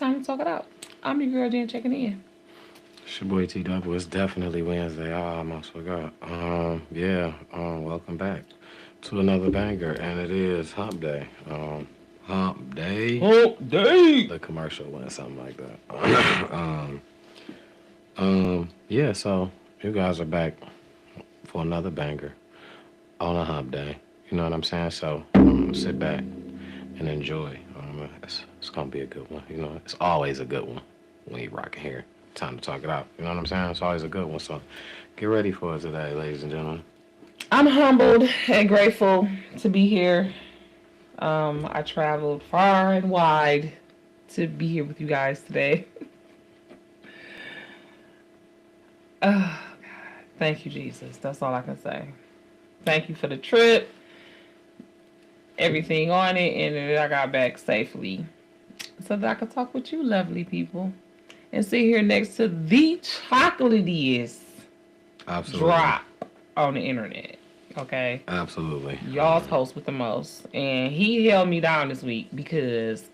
time to talk it out. I'm your girl Jen checking in. It's your boy T Double. It's definitely Wednesday. I almost forgot. Welcome back to another banger, and it is Hump Day. Hump Day. Hump Day. The commercial went something like that. yeah. So you guys are back for another banger on a Hump Day. You know what I'm saying? So sit back and enjoy. It's gonna be a good one. You know, it's always a good one when you rocking here. Time to talk it out. You know what I'm saying? It's always a good one. So get ready for it today, ladies and gentlemen. I'm humbled and grateful to be here. I traveled far and wide to be here with you guys today. Oh, God. Thank you, Jesus. That's all I can say. Thank you for the trip, everything on it, and that I got back safely so that I could talk with you lovely people and sit here next to the chocolatiest drop on the internet. Okay? Absolutely. Y'all's host with the most. And he held me down this week because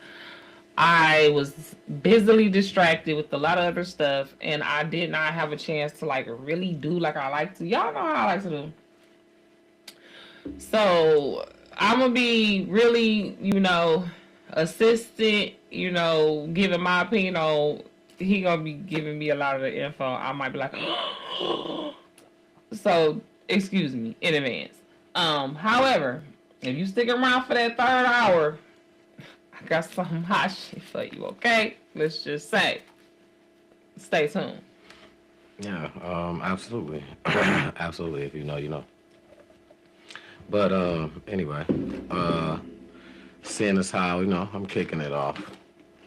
I was busily distracted with a lot of other stuff and I did not have a chance to like really do like I like to. Y'all know how I like to do. So I'm gonna be really, assistant, giving my opinion on. He gonna be giving me a lot of the info. I might be like, so excuse me in advance. However, if you stick around for that third hour, I got some hot shit for you. Okay, let's just say, stay tuned. Yeah, absolutely, absolutely. If you know, you know. But anyway, seeing as how I'm kicking it off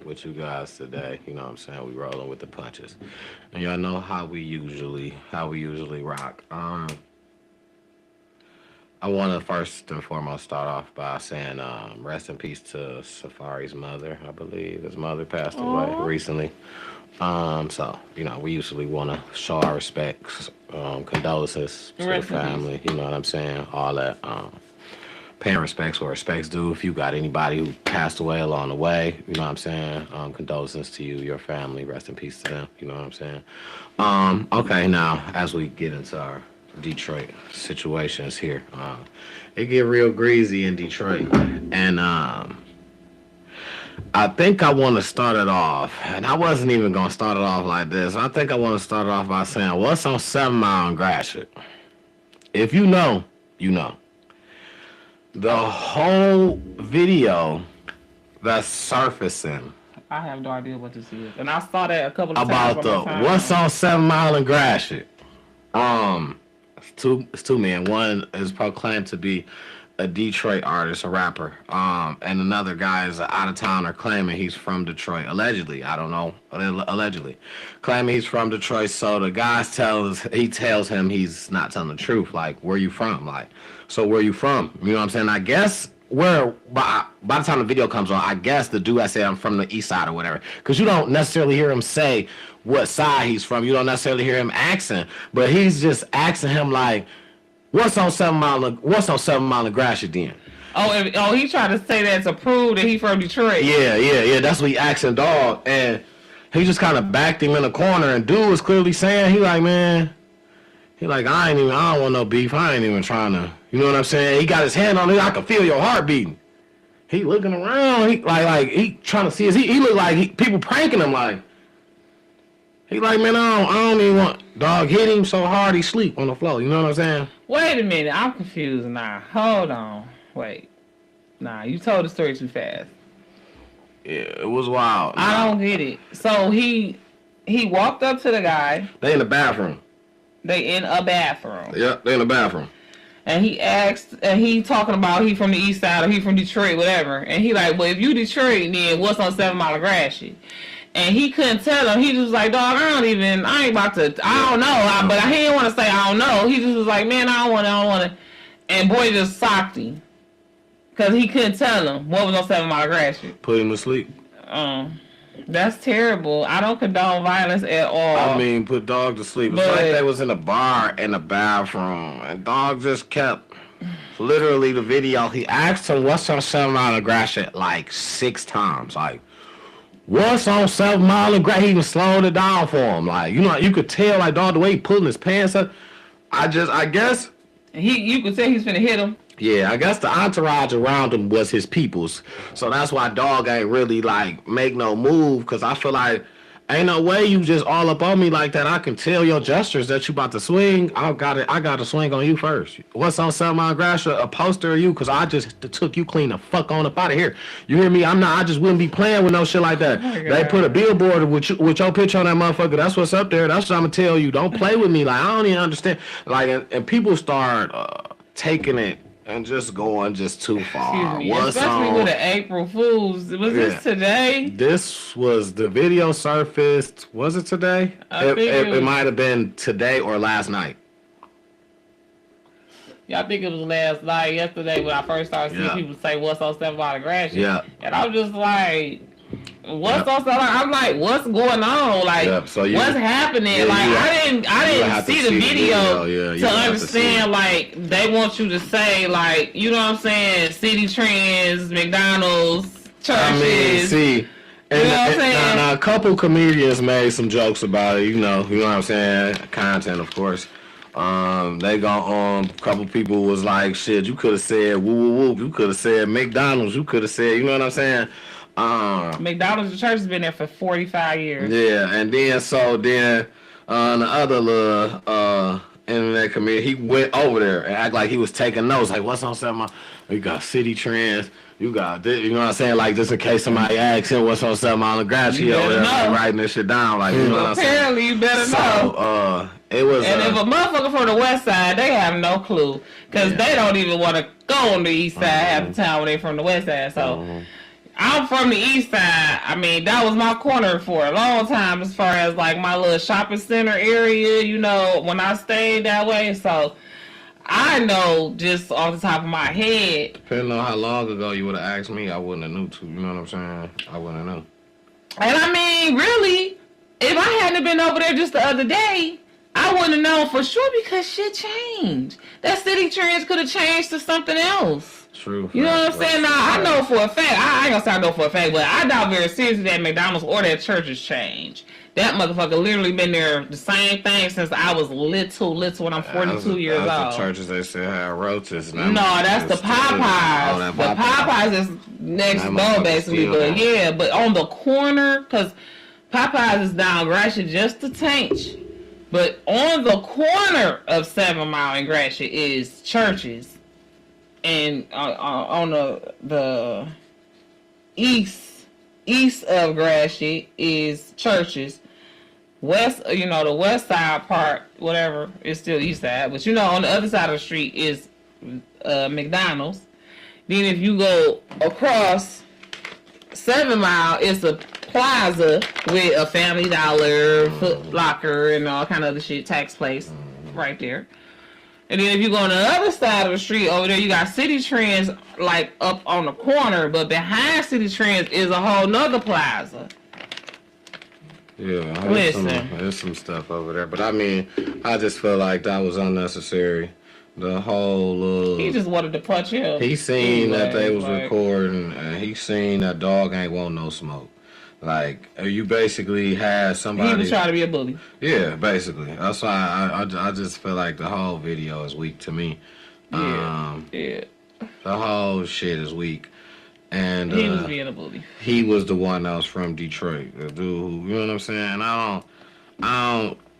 with you guys today. You know what I'm saying? We rolling with the punches. And y'all know how we usually rock. I want to first and foremost start off by saying rest in peace to Safari's mother. I believe his mother passed away recently. So, we usually want to show our respects, condolences to the family, you know what I'm saying? All that. Paying respects where respects due. If you got anybody who passed away along the way, you know what I'm saying? Condolences to you, your family. Rest in peace to them. You know what I'm saying? Okay, now, as we get into our Detroit situations here, it get real greasy in Detroit. And I think I want to start it off, and I wasn't even going to start it off like this. I think I want to start it off by saying, what's on 7 Mile and Gratiot? If you know, you know. The whole video that's surfacing. I have no idea what this is. And I saw that a couple of times. About the what's on 7 Mile and Gratiot. It's two men. One is proclaimed to be a Detroit artist, a rapper. And another guy is an out-of-towner claiming he's from Detroit. Allegedly. I don't know. Allegedly. Claiming he's from Detroit. So the guy tells him he's not telling the truth. Like, where you from? Like, so where you from? You know what I'm saying? I guess by the time the video comes on, I guess the dude I said I'm from the east side or whatever. Because you don't necessarily hear him say what side he's from. You don't necessarily hear him asking. But he's just asking him like, what's on 7 Mile and Gratiot then? Oh, he tried to say that to prove that he from Detroit. Yeah. That's what he asking dog. And he just kind of backed him in the corner. And dude was clearly saying, he like, I don't want no beef. I ain't even trying to, you know what I'm saying? He got his hand on it. I can feel your heart beating. He looking around. He like he trying to see he look like people pranking him like. He like, man, I don't even want, dog hit him so hard he sleep on the floor. You know what I'm saying? Wait a minute. I'm confused now. Hold on. Wait. Nah, you told the story too fast. Yeah, it was wild. I don't get it. So he walked up to the guy. They in the bathroom. They in a bathroom. Yep, they in the bathroom. And he asked, and he talking about he from the east side or he from Detroit, whatever. And he like, well, if you Detroit, then what's on 7 Mile and Gratiot? And he couldn't tell him. He just was like, dog, I ain't about to, I don't know. But he didn't want to say, I don't know. He just was like, man, I don't want to. And boy just socked him. Because he couldn't tell him what was on 7 Mile and Gratiot. Put him to sleep. That's terrible. I don't condone violence at all. I mean, put dog to sleep. It's like they was in a bar in the bathroom. And dog just kept, literally the video, he asked him, what's on 7 Mile and Gratiot like 6 times. Like, what's on 7 Mile and Grass? He even slowed it down for him. Like, you know, you could tell, like, dog, the way he pulling his pants up. I guess. You could tell he's finna hit him. Yeah, I guess the entourage around him was his peoples. So that's why dog ain't really, like, make no move. Because I feel like, ain't no way you just all up on me like that. I can tell your gestures that you about to swing. I got to swing on you first. What's on 7 Mile Grass? A poster of you? Because I just took you clean the fuck on up out of here. You hear me? I just wouldn't be playing with no shit like that. Oh, they put a billboard with your picture on that motherfucker. That's what's up there. That's what I'm going to tell you. Don't play with me. Like, I don't even understand. Like, and people start taking it and just going just too far. Especially with the April Fools. Was this today? This was the video surfaced. Was it today? It might have been today or last night. Yeah, I think it was last night, yesterday, when I first started seeing people say, what's on 7 Mile and Grass? Yeah. And I was just like, what's on 7 Mile? I'm like, what's going on? Like, what's happening? Yeah, like, I didn't see the video to understand, like, they want you to say, like, you know what I'm saying? City Trends, McDonald's, churches. I mean, see. And, you know what I'm saying? Now, a couple comedians made some jokes about it, you know what I'm saying? Content, of course. They a couple people was like, shit, you could have said woo woo woo, you could have said McDonald's, you could have said, you know what I'm saying? McDonald's, the church has been there for 45 years. Yeah, and then the other little internet comedian, he went over there and act like he was taking notes, like what's on 7 Mile? You got City Trends. You got this, you know what I'm saying? Like, just in case somebody asks him what's on 7 Mile and Grass, he over there writing this shit down. Like, you know what I'm saying? Apparently, you better know. It was. And if a motherfucker from the west side, they have no clue. Because they don't even want to go on the east side half the time when they from the west side. So, I'm from the east side. I mean, that was my corner for a long time as far as, like, my little shopping center area, you know, when I stayed that way. So, I know just off the top of my head. Depending on how long ago you would have asked me, I wouldn't have knew to. You know what I'm saying? I wouldn't have known. And I mean, really, if I hadn't been over there just the other day, I wouldn't have known for sure because shit changed. That City Trends could have changed to something else. True. You know what I'm saying? Now, I know for a fact, I ain't gonna say I know for a fact, but I doubt very seriously that McDonald's or that church has changed. That motherfucker literally been there the same thing since I was little when I'm 42 years old. The churches they said had roaches. No, that's the Popeyes. The Popeyes is next door basically, but yeah, but on the corner, because Popeyes is down Gratiot just a tinch. But on the corner of 7 Mile and Gratiot is churches. And on the east of Gratiot is churches. West, you know, the west side part, whatever, is still east side. But you know, on the other side of the street is McDonald's. Then if you go across 7 Mile, it's a plaza with a Family Dollar, Foot Locker, and all kind of other shit, tax place right there. And then if you go on the other side of the street over there, you got City Trends like up on the corner, but behind City Trends is a whole nother plaza. Yeah, there's some stuff over there, but I mean, I just feel like that was unnecessary. The whole he just wanted to punch him. He seen that they was recording, and he seen that dog ain't want no smoke. Like, you basically had somebody. He was trying to be a bully. Yeah, basically. That's why I just feel like the whole video is weak to me. Yeah. The whole shit is weak. And he was being a bully. He was the one that was from Detroit. The dude who, you know what I'm saying? I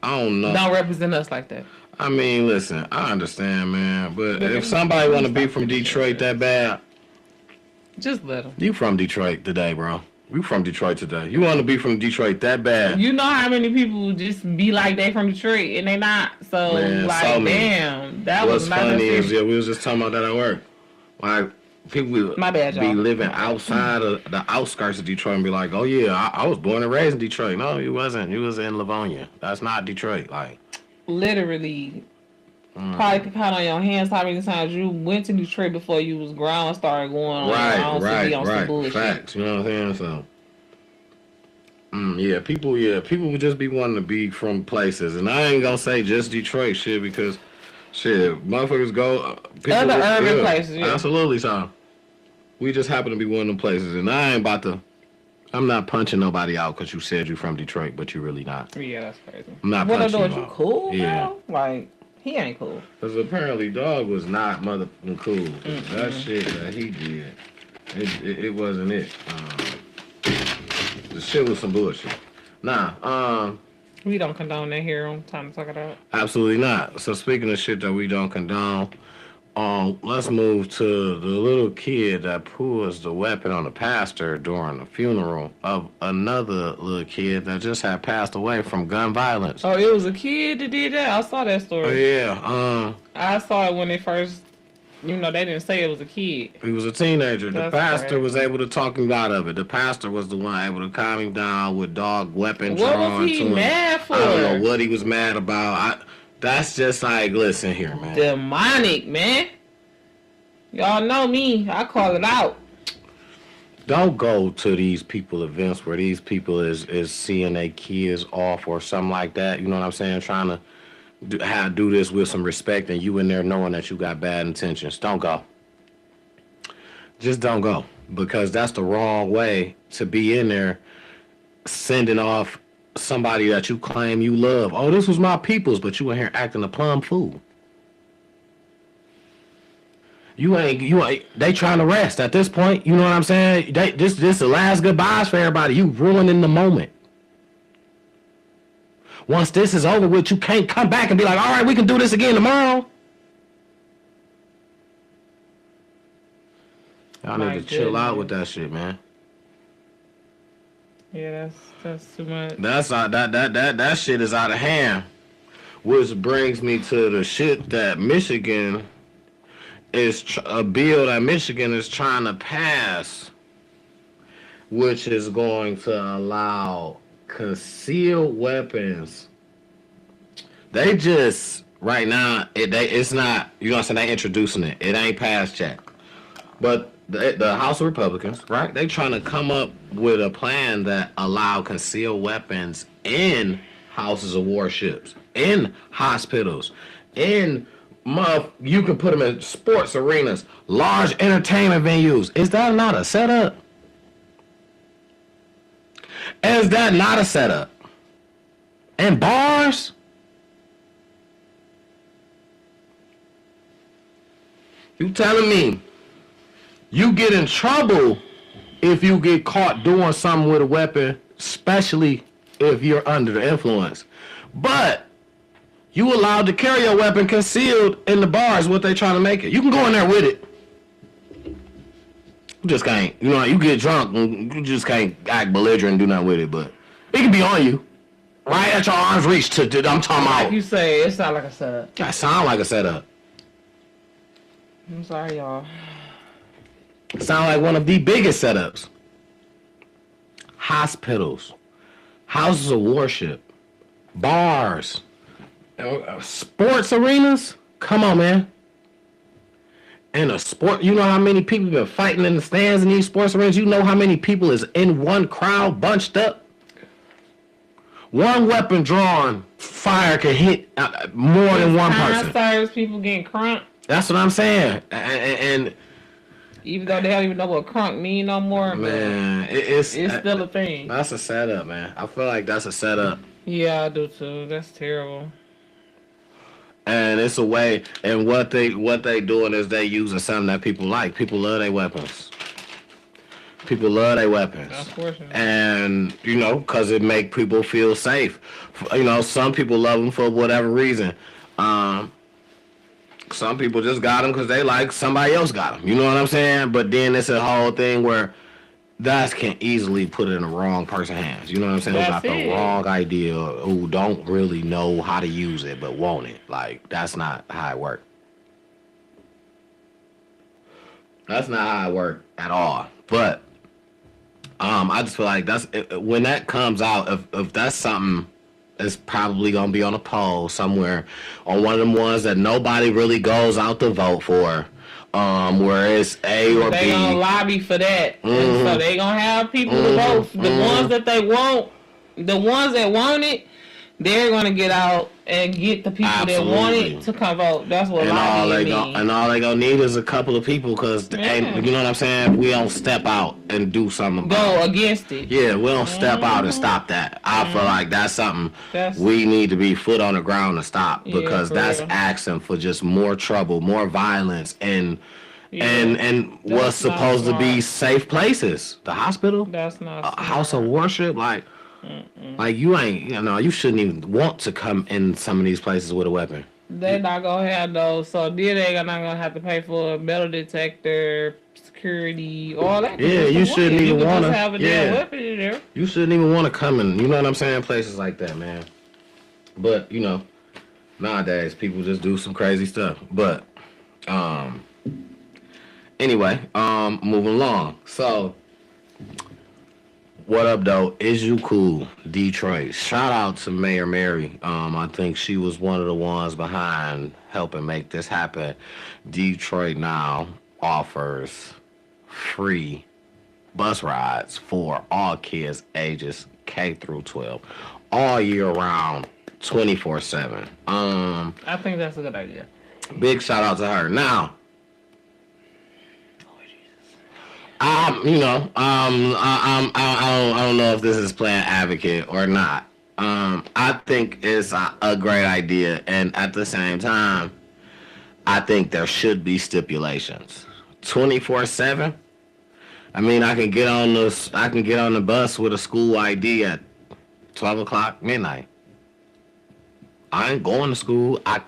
don't know. Don't represent us like that. I mean, listen, I understand, man. But if somebody want to be from Detroit that bad, just let them. You from Detroit today, bro. You from Detroit today. You want to be from Detroit that bad. You know how many people just be like they from Detroit and they not. So, man, like, so damn. That was not funny is, we was just talking about that at work. Like, people my bad, be living outside of the outskirts of Detroit and be like, oh, yeah, I was born and raised in Detroit. No, you wasn't. You was in Livonia. That's not Detroit. Like, literally, probably could count on your hands how many times you went to Detroit before you was grown and started going on. Right. Facts. You know what I'm saying? So, people would just be wanting to be from places. And I ain't gonna say just Detroit shit because, shit, motherfuckers go. Other urban places, yeah. Absolutely, so. We just happen to be one of them places. And I ain't about to I'm not punching nobody out because you said you're from Detroit, but you're really not. Yeah, that's crazy. I'm not What I punching do? you You out. cool? Yeah. Bro? Like he ain't cool. Because apparently dog was not motherfucking cool. That shit that he did, it wasn't it. The shit was some bullshit. Nah, We don't condone that here on Time to Talk It Out. absolutely not. So speaking of shit that we don't condone, let's move to the little kid that pulls the weapon on the pastor during the funeral of another little kid that just had passed away from gun violence. Oh, it was a kid that did that? I saw that story. Oh, yeah, I saw it when they first, they didn't say it was a kid. he was a teenager. The That's pastor crazy. was able to talk him out of it. The pastor was the one able to calm him down with dog weapon What drawn was to he him. mad for? I don't know what he was mad about. That's just like, listen here, man. Demonic, man. Y'all know me. I call it out. Don't go to these people events where these people is seeing their kids off or something like that. You know what I'm saying? Trying to do this with some respect, and you in there knowing that you got bad intentions. Don't go. Just don't go, because that's the wrong way to be in there sending off somebody that you claim you love. Oh, this was my people's, but you in here acting a plum fool. You ain't, they trying to rest at this point. You know what I'm saying? This the last goodbyes for everybody. You ruining the moment. Once this is over with, you can't come back and be like, all right, we can do this again tomorrow. Y'all My need to chill out with goodness. that shit, man. Yeah, that's too much. That shit is out of hand. Which brings me to the shit that Michigan is a bill that Michigan is trying to pass, which is going to allow concealed weapons. They just right now it's not, you know what I'm saying, they introducing it. It ain't passed yet. But the House of Republicans, right? They trying to come up with a plan that allow concealed weapons in houses of warships, in hospitals, in you can put them in sports arenas, large entertainment venues. Is that not a setup? Is that not a setup? And bars? You telling me you get in trouble if you get caught doing something with a weapon, especially if you're under the influence. But you allowed to carry a weapon concealed in the bars, what they trying to make it. You can go in there with it. You just can't. You know, you get drunk and you just can't act belligerent and do nothing with it, but it can be on you. Right at your arm's reach I'm talking Like about. you say, it sound like a setup. That sound like a setup. I'm sorry, y'all. Sound like one of the biggest setups. Hospitals, houses of worship, bars, sports arenas. Come on, man. In a sport, you know how many people been fighting in the stands in these sports arenas? You know how many people is in one crowd bunched up? One weapon drawn, fire can hit more than one person. Concerts, people getting crunk. That's what I'm saying. And Even though they don't even know what crunk mean no more. man, it's still a thing. That's a setup, man. I feel like that's a setup. Yeah, I do too. That's terrible. And it's a way, and what they doing is they using something that people like. People love their weapons. People love their weapons. Unfortunately. And, you know, because it make people feel safe. You know, some people love them for whatever reason. Some people just got them because they like somebody else got them. You know what I'm saying? But then it's a whole thing where that can easily put it in the wrong person's hands. You know what I'm saying? Who got the wrong idea, who don't really know how to use it but want it. Like, that's not how it works. That's not how it works at all. But I just feel like that's when that comes out. If that's something, it's probably gonna be on a poll somewhere on one of them ones that nobody really goes out to vote for. Where it's A or they B. gonna lobby for that, and so they gonna have people to vote. The ones that they want, the ones that want it, they're gonna get out and get the people that want it to come vote. That's what lobbying means. And all they gonna need is a couple of people, because you know what I'm saying. We don't step out and do something about go against it. Yeah, we don't step out and stop that. I feel like that's something we need to be foot on the ground to stop, because that's asking for just more trouble, more violence, and what's supposed to be safe places. The hospital, that's not a house of worship, like you ain't, you shouldn't even want to come in some of these places with a weapon. They're not gonna have those, so they're not gonna have to pay for a metal detector, security, all that. Yeah, you shouldn't even want to have a damn weapon in there. You shouldn't even want to come in, you know what I'm saying, places like that, man. But nowadays people just do some crazy stuff. But anyway, moving along. So, what up, though? Is You Cool, Detroit. Shout out to Mayor Mary. I think she was one of the ones behind helping make this happen. Detroit now offers free bus rides for all kids ages K through 12, all year round, 24/7. I think that's a good idea. Big shout out to her. Now, I don't know if this is playing advocate or not. I think it's a great idea, and at the same time, I think there should be stipulations. 24/7. I mean, I can get on the bus with a school ID at 12 o'clock midnight. I ain't going to school. I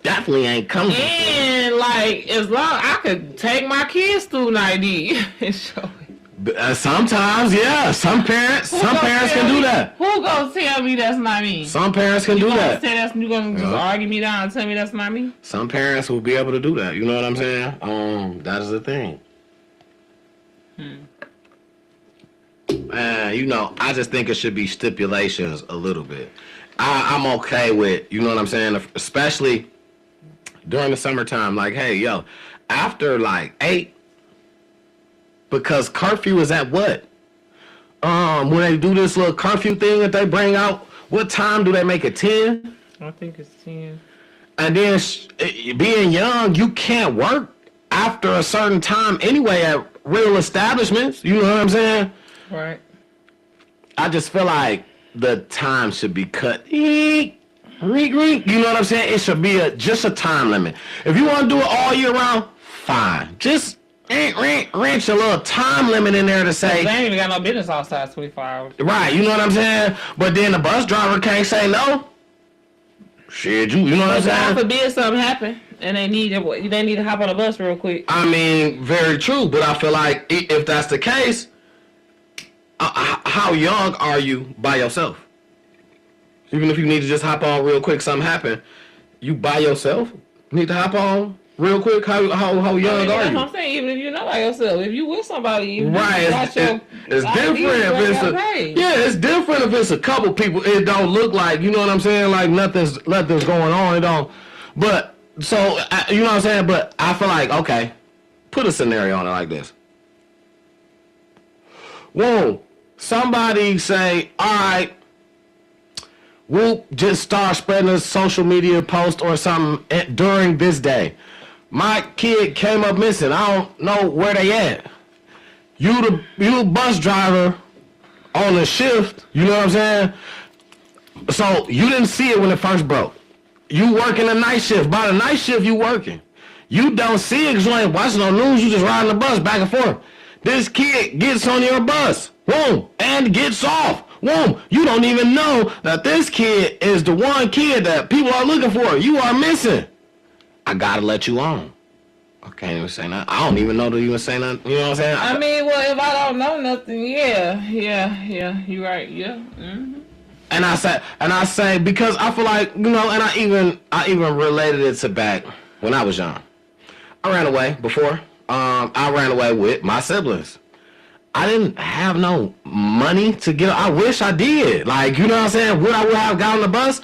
definitely ain't coming. And as long I could take my kids through an ID and show it. Sometimes, yeah. Some parents can do that. Who gonna tell me that's not me? Some parents can do that. You gonna just argue me down and tell me that's not me? Some parents will be able to do that. You know what I'm saying? That is the thing. I just think it should be stipulations a little bit. I'm okay with, you know what I'm saying, especially during the summertime. Like, hey, yo, after 8, because curfew is at what? When they do this little curfew thing that they bring out, what time do they make it? 10? I think it's 10. And then being young, you can't work after a certain time anyway at real establishments. You know what I'm saying? Right. I just feel like the time should be cut. You know what I'm saying? It should be just a time limit. If you want to do it all year round, fine. Just wrench a little time limit in there to say. They ain't even got no business outside 24 hours. Right, you know what I'm saying? But then the bus driver can't say no. Shit, you know what I'm saying? God forbid something happen and they need to hop on a bus real quick. I mean, very true. But I feel like if that's the case, how young are you by yourself? Even if you need to just hop on real quick, something happen, you by yourself need to hop on real quick. How young are you? That's what I'm saying. Even if you're not by yourself, if you with somebody, right? It's different. It's different if it's a couple people. It don't look like, you know what I'm saying, like nothing's going on. It don't. But so you know what I'm saying. But I feel like, okay, put a scenario on it like this. Whoa, somebody say, all right, we'll just start spreading a social media post or something during this day. My kid came up missing. I don't know where they at. You the bus driver on the shift, you know what I'm saying? So you didn't see it when it first broke. You working a night shift. By the night shift, you working. You don't see it because you ain't watching no news. You just riding the bus back and forth. This kid gets on your bus, boom, and gets off. Boom, you don't even know that this kid is the one kid that people are looking for. You are missing. I gotta let you on. I can't even say nothing. I don't even know that you even say nothing. You know what I'm saying? I mean, well, if I don't know nothing, yeah, you're right, yeah. Mm-hmm. And I say because I feel like, and I even related it to back when I was young. I ran away before. I ran away with my siblings. I didn't have no money to get. I wish I did. Like, you know what I'm saying? Would I have got on the bus?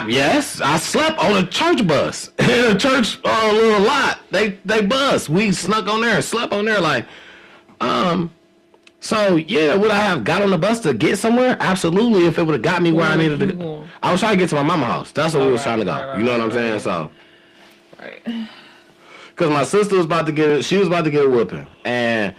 Yes, I slept on a church bus in a church little lot. They bus. We snuck on there and slept on there. Like, So yeah, would I have got on the bus to get somewhere? Absolutely. If it would have got me where I needed to go. I was trying to get to my mama's house. That's where we was trying to go. You know what I'm saying? So. Right. Cause my sister was about to get a whooping, and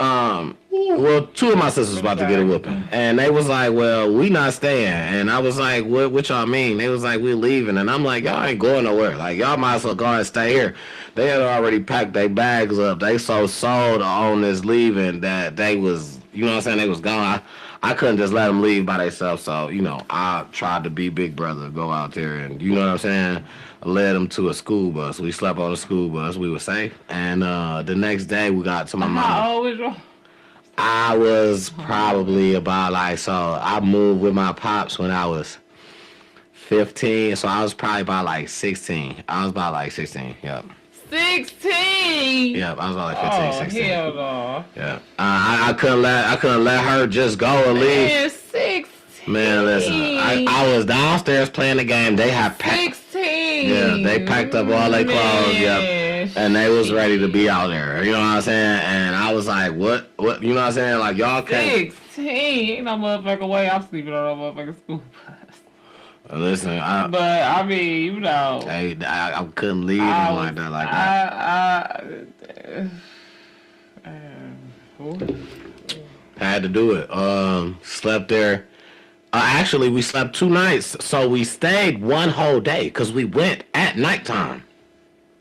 well, two of my sisters was about to get a whooping, and they was like, "Well, we not staying," and I was like, "What y'all mean?" They was like, "We leaving," and I'm like, "Y'all ain't going nowhere. Like y'all might as well go and stay here." They had already packed their bags up. They so sold on this leaving that they was, you know what I'm saying, they was gone. I couldn't just let them leave by themselves, so you know, I tried to be big brother, go out there, and you know what I'm saying. I led them to a school bus. We slept on a school bus. We were safe. And the next day, we got to my mama. How old was you? I was probably about I moved with my pops when I was 15. So I was probably about 16. I was about 16. Yep. 16. Yep. I was about 15, 16. Hell no. Yeah. I couldn't let her just go and leave. Man, 16. Man, listen. I was downstairs playing the game. They had packed. 16. Yeah, they packed up all their clothes. Yep. And they was ready to be out there. You know what I'm saying? And I was like, what? You know what I'm saying? Like, y'all can't. 16. Ain't no motherfucking way I'm sleeping on no motherfucking school bus. Listen, but I mean, you know. Hey, I couldn't leave them like that. I had to do it. Slept there. Actually, we slept 2 nights, so we stayed 1 whole day because we went at nighttime.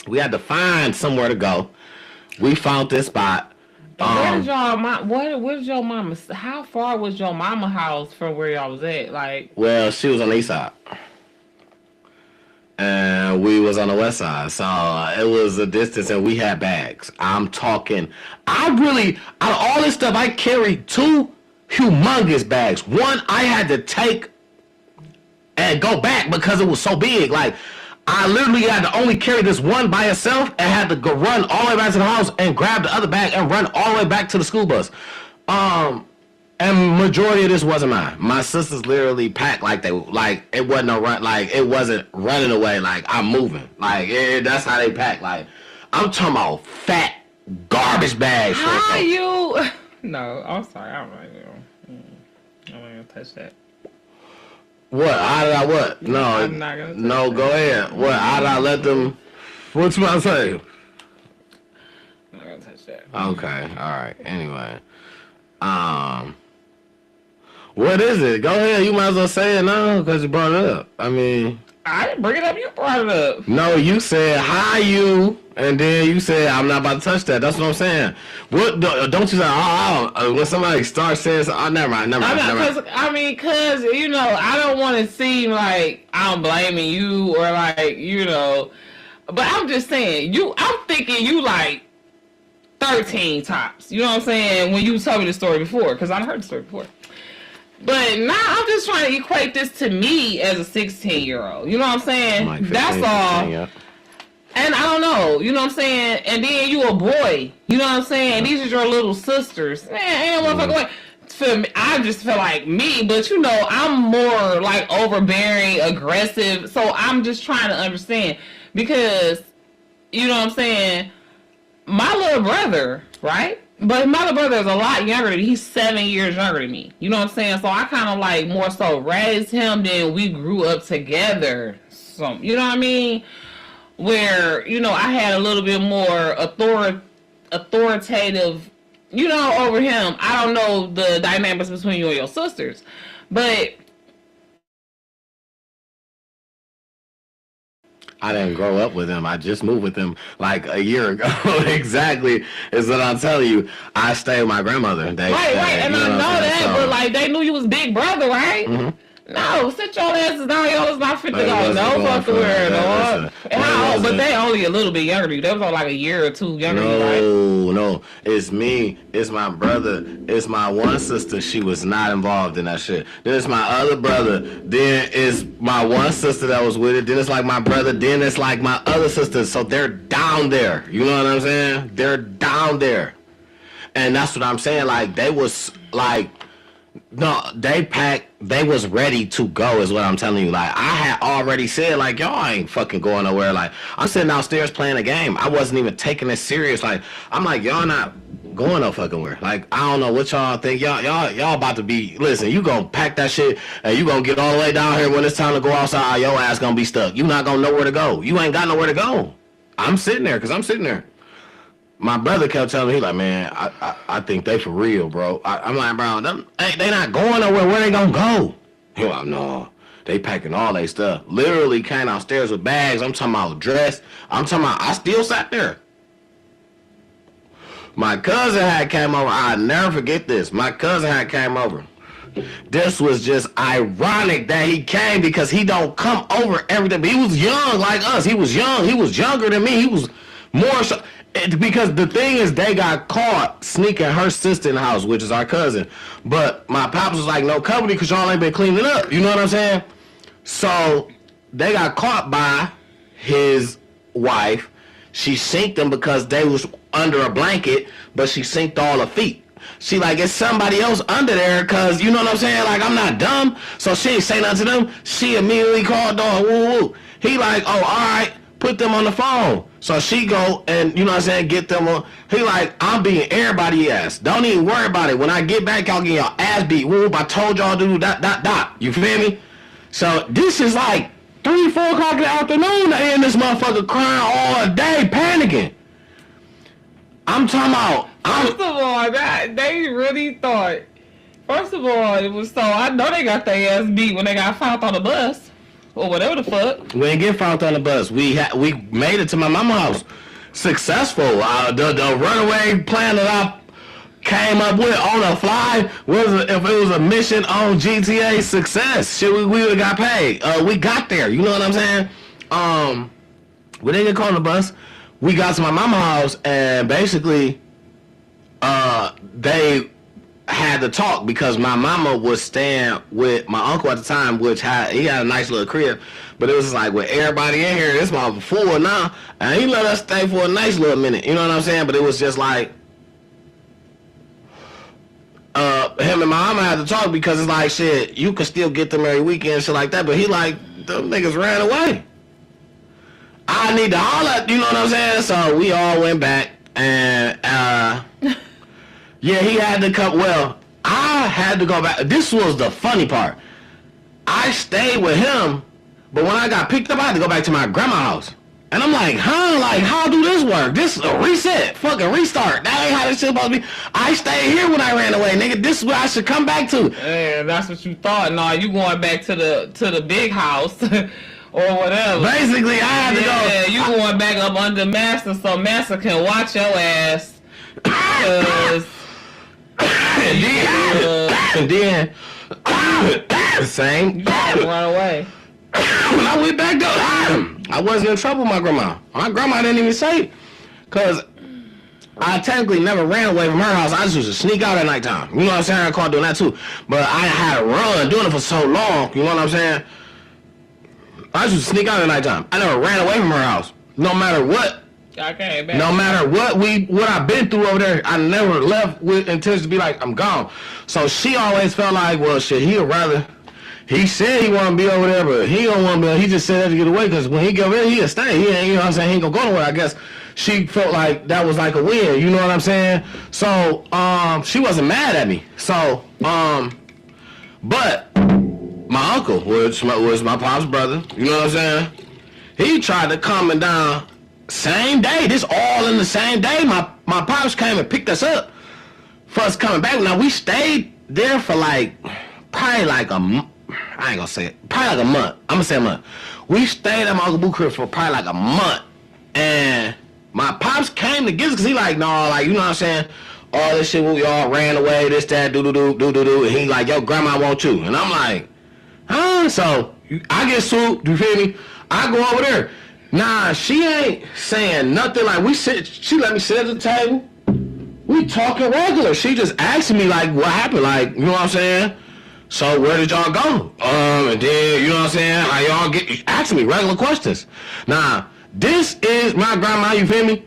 We had to find somewhere to go. We found this spot. Where did your mama? How far was your mama house from where y'all was at? Like, well, she was on the east side, and we was on the west side, so it was a distance, and we had bags. I'm talking. Out of all this stuff, I carried 2 humongous bags. One I had to take and go back because it was so big. Like, I literally had to only carry this one by itself and had to go run all the way back to the house and grab the other bag and run all the way back to the school bus. And majority of this wasn't mine. My sisters literally packed it wasn't a run, it wasn't running away. Like, I'm moving. That's how they pack. Like, I'm talking about fat garbage bags. How you? No, I'm sorry. I'm not gonna touch that. What? How did I what? No. I'm not gonna touch no, that. Go ahead. What? How did I let them? What you about to say? I'm not gonna touch that. Okay. All right. Anyway. What is it? Go ahead. You might as well say it now because you brought it up. I mean. I didn't bring it up. You brought it up. No, you said, hi, you. And then you said, I'm not about to touch that. That's what I'm saying. What? Don't you say, when somebody starts saying something, never mind. Because, you know, I don't want to seem like I'm blaming you or like, you know. But I'm just saying, I'm thinking you like 13 tops. You know what I'm saying? When you told me the story before. Because I heard the story before. But now I'm just trying to equate this to me as a 16-year-old. You know what I'm saying? Like 15, that's all. 16, yeah. And I don't know. You know what I'm saying? And then you a boy. You know what I'm saying? These are your little sisters. Man, ain't no motherfucking way. For me, I just feel like me. But, you know, I'm more like overbearing, aggressive. So I'm just trying to understand. Because, you know what I'm saying? My little brother, right? But my little brother is a lot younger than me. He's 7 years younger than me. You know what I'm saying? So I kind of like more so raised him than we grew up together. So, you know what I mean? Where, you know, I had a little bit more authoritative, you know, over him. I don't know the dynamics between you and your sisters. But I didn't grow up with him. I just moved with him like a year ago. Exactly is what I'm telling you. I stayed with my grandmother. Right, and I know that, so. But like they knew you was big brother, right? Mm-hmm. No, sit your asses down. Y'all was not fit to go. No fucking word, dog. How old? But they only a little bit younger than you. They was like a year or two younger than you, right? No. It's me. It's my brother. It's my one sister. She was not involved in that shit. Then it's my other brother. Then it's my one sister that was with it. Then it's like my brother. Then it's like my other sister. So they're down there. You know what I'm saying? They're down there. And that's what I'm saying. Like, they was like... No, they was ready to go is what I'm telling you. Like, I had already said, like, y'all ain't fucking going nowhere. Like, I'm sitting downstairs playing a game. I wasn't even taking it serious. Like, I'm like, y'all not going no fucking where. Like, I don't know what y'all think. Y'all about to be, listen, you gonna pack that shit and you gonna get all the way down here when it's time to go outside, your ass gonna be stuck. You not gonna know where to go. You ain't got nowhere to go. I'm sitting there, because I'm sitting there. My brother kept telling me, he like, man, I think they for real, bro. I'm like, bro, they not going nowhere. Where they gonna go? He like, no. They packing all their stuff. Literally came downstairs with bags. I'm talking about dressed. I'm talking about, I still sat there. My cousin had came over. I'll never forget this. My cousin had came over. This was just ironic that he came because he don't come over every day. But he was young like us. He was young. He was younger than me. He was more so. Because the thing is, they got caught sneaking her sister in the house, which is our cousin. But my pops was like, no company because y'all ain't been cleaning up. You know what I'm saying? So they got caught by his wife. She synced them because they was under a blanket, but she synced all her feet. She like, it's somebody else under there because, you know what I'm saying? Like, I'm not dumb. So she ain't say nothing to them. She immediately called dog. Woo woo. He like, oh, all right, put them on the phone. So she go and, you know what I'm saying, get them on. He like, I'm beating everybody ass. Don't even worry about it. When I get back, y'all get your ass beat. Whoop, I told y'all to do dot. You feel me? So this is like 3, 4 o'clock in the afternoon. They in this motherfucker crying all day, panicking. I'm talking about. First of all, they really thought. First of all, it was so. I know they got their ass beat when they got found on the bus or whatever the fuck. We didn't get found on the bus. We made it to my mama's house, successful. The runaway plan that I came up with on the fly was if it was a mission on GTA success. Shit, we would have got paid. We got there. You know what I'm saying? We didn't get caught on the bus. We got to my mama's house and basically, they had to talk because my mama was staying with my uncle at the time, which he had a nice little crib, but it was just like with everybody in here, this mother full now, and he let us stay for a nice little minute. You know what I'm saying? But it was just like, him and my mama had to talk because it's like, shit, you could still get them every weekend, shit like that, but he like, them niggas ran away. I need to holler, you know what I'm saying? So we all went back and, yeah, he had to come. Well, I had to go back. This was the funny part. I stayed with him, but when I got picked up, I had to go back to my grandma's house. And I'm like, huh? Like, how do this work? This is a reset. Fucking restart. That ain't how this shit supposed to be. I stayed here when I ran away, nigga. This is where I should come back to. And that's what you thought. No, you going back to the big house or whatever. Basically, I had to go. Yeah, you going back up under Master so Master can watch your ass. Because... and then same. You gotta run away. When I went back though, I wasn't in trouble with my grandma. My grandma didn't even say it. Cause I technically never ran away from her house. I just used to sneak out at nighttime. You know what I'm saying? I caught doing that too. But I had to run doing it for so long. You know what I'm saying? I just used to sneak out at nighttime. I never ran away from her house. No matter what. I came back. No matter what I've been through over there, I never left with intention to be like, I'm gone. So she always felt like, well, shit, he'd rather. He said he want to be over there, but he don't want to be. He just said that to get away because when he get over there, he'll stay. He ain't, you know what I'm saying? He ain't gonna go nowhere. I guess she felt like that was like a win. You know what I'm saying? So she wasn't mad at me. So but my uncle, which was my pop's brother, you know what I'm saying? He tried to calm me down. Same day, this all in the same day. My pops came and picked us up for us coming back. Now we stayed there for like probably like a month. I ain't gonna say it. Probably like a month. I'm gonna say a month. We stayed at my Uncle Boo crib for probably like a month. And my pops came to get us because he like, nah, like, you know what I'm saying? All this shit, we all ran away, this, that, do. And he like, yo, grandma want you. And I'm like, huh? So I get swooped, you feel me? I go over there. Nah, she ain't saying nothing. Like, she let me sit at the table. We talking regular. She just asking me, like, what happened? Like, you know what I'm saying? So, where did y'all go? And then, you know what I'm saying? How y'all asking me regular questions. Nah, this is my grandma, you feel me?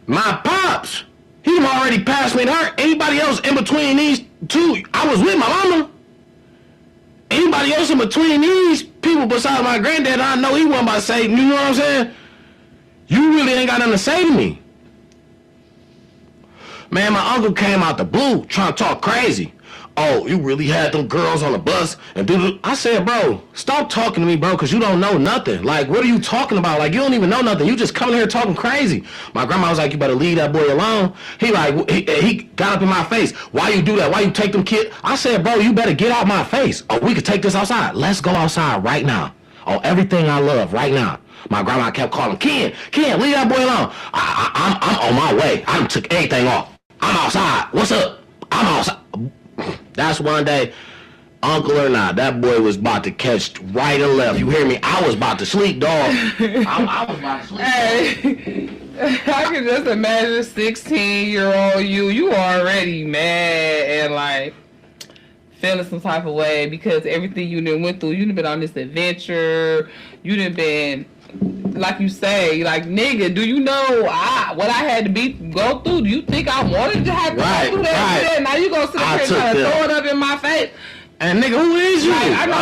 My pops, he already passed me to her. Anybody else in between these two, I was with my mama. Anybody else in between these people besides my granddad, I know he wasn't about to say, you know what I'm saying? You really ain't got nothing to say to me. Man, my uncle came out the blue trying to talk crazy. Oh, you really had them girls on the bus and do. I said, bro, stop talking to me, bro, because you don't know nothing. Like, what are you talking about? Like, you don't even know nothing. You just coming here talking crazy. My grandma was like, you better leave that boy alone. He got up in my face. Why you do that? Why you take them kid? I said, bro, you better get out my face. Oh, we could take this outside. Let's go outside right now. Oh, everything I love right now. My grandma kept calling, Ken, leave that boy alone. I'm on my way. I done took everything off. I'm outside. What's up? I'm outside. That's one day, uncle or not, that boy was about to catch right and left. You hear me? I was about to sleep, dog. I was about to sleep. Hey, I can just imagine 16-year-old you already mad and like feeling some type of way because everything you done went through, you done been on this adventure, you done been, like you say, like, nigga, do you know what I had to go through? Do you think I wanted to have to go through that shit? Now you gonna sit up here trying to throw it up in my face? And nigga, who is you? Like, I know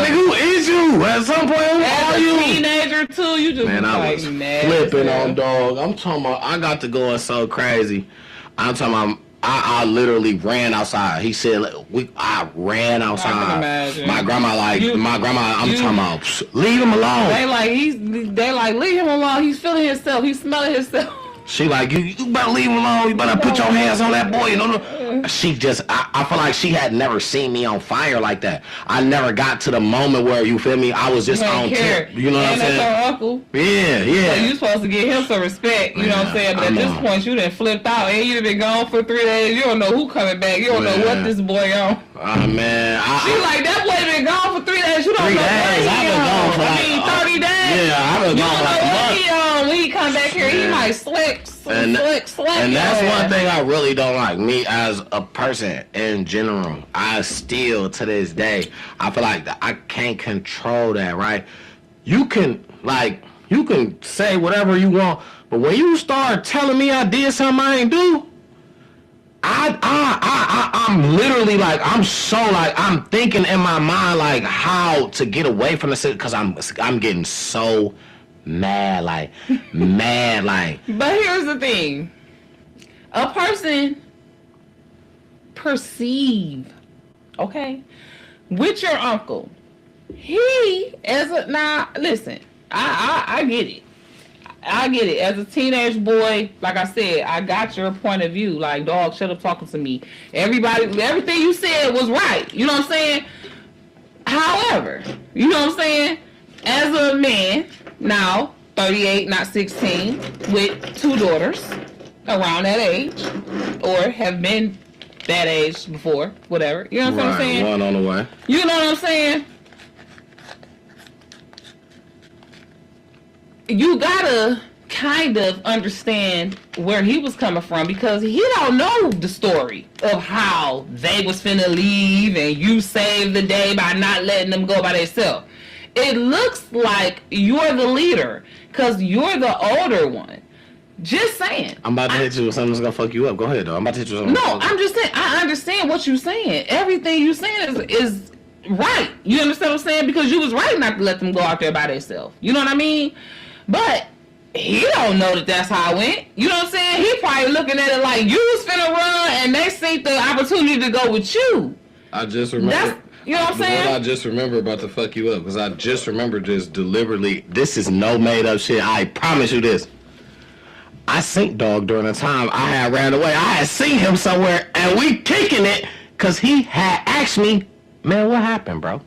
nigga, who is you? At some point, who are you? As a teenager too, you just man, I was flipping on dog. I'm talking about, I got to going so crazy. I'm talking about, I literally ran outside. He said, I ran outside. I can imagine. My grandma, I'm talking about, leave him alone. They like, leave him alone. He's feeling himself. He's smelling himself. She like, you better leave him alone. You better put your hands on that boy. She just, I feel like she had never seen me on fire like that. I never got to the moment where, you feel me, I was just on tip. You know what I'm saying? That's your uncle. Yeah. So you supposed to give him some respect, you know what I'm saying? But at this point, you done flipped out. And you done been gone for 3 days. You don't know who coming back. You don't know what this boy on. Man. She like, that boy been gone for 3 days. You don't know what he I've been gone for like 30 days. Yeah, I've been gone for like a month. When he come back here, he might slick. And that's one thing I really don't like. Me as a person in general, I still to this day, I feel like I can't control that, right? You can say whatever you want, but when you start telling me I did something I ain't do, I'm literally like, I'm thinking in my mind like how to get away from the city because I'm getting so mad, like. But here's the thing. A person perceive, okay, with your uncle, now listen, I get it. I get it. As a teenage boy, like I said, I got your point of view. Like, dog, shut up talking to me. Everything you said was right. You know what I'm saying? However, you know what I'm saying? As a man, now, 38, not 16, with 2 daughters around that age, or have been that age before, whatever. You know what I'm saying? One on the way. You know what I'm saying? You gotta kind of understand where he was coming from because he don't know the story of how they was finna leave and you saved the day by not letting them go by themselves. It looks like you're the leader because you're the older one. Just saying. I'm about to hit you with something that's gonna fuck you up. Go ahead, though. I'm about to hit you with something. No, I'm just saying. I understand what you're saying. Everything you're saying is right. You understand what I'm saying? Because you was right not to let them go out there by themselves. You know what I mean? But he don't know that that's how it went. You know what I'm saying? He probably looking at it like you was finna run and they see the opportunity to go with you. I just remember. You know what I'm saying? I just remember about to fuck you up because I just remember this deliberately. This is no made up shit. I promise you this. I seen dog during the time I had ran away. I had seen him somewhere and we kicking it because he had asked me, man, what happened, bro?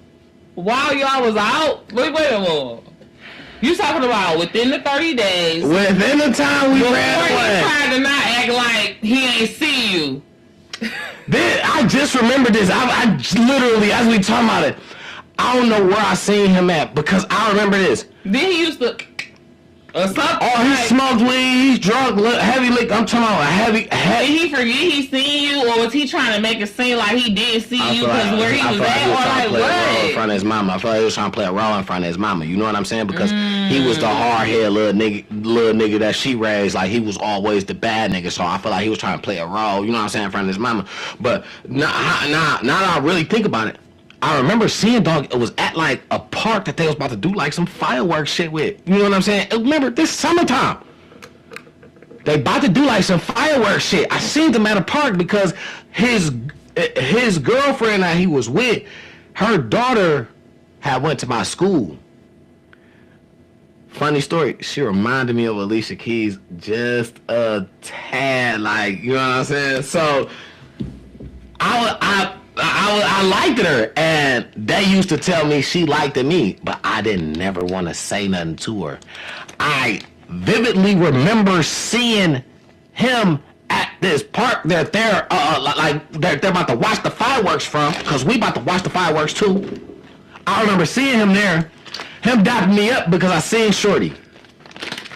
While y'all was out? Wait a minute. You talking about within the 30 days. Within the time we ran away. He tried to not act like he ain't see you. I just remember this. I literally, as we talking about it, I don't know where I seen him at because I remember this. Then he used to... or something. Oh, he smoked weed, he's drunk, heavy lick. I'm talking about a heavy. Did he forget he seen you, or was he trying to make it seem like he did see you because where he was at, or like what? In front of his mama. I feel like he was trying to play a role in front of his mama. You know what I'm saying? Because he was the hard head little nigga that she raised. Like he was always the bad nigga. So I feel like he was trying to play a role. You know what I'm saying? In front of his mama. But now that I really think about it, I remember seeing dog. It was at like a park that they was about to do like some fireworks shit with. You know what I'm saying? Remember this summertime. they about to do like some fireworks shit. I seen them at a park because his girlfriend that he was with, her daughter had went to my school. Funny story, she reminded me of Alicia Keys just a tad, like, you know what I'm saying? So I liked her, and they used to tell me she liked me, but I didn't never want to say nothing to her. I vividly remember seeing him at this park that they're about to watch the fireworks from, because we about to watch the fireworks too. I remember seeing him there, him dapping me up because I seen Shorty.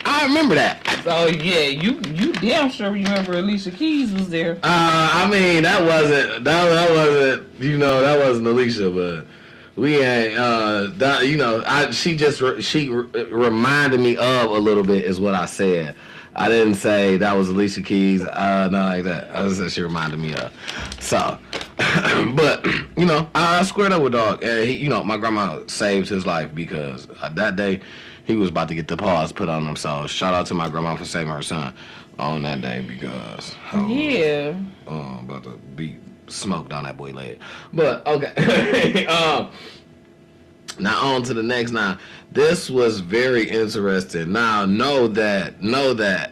I remember that. Oh yeah, you damn sure remember Alicia Keys was there. I mean that wasn't you know, that wasn't Alicia, but we ain't she reminded me of a little bit is what I said. I didn't say that was Alicia Keys, not like that. I just said she reminded me of. So, but you know, I squared up with dog, and he, you know, my grandma saved his life because that day he was about to get the paws put on him. So shout out to my grandma for saving her son on that day because about to be smoked on that boy leg. But okay, now on to the next. Now this was very interesting. Now know that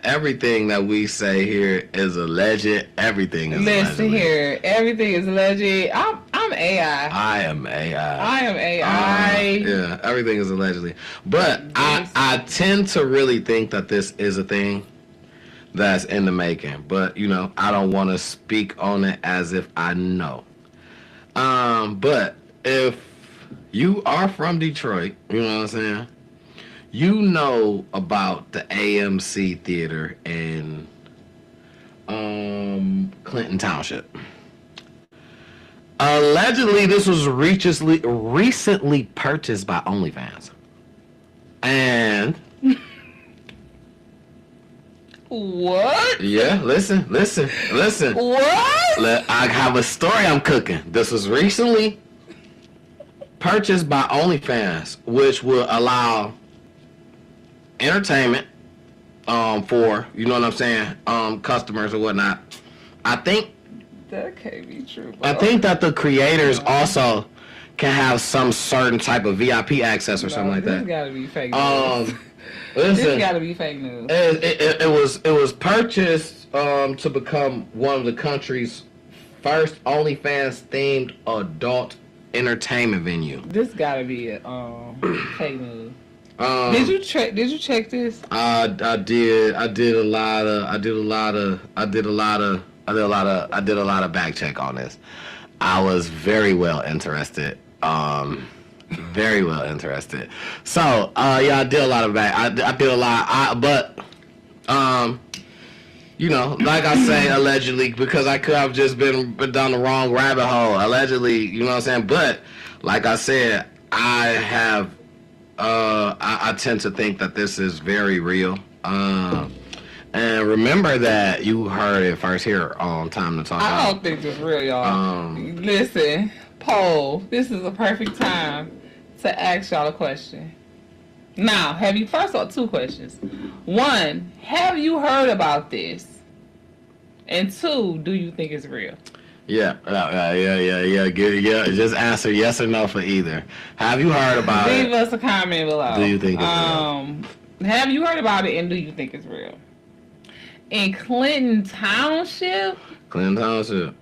everything that we say here is alleged. Everything is Listen here, everything is alleged. I'm AI. I am AI. I am AI. Yeah, everything is allegedly. But I tend to really think that this is a thing that's in the making. But, you know, I don't want to speak on it as if I know. But if you are from Detroit, you know what I'm saying? You know about the AMC Theater in Clinton Township. Allegedly, this was recently purchased by OnlyFans. And what? Yeah, listen. What? I have a story I'm cooking. This was recently purchased by OnlyFans, which will allow entertainment for, you know what I'm saying, customers or whatnot. I think that can't be true, bro. I think that the creators also can have some certain type of VIP access or something like that. This gotta be fake news. Listen, this gotta be fake news. It was purchased to become one of the country's first OnlyFans themed adult entertainment venue. This gotta be fake news. Did you check this? I did a lot of back check on this. I was very well interested. Very well interested. So, yeah, I did a lot of back. I did a lot. But you know, like I say, allegedly, because I could have just been down the wrong rabbit hole. Allegedly, you know what I'm saying? But like I said, I tend to think that this is very real. And remember that you heard it first here on Time to Talk. I don't think it's real, y'all. Listen, poll. This is a perfect time to ask y'all a question. Now, first off, two questions. One, have you heard about this? And two, do you think it's real? Yeah. Just answer yes or no for either. Have you heard about it? Leave us a comment below. Do you think it's real? Have you heard about it, and do you think it's real? In Clinton Township? Clinton Township.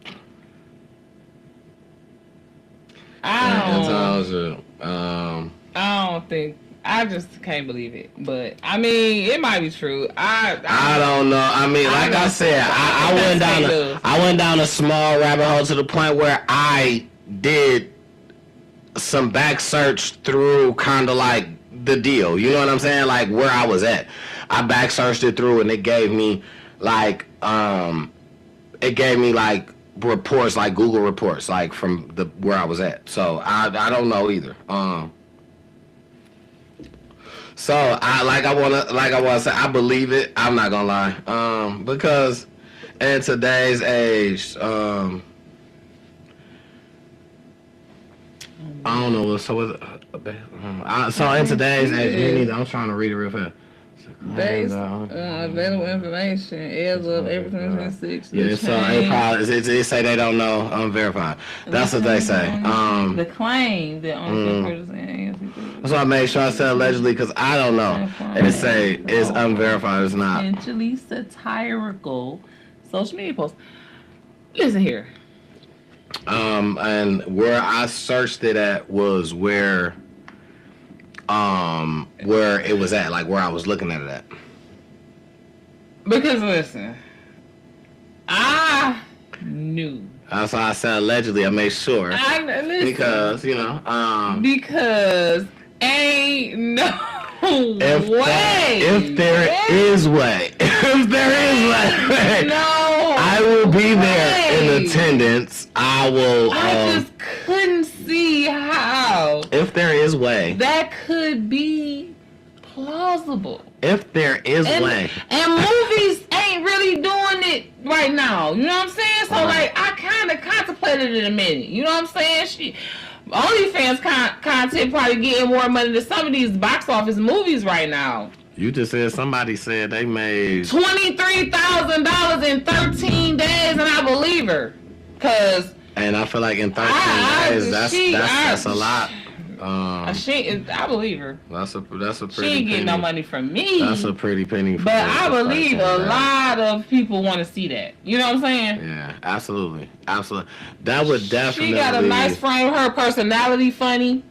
I just can't believe it. But I mean, it might be true. I don't know. I mean, like I said, I went down a small rabbit hole to the point where I did some back search through kind of like the deal. You know what I'm saying? Like where I was at. I back searched it through, and it gave me like reports, like Google reports, like from where I was at. So I don't know either. So I wanna say I believe it. I'm not gonna lie, because in today's age, I don't know. So in today's age, I'm trying to read it real fast. Based on available information as of April 2026. Yeah, so they say they don't know unverified. That's what they say. The claim that on so I made sure I said allegedly because I don't know. And it say it's unverified. It's not. Potentially satirical social media posts. Listen here. And where I searched it at was where it was at, like where I was looking at it at. Because listen, I knew. That's why I said allegedly. I made sure. Because because ain't no way. If there is way, no, I will be there in attendance. I will. I just couldn't see how. If there is way, that could be plausible. If there is way, and movies ain't really doing it right now. You know what I'm saying? So like, I kind of contemplated it a minute. You know what I'm saying? OnlyFans content probably getting more money than some of these box office movies right now. You just said somebody said they made $23,000 in 13 days, and I believe her, cause. And I feel like in 13 days, that's a lot. I believe her. That's a pretty. She ain't getting no money from me. That's a pretty penny. But I believe a lot of people want to see that. You know what I'm saying? Yeah, absolutely. That would definitely. She got a nice frame. Her personality funny.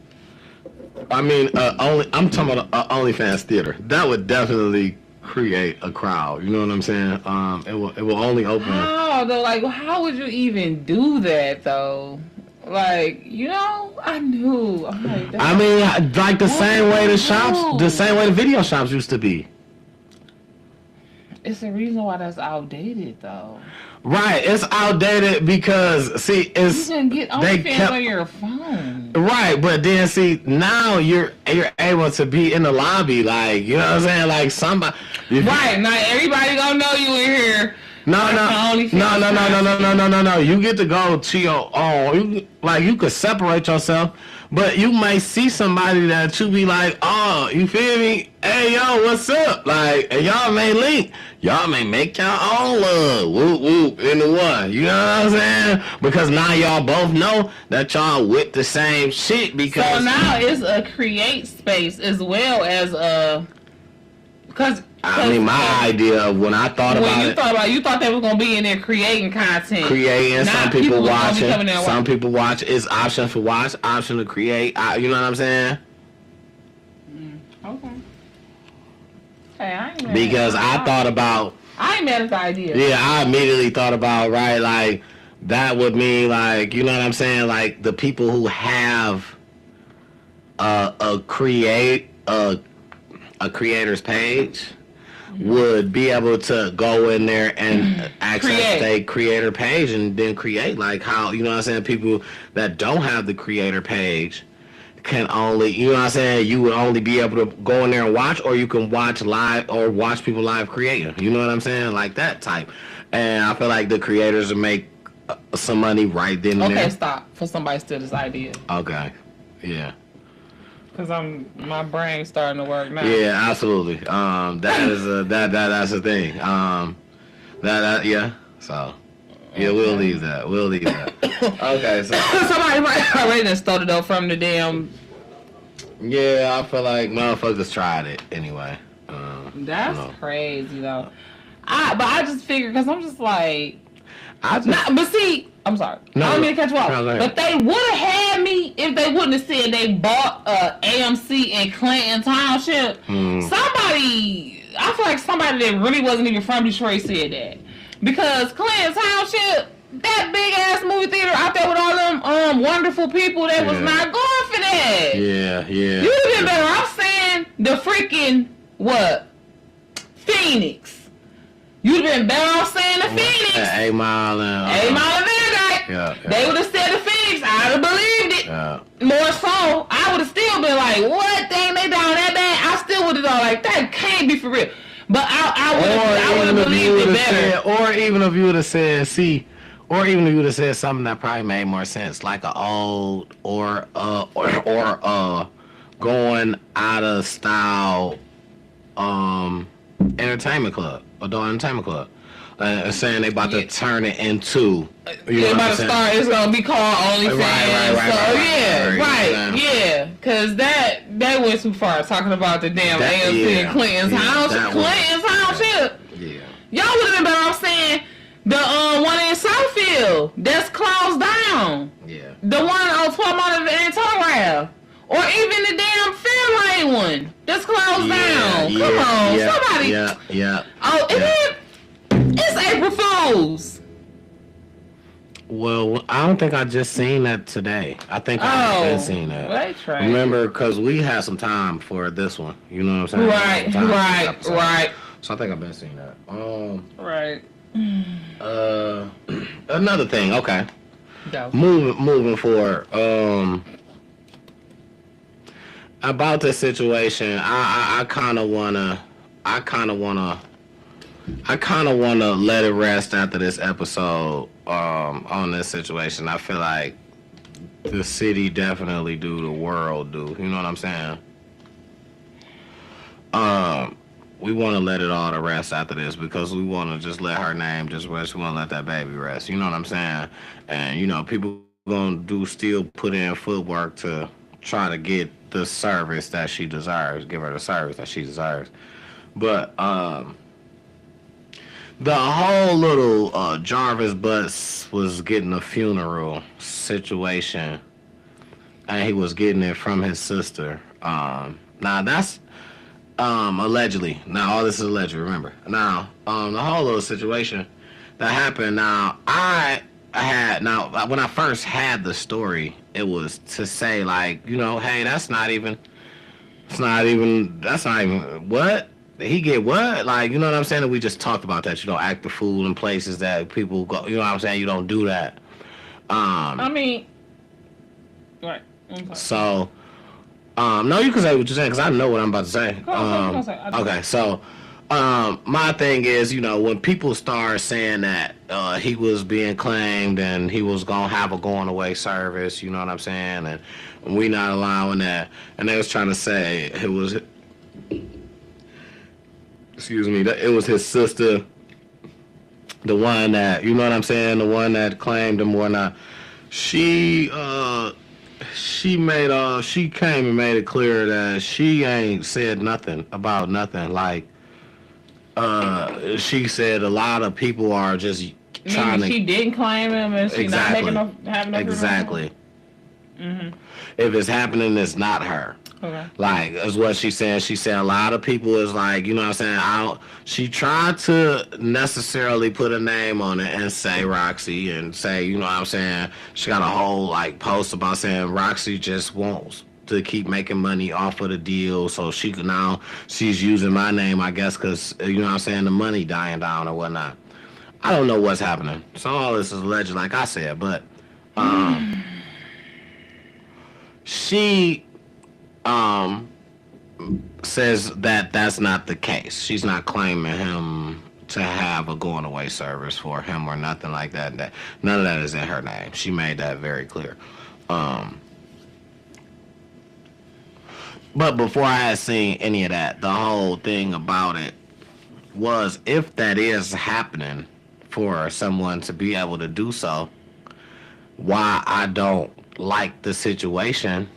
I mean, I'm talking about OnlyFans theater. That would definitely create a crowd. You know what I'm saying? It will only open. How though? Like, how would you even do that though? Like, I knew. I'm like, I mean, like the same way the video shops used to be. It's the reason why that's outdated, though. Right, it's outdated because you can get OnlyFans on your phone. Right, but then now you're able to be in the lobby, like, you know what I'm saying, like somebody. Right, now everybody gonna know you in here. No. You get to go to your own. You could separate yourself, but you might see somebody that you be like, oh, you feel me? Hey, yo, what's up? Like, and y'all may link. Y'all may make your own love. Whoop, whoop, in the one. You know what I'm saying? Because now y'all both know that y'all with the same shit. Because so now it's a create space as well as a. I mean, my idea of when I thought about it. You thought they was going to be in there creating content. Some people watching. Some people watch. It's option for watch, option to create. You know what I'm saying? Okay. Hey, I ain't mad. Because I thought about. I ain't mad at the idea. Yeah, I immediately thought about, right, like, that would mean, like, you know what I'm saying? Like, the people who have a creator's page would be able to go in there and access their creator page and then create, like how, you know what I'm saying, people that don't have the creator page can only, you know what I'm saying, you would only be able to go in there and watch, or you can watch live or watch people live creating, you know what I'm saying, like that type. And I feel like the creators will make some money right then and there. Okay, stop, for somebody steal this idea. Okay, yeah. Cause my brain's starting to work now. Yeah, absolutely. That is that's the thing. Yeah. So, yeah, we'll leave that. Okay. So somebody might already done stole it though from the damn. Yeah, I feel like motherfuckers tried it anyway. That's crazy though. But I just figured because I'm just like. But see. I'm sorry. No, I don't mean to cut you off. But they would have had me if they wouldn't have said they bought AMC in Clinton Township. Somebody, I feel like somebody that really wasn't even from Detroit said that. Because Clinton Township, that big ass movie theater out there with all them wonderful people that was not going for that. Yeah. You'd have been better off saying the freaking, Phoenix. You'd have been better off saying the Phoenix. 8 Mile and Yeah. They would have said the Phoenix. I'd have believed it. Yeah. More so, I would have still been like, what? Dang, they down that bad? I still would have thought, like, that can't be for real. But I would have believed it better. Or even if you would have said, something that probably made more sense, like an old or going out of style entertainment club, adult entertainment club, saying they about to turn it into. It's about to start. It's gonna be called OnlyFans. Yeah. Cause that went too far talking about the damn AMC and Clinton's house. Clinton's house shit. Yeah. Y'all would have been better off saying the one in Southfield that's closed down. Yeah. The one on 12 Mile and Torrell. Or even the damn Fairlane one that's closed down. Come on, somebody. Yeah. Oh, it's April Fool's. Well, I don't think I just seen that today. I think I've been seeing that. Right. Remember, because we had some time for this one. You know what I'm saying? Right. So I think I've been seeing that. Right. Another thing. Okay. Go. Moving forward. About this situation, I kind of wanna let it rest after this episode. On this situation, I feel like the city definitely do, the world do. You know what I'm saying? We want to let it all to rest after this because we want to just let her name just rest. We want to let that baby rest. You know what I'm saying? And you know, people gonna still put in footwork to try to get the service that she deserves. Give her the service that she deserves. But the whole little Jarvis Butts was getting a funeral situation, and he was getting it from his sister. Now that's allegedly. Now all this is alleged. Remember. Now the whole little situation that happened. Now when I first had the story, it was to say like, you know, hey, that's not even what. He get what? Like, you know what I'm saying? We just talked about that. You don't act the fool in places that people go. You know what I'm saying? You don't do that. I mean, right. So, no, you can say what you're saying because I know what I'm about to say. Okay, so, my thing is, you know, when people start saying that he was being claimed and he was gonna have a going away service, you know what I'm saying, and we not allowing that, and they was trying to say it was. Excuse me, it was his sister, the one that, you know what I'm saying, the one that claimed him or not. She came and made it clear that she ain't said nothing about nothing. Like, she said a lot of people are just trying to. She didn't claim him and she not having no. Exactly. Mm-hmm. If it's happening, it's not her. Okay. Like, that's what she said. She said a lot of people is like, you know what I'm saying? She tried to necessarily put a name on it and say Roxy and say, you know what I'm saying? She got a whole, like, post about saying Roxy just wants to keep making money off of the deal. So she's using my name, I guess, because, you know what I'm saying, the money dying down or whatnot. I don't know what's happening. So all this is alleged, like I said, but she says that that's not the case. She's not claiming him to have a going away service for him or nothing like that. None of that is in her name. She made that very clear. But before I had seen any of that, the whole thing about it was if that is happening for someone to be able to do so, why I don't like the situation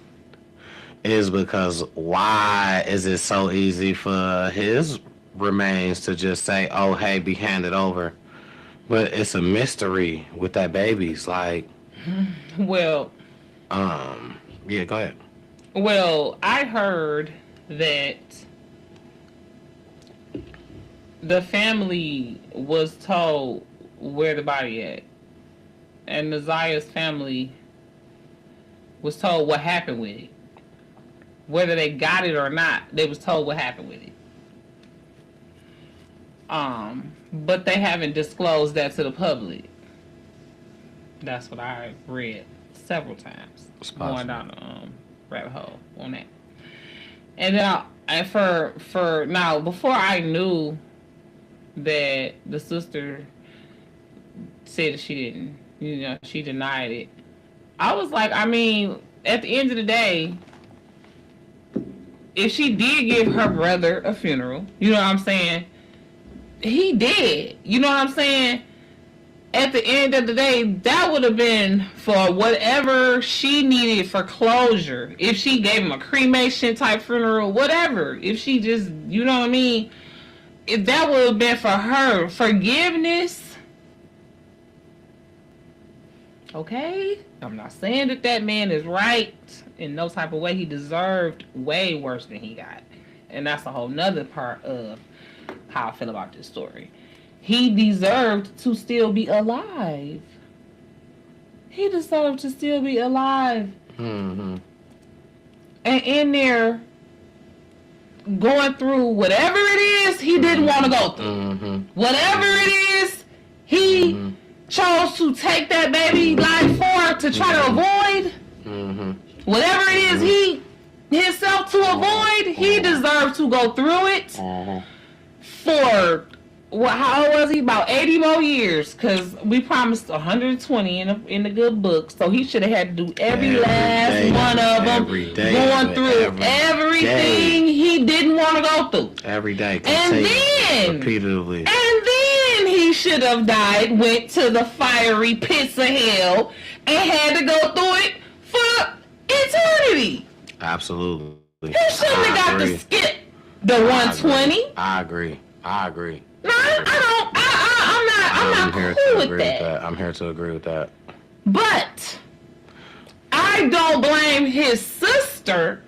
is because why is it so easy for his remains to just say, oh, hey, be handed over? But it's a mystery with that baby's like. Well. Yeah, go ahead. Well, I heard that the family was told where the body at. And Nazia's family was told what happened with it. Whether they got it or not, they was told what happened with it. But they haven't disclosed that to the public. That's what I read several times. Going down the rabbit hole on that. And then now before I knew that the sister said that she didn't, you know, she denied it. I was like, I mean, at the end of the day, if she did give her brother a funeral, you know what I'm saying? He did. You know what I'm saying? At the end of the day, that would have been for whatever she needed for closure. If she gave him a cremation type funeral, whatever. If she just, you know what I mean? If that would have been for her forgiveness, okay? I'm not saying that man is right in no type of way. He deserved way worse than he got. And that's a whole nother part of how I feel about this story. He deserved to still be alive. He deserved to still be alive. Mm-hmm. And in there, going through whatever it is he didn't want to go through. Mm-hmm. Whatever it is he chose to take that baby life for to try to avoid. Mm-hmm. Whatever it is he himself to avoid, he deserved to go through it for... Well, how old was he? About 80 more years, because we promised 120 in the good book. So he should have had to do every last one of them, going through everything he didn't want to go through. Every day. And then, repeatedly. And then he should have died, went to the fiery pits of hell, and had to go through it for eternity. Absolutely. He shouldn't have got to skip the 120. I agree. No, I'm not cool with that. I'm here to agree with that. But I don't blame his sister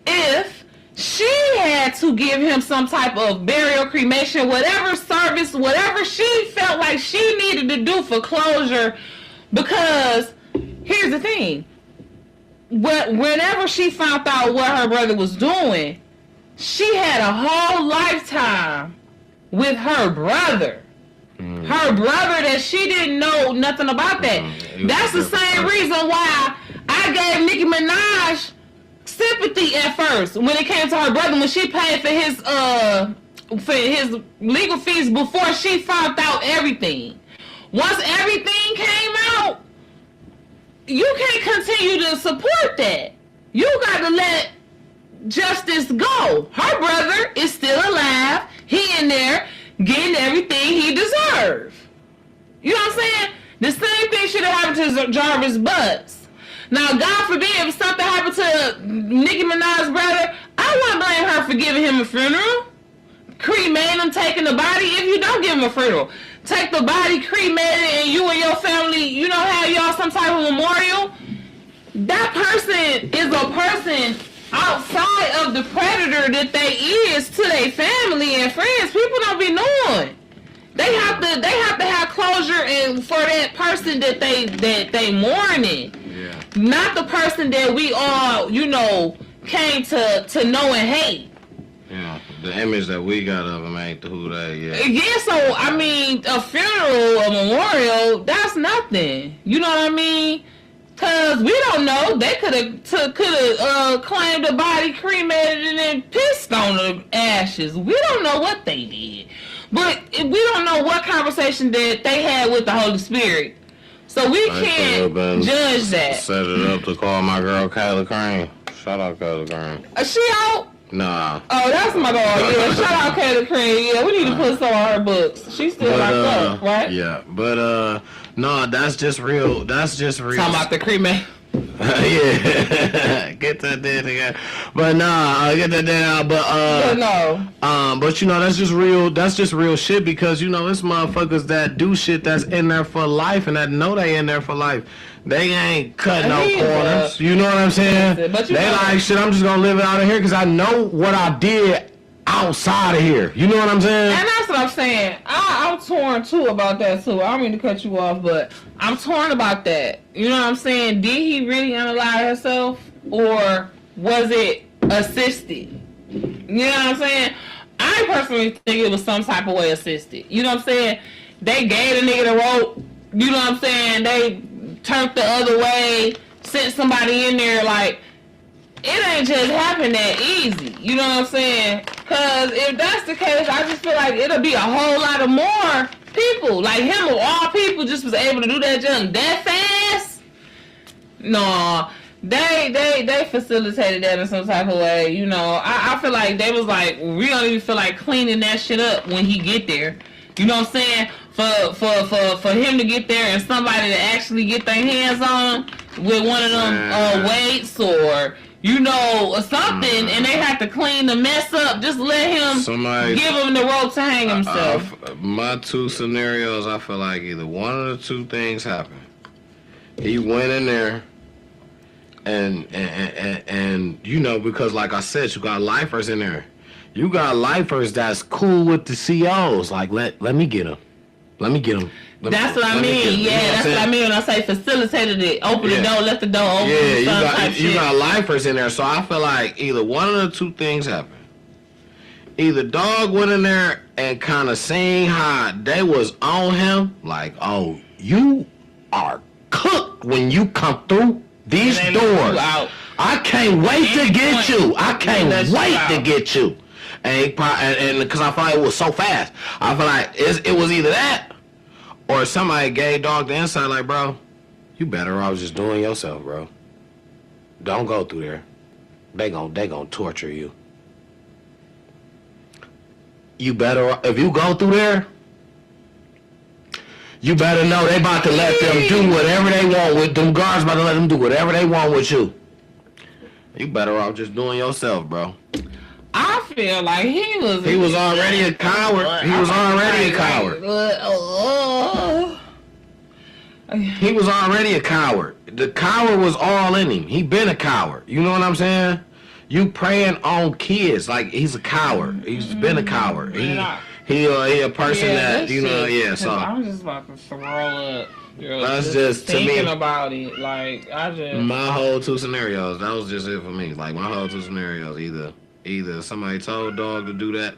if she had to give him some type of burial, cremation, whatever service, whatever she felt like she needed to do for closure. Because here's the thing. Whenever she found out what her brother was doing, she had a whole lifetime with her brother. Her brother that she didn't know nothing about that. That's the same reason why I gave Nicki Minaj sympathy at first when it came to her brother, when she paid for his legal fees before she found out everything. Once everything came out, you can't continue to support that. You got to let justice go. Her brother is still alive. He in there getting everything he deserves. You know what I'm saying? The same thing should have happened to Jarvis Butts. Now, God forbid, if something happened to Nicki Minaj's brother, I wouldn't blame her for giving him a funeral. Cremating him, taking the body. If you don't give him a funeral, take the body, cremate it, and you and your family, you know, have y'all some type of memorial. That person is a person outside of the predator that they is to their family and friends. People don't be knowing. They have to have closure and for that person that they mourning. Yeah. Not the person that we all, you know, came to know and hate. Yeah. The image that we got of them ain't who they Yeah, so I mean, a funeral, a memorial, that's nothing. You know what I mean? Cause we don't know. They could have claimed the body, cremated, and then pissed on the ashes. We don't know what they did, but we don't know what conversation that they had with the Holy Spirit. So we can't judge that. Set it up to call my girl Kayla Crane. Shout out Kayla Crane. Is she out? Nah. Oh, that's my dog. Yeah, shout out Kayla Crane. Yeah, we need to put some on her books. She's still locked up, right? Yeah, but no, that's just real. Talking about the cremate. Yeah, get that dead again. But nah, get that dead out. But no. But you know that's just real. That's just real shit because you know it's motherfuckers that do shit that's in there for life and that know they in there for life. They ain't cutting no corners. You know what I'm saying? But they like shit. I'm just gonna live out of here because I know what I did outside of here. You know what I'm saying? And that's what I'm saying. I'm torn too about that too. I don't mean to cut you off, but I'm torn about that. You know what I'm saying? Did he really unalive himself or was it assisted? You know what I'm saying? I personally think it was some type of way assisted. You know what I'm saying? They gave the nigga the rope. You know what I'm saying? They turned the other way, sent somebody in there. Like, it ain't just happen that easy. You know what I'm saying? Because if that's the case, I just feel like it'll be a whole lot of more people. Like him of all people just was able to do that junk that fast. No, They facilitated that in some type of way. You know, I feel like they was like, we don't even feel like cleaning that shit up when he get there. You know what I'm saying? For him to get there and somebody to actually get their hands on him with one of them weights or you know or something, and they have to clean the mess up. Just let him give him the rope to hang himself. My two scenarios, I feel like either one of the two things happened. He went in there. And you know, because like I said, you got lifers in there. You got lifers that's cool with the COs. Like, let me get him. Let me get him. That's what I mean. Yeah, that's what I mean when I say facilitated it. Open the door, left the door open. Yeah, you got lifers in there. So I feel like either one of the two things happened. Either dog went in there and kind of seen how they was on him. Like, oh, you are cooked when you come through these doors. I can't wait to get you. I can't wait to get you. And because I thought it was so fast, I feel like it was either that or somebody gave dog the inside. Like, bro, you better off just doing yourself, bro. Don't go through there. They gonna torture you. You better if you go through there. You better know they about to let them do whatever they want with them guards. About to let them do whatever they want with you. You better off just doing yourself, bro. I feel like he was already a coward. He was already a coward. He was already a coward. The coward was all in him. He been a coward. You know what I'm saying? You preying on kids like he's a coward. He's been a coward. He a person that you know. Yeah, so I'm just about to throw up. That's just to me thinking about it. Like my whole two scenarios. That was just it for me. Like my whole two scenarios. Either somebody told dog to do that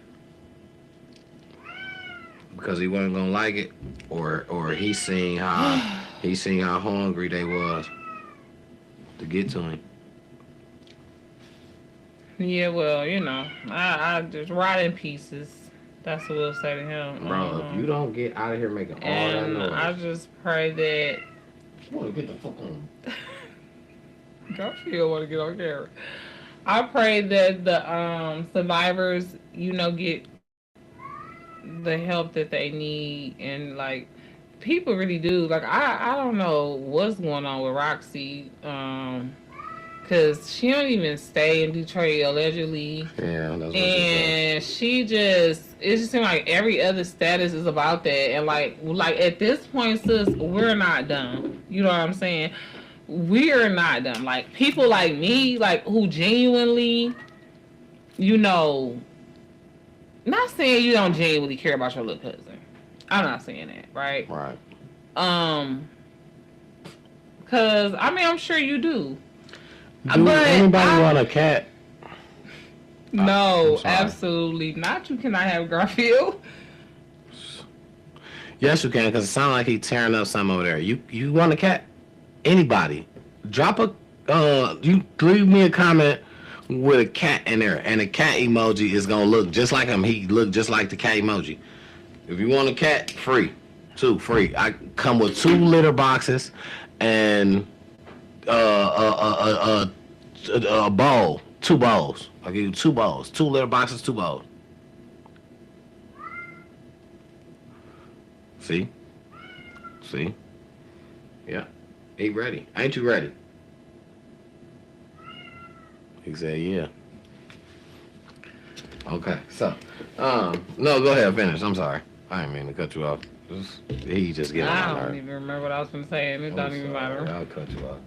because he wasn't gonna like it, or he seen how hungry they was to get to him. Yeah, well, you know, I just rot in pieces. That's what we'll say to him. Bro, if you don't get out of here making all that noise. I just pray that... You want to get the fuck on. Garfield want to get on camera. I pray that the survivors, you know, get the help that they need. And, like, people really do. Like, I don't know what's going on with Roxy. Because she don't even stay in Detroit, allegedly. Yeah, that's what and she just, it just seems like every other status is about that. And like at this point, sis, we're not done. You know what I'm saying? We're not done. Like, people like me, like, who genuinely, you know, not saying you don't genuinely care about your little cousin. I'm not saying that, right? Right. Because, I mean, I'm sure you do. Do anybody want a cat? No, absolutely not. You cannot have Garfield. Yes, you can, because it sounds like he's tearing up something over there. You want a cat? Anybody? Drop you leave me a comment with a cat in there, and the cat emoji is gonna look just like him. He look just like the cat emoji. If you want a cat, free. Free. I come with 2 litter boxes and a bowl, 2 bowls. I'll give you 2 bowls, 2 litter boxes, 2 bowls. See? Yeah. He ready. Ain't you ready? He said, yeah. Okay, so, no, go ahead, finish. I'm sorry. I didn't mean to cut you off. He just getting on my nerve. I don't even remember what I was going to say, and it don't even matter. I'll cut you off.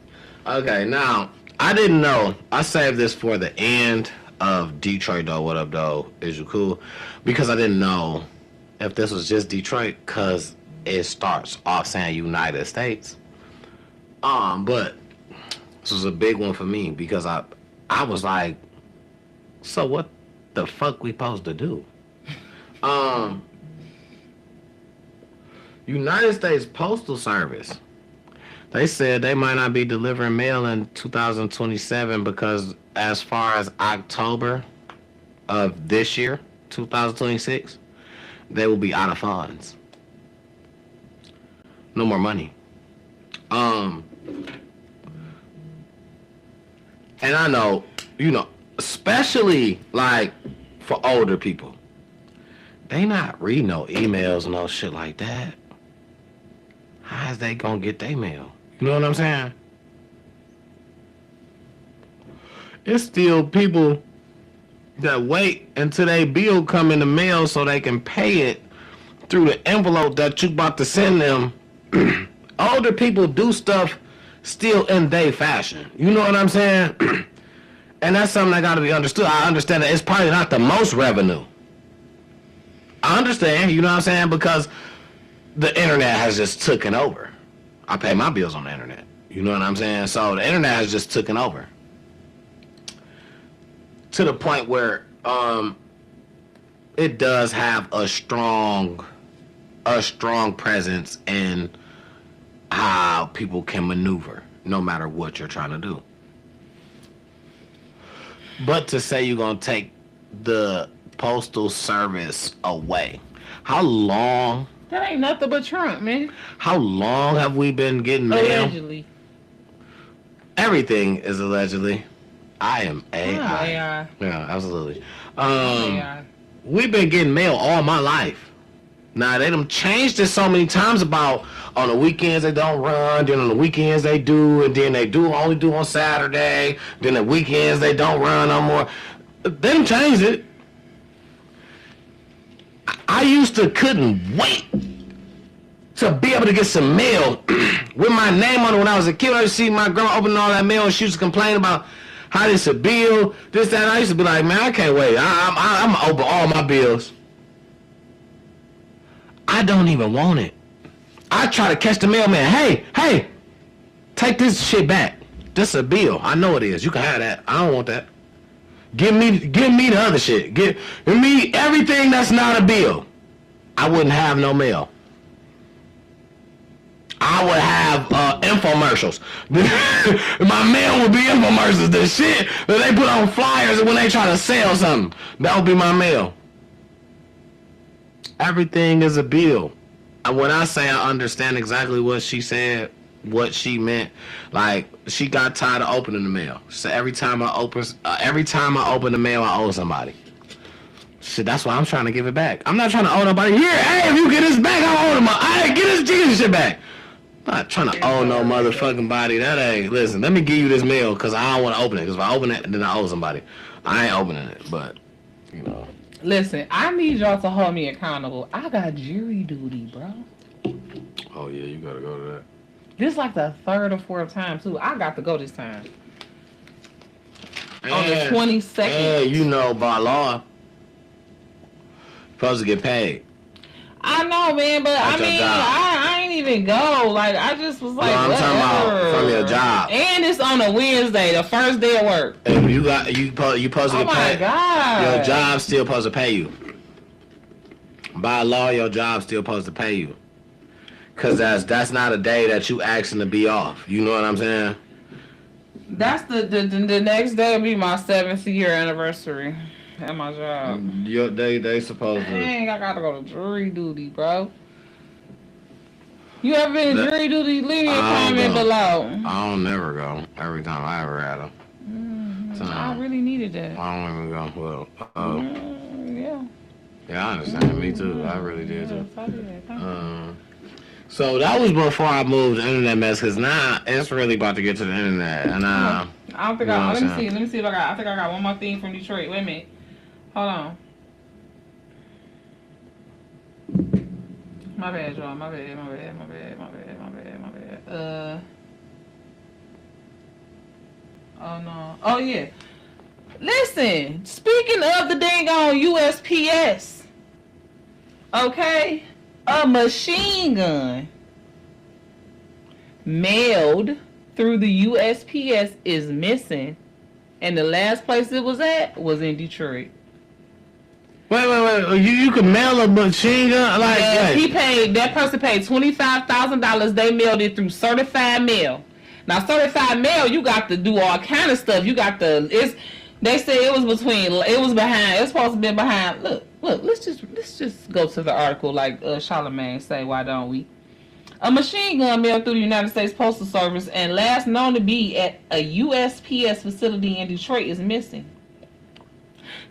Okay, now, I didn't know. I saved this for the end of Detroit, though. What up, though? Is you cool? Because I didn't know if this was just Detroit, because it starts off saying United States. But this was a big one for me, because I was like, so what the fuck we supposed to do? United States Postal Service. They said they might not be delivering mail in 2027 because as far as October of this year, 2026, they will be out of funds. No more money. And I know, especially like for older people, they not reading no emails, no shit like that. How is they gonna get their mail? You know what I'm saying? It's still people that wait until their bill come in the mail so they can pay it through the envelope that you about to send them. Older people do stuff still in their fashion. You know what I'm saying? And that's something that got to be understood. I understand that it's probably not the most revenue. I understand, you know what I'm saying? Because the internet has just taken over. I pay my bills on the internet. You know what I'm saying? So the internet has just taken over. To the point where it does have a strong presence in how people can maneuver, no matter what you're trying to do. But to say you're going to take the postal service away, how long? That ain't nothing but Trump, man. How long have we been getting mail? Allegedly. Everything is allegedly. I am AI. AI. Yeah, absolutely. AI. We've been getting mail all my life. Now, they done changed it so many times about on the weekends they don't run, then on the weekends they do, and then they only do on Saturday, then the weekends they don't run no more. They done changed it. I used to couldn't wait to be able to get some mail with my name on it when I was a kid. I used to see my grandma opening all that mail and she used to complain about how this a bill, this, that, and I used to be like, man, I can't wait. I'm gonna open all my bills. I don't even want it. I try to catch the mailman. Hey, take this shit back. This a bill. I know it is. You can have that. I don't want that. Give me the other shit. Give me everything that's not a bill. I wouldn't have no mail. I would have infomercials. My mail would be infomercials. The shit that they put on flyers when they try to sell something. That would be my mail. Everything is a bill. And when I say I understand exactly what she said, what she meant, like she got tired of opening the mail. So every time I open the mail, I owe somebody. Shit, that's why I'm trying to give it back. I'm not trying to owe nobody. Here, hey, if you get this back, I owe them. Hey, get this Jesus shit back. I'm not trying to owe no motherfucking body. That ain't. Listen, let me give you this mail because I don't want to open it. Because if I open it, then I owe somebody. I ain't opening it, but you know. Listen, I need y'all to hold me accountable. I got jury duty, bro. Oh yeah, you gotta go to that. This is like the third or fourth time too. I got to go this time. On the 22nd. Yeah, you know, by law, supposed to get paid. I know, man, but That's I mean, I ain't even go. Like, I just was like, no, I'm talking about from your job. And it's on a Wednesday, the first day of work. If you supposed to get paid. Oh my God. Your job's still supposed to pay you. By law, your job's still supposed to pay you. Cause that's not a day that you asking to be off. You know what I'm saying? That's the next day will be my 7th year anniversary at my job. They supposed to. Dang, I gotta go to jury duty, bro. You ever been in jury duty? Leave me a comment below. I don't never go. Every time I ever had them. So, I really needed that. I don't even go. Well, yeah. Yeah, I understand. Me too. I really did too. So that was before I moved to internet mess, because now it's really about to get to the internet. And I don't think let me see if I think I got one more thing from Detroit. Wait a minute. Hold on. My bad, y'all. My bad. Oh no. Oh yeah. Listen, speaking of the dang on USPS, okay, a machine gun mailed through the USPS is missing, and the last place it was at was in Detroit. Wait. You can mail a machine gun? Like, yeah, that person paid $25,000. They mailed it through certified mail. Now, certified mail, you got to do all kind of stuff. You got they said it was supposed to be behind. Look, let's just go to the article like Charlamagne say, why don't we? A machine gun mailed through the United States Postal Service and last known to be at a USPS facility in Detroit is missing.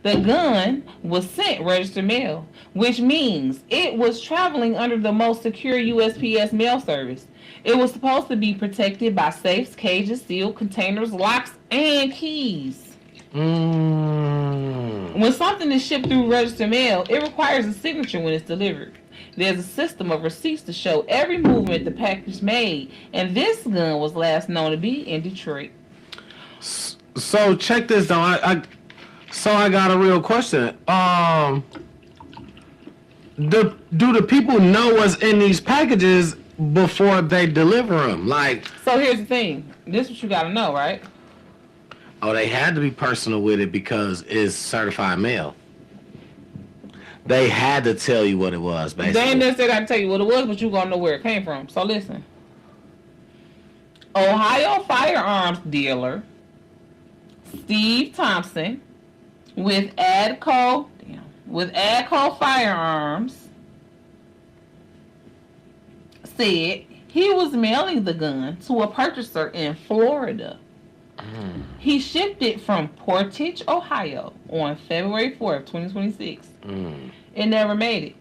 The gun was sent registered mail, which means it was traveling under the most secure USPS mail service. It was supposed to be protected by safes, cages, sealed containers, locks, and keys. When something is shipped through registered mail, it requires a signature when it's delivered. There's a system of receipts to show every movement the package made, and this gun was last known to be in Detroit. So check this though. I got a real question. Do the people know what's in these packages before they deliver them? Like, so here's the thing. This is what you gotta know, right? Oh, they had to be personal with it because it's certified mail. They had to tell you what it was, basically. They ain't necessarily got to tell you what it was, but you gonna know where it came from. So listen. Ohio firearms dealer Steve Thompson with Adco Firearms said he was mailing the gun to a purchaser in Florida. He shipped it from Portage, Ohio on February 4th, 2026. It never made it.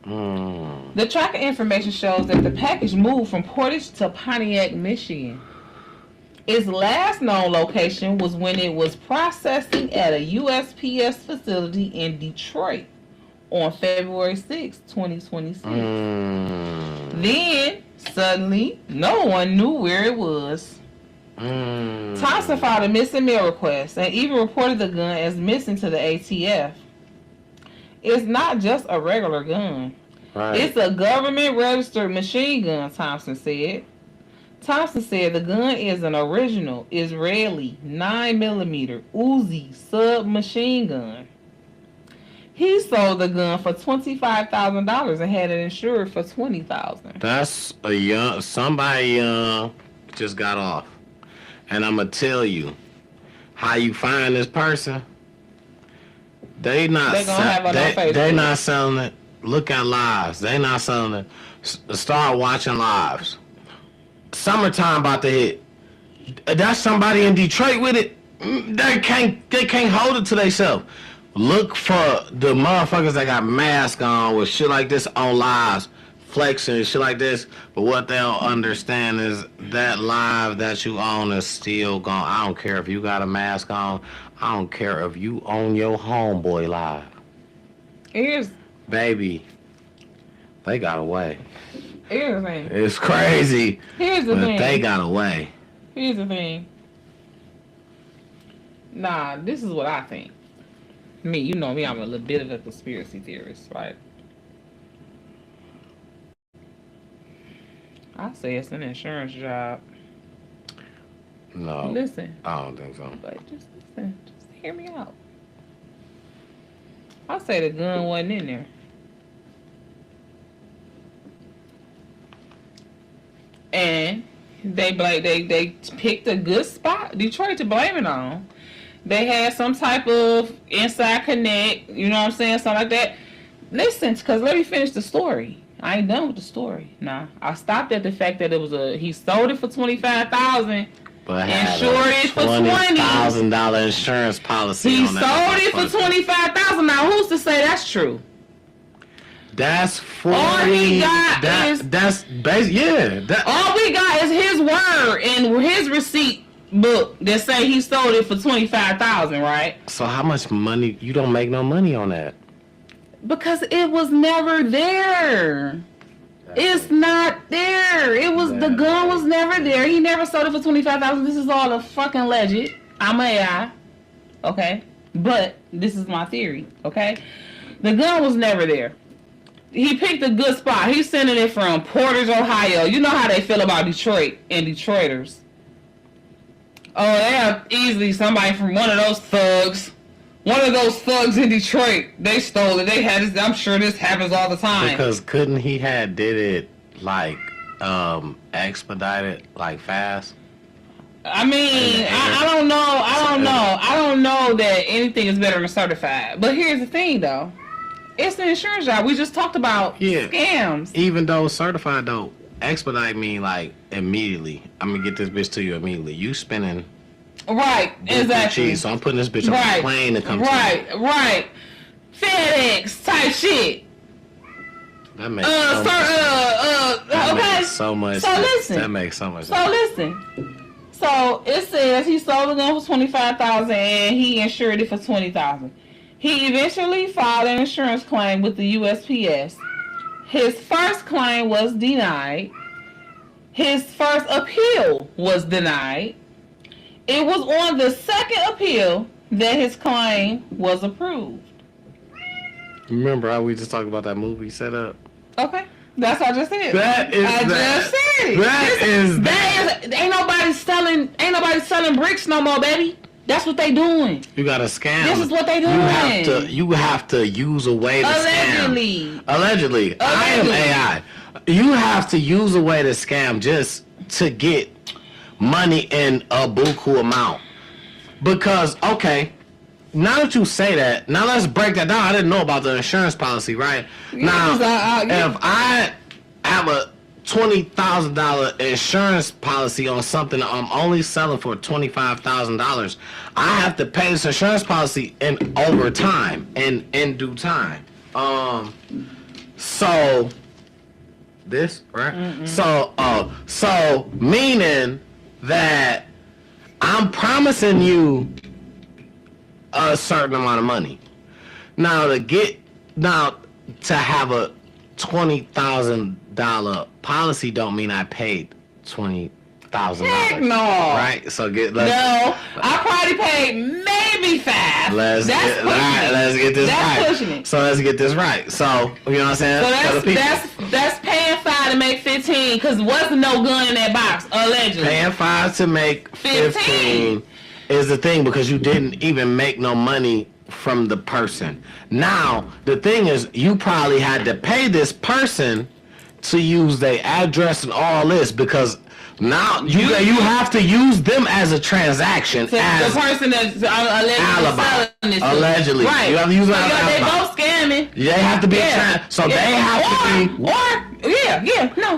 The tracker information shows that the package moved from Portage to Pontiac, Michigan. Its last known location was when it was processing at a USPS facility in Detroit on February 6, 2026. Then, suddenly, no one knew where it was. Thompson filed a missing mail request and even reported the gun as missing to the ATF. It's not just a regular gun. Right. It's a government-registered machine gun, Thompson said. Thompson said the gun is an original Israeli 9mm Uzi submachine gun. He sold the gun for $25,000 and had it insured for $20,000. That's somebody just got off. And I'm going to tell you, how you find this person, they not selling it. Look at lives. They not selling it. Start watching lives. Summertime about to hit. That's somebody in Detroit with it. They can't hold it to themselves. Look for the motherfuckers that got masks on with shit like this on lives, flexing and shit like this. But what they don't understand is that live that you own is still gone. I don't care if you got a mask on. I don't care if you own your homeboy live. Baby, they got away. Here's the thing. It's crazy. Here's the thing. They got away. Here's the thing. Nah, this is what I think. Me, you know me, I'm a little bit of a conspiracy theorist, right? I say it's an insurance job. No. Listen. I don't think so. But just listen. Just hear me out. I say the gun wasn't in there. And they picked a good spot, Detroit, to blame it on. They had some type of inside connect, you know what I'm saying, something like that. Listen, because let me finish the story. I ain't done with the story. Nah, I stopped at the fact that it was he sold it for $25,000, insured it for $20,000 insurance policy. He sold it for $25,000. Now, who's to say that's true? That's 40. All he got is all we got is his word and his receipt book that say he sold it for $25,000, right? So how much money? You don't make no money on that. Because it was never there. It's not there. It was the gun was never there. He never sold it for $25,000. This is all a fucking legend. I'm AI, okay? But this is my theory, okay? The gun was never there. He picked a good spot. He's sending it from Portage, Ohio. You know how they feel about Detroit and Detroiters. Oh, they have easily somebody from one of those thugs. One of those thugs in Detroit. They stole it. They had this. I'm sure this happens all the time. Because couldn't he had did it like expedited, like fast? I mean, I don't know. I don't know that anything is better than certified. But here's the thing, though. It's an insurance job. We just talked about scams. Even though certified, though, expedite mean like immediately. I'm gonna get this bitch to you immediately. You spending Right, exactly. cheese, so I'm putting this bitch on a plane to come to you. Right. FedEx type shit. That makes so much So sense. listen. That makes so much So sense. listen. So it says he sold the gun for $25,000 and he insured it for $20,000. He eventually filed an insurance claim with the USPS. His first claim was denied. His first appeal was denied. It was on the second appeal that his claim was approved. Remember how we just talked about that movie set up? Okay, that's what I just said. That is I that. just said it. That is Ain't nobody selling bricks no more, baby. That's what they doing. You got a scam. This is what they doing. You have to use a way to scam. Allegedly. I am AI. You have to use a way to scam just to get money in a buku amount. Because, okay, now that you say that, now let's break that down. I didn't know about the insurance policy, right? Now, if I have a $20,000 insurance policy on something I'm only selling for $25,000, I have to pay this insurance policy in over time, in due time. So this, right? Mm-mm. So meaning that I'm promising you a certain amount of money. Now to have a $20,000 policy don't mean I paid $20,000. Heck no. Right? So I probably paid maybe $5,000. Let's get this right. That's pushing it. So let's get this right. So you know what I'm saying? So that's paying $5,000 to make $15,000 because wasn't no gun in that box, allegedly. Paying $5,000 to make $15,000 is the thing because you didn't even make no money from the person. Now, the thing is, you probably had to pay this person to use their address and all this because now you have to use them as a transaction. So as the person that's allegedly. Right. You have to use them as an alibi. They both scamming. They have to be they have to be.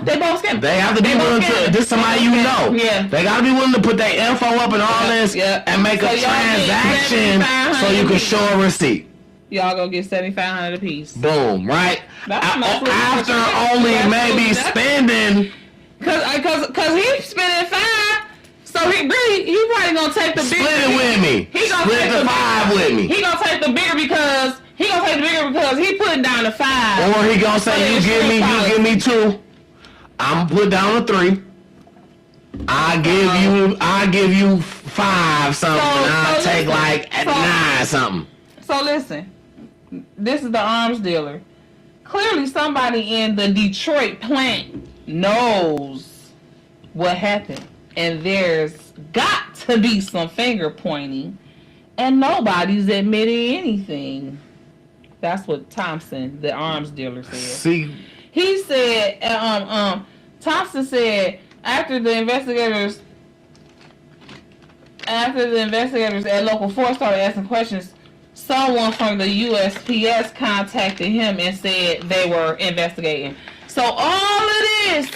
They both scamming. They have to be willing to. This somebody you know. Yeah. They got to be willing to put their info up and all this and make a transaction so you can show a receipt. Y'all gonna get $7,500 a piece. Boom, right? After only maybe spending. Cause he's spending $5,000, so he probably gonna take the bigger. Split it with me. Split the $5,000 with me. He gonna take the bigger because he putting down the $5,000. Or he gonna say you give me $2,000. I'm put down a $3,000. I give you $5,000 something. I'll take like $9,000 something. So listen, this is the arms dealer. Clearly, somebody in the Detroit plant knows what happened, and there's got to be some finger pointing, and nobody's admitting anything. That's what Thompson, the arms dealer, said. See, he said, Thompson said after the investigators at Local 4 started asking questions, someone from the USPS contacted him and said they were investigating. So all of this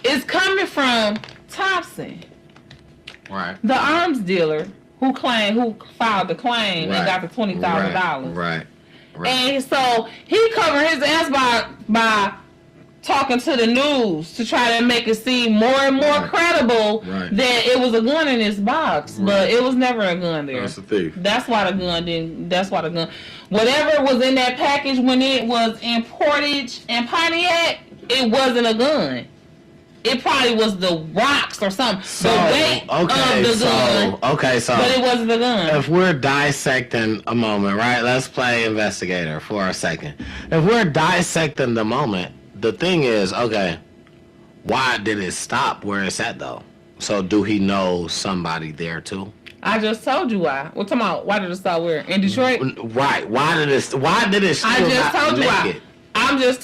is coming from Thompson, right? The arms dealer who filed the claim and got the $20,000. Right. And so he covered his ass by talking to the news to try to make it seem more and more credible that it was a gun in this box, but it was never a gun there. That's the thief. That's why the gun. Whatever was in that package when it was in Portage and Pontiac, it wasn't a gun. It probably was the rocks or something. So, the weight of the gun. But it wasn't the gun. If we're dissecting a moment, right? Let's play investigator for a second. If we're dissecting the moment, the thing is, why did it stop where it's at though? So do he know somebody there too? I just told you why. We're talking about why did it stop where? In Detroit? Right. Why did it still I just told you why. I just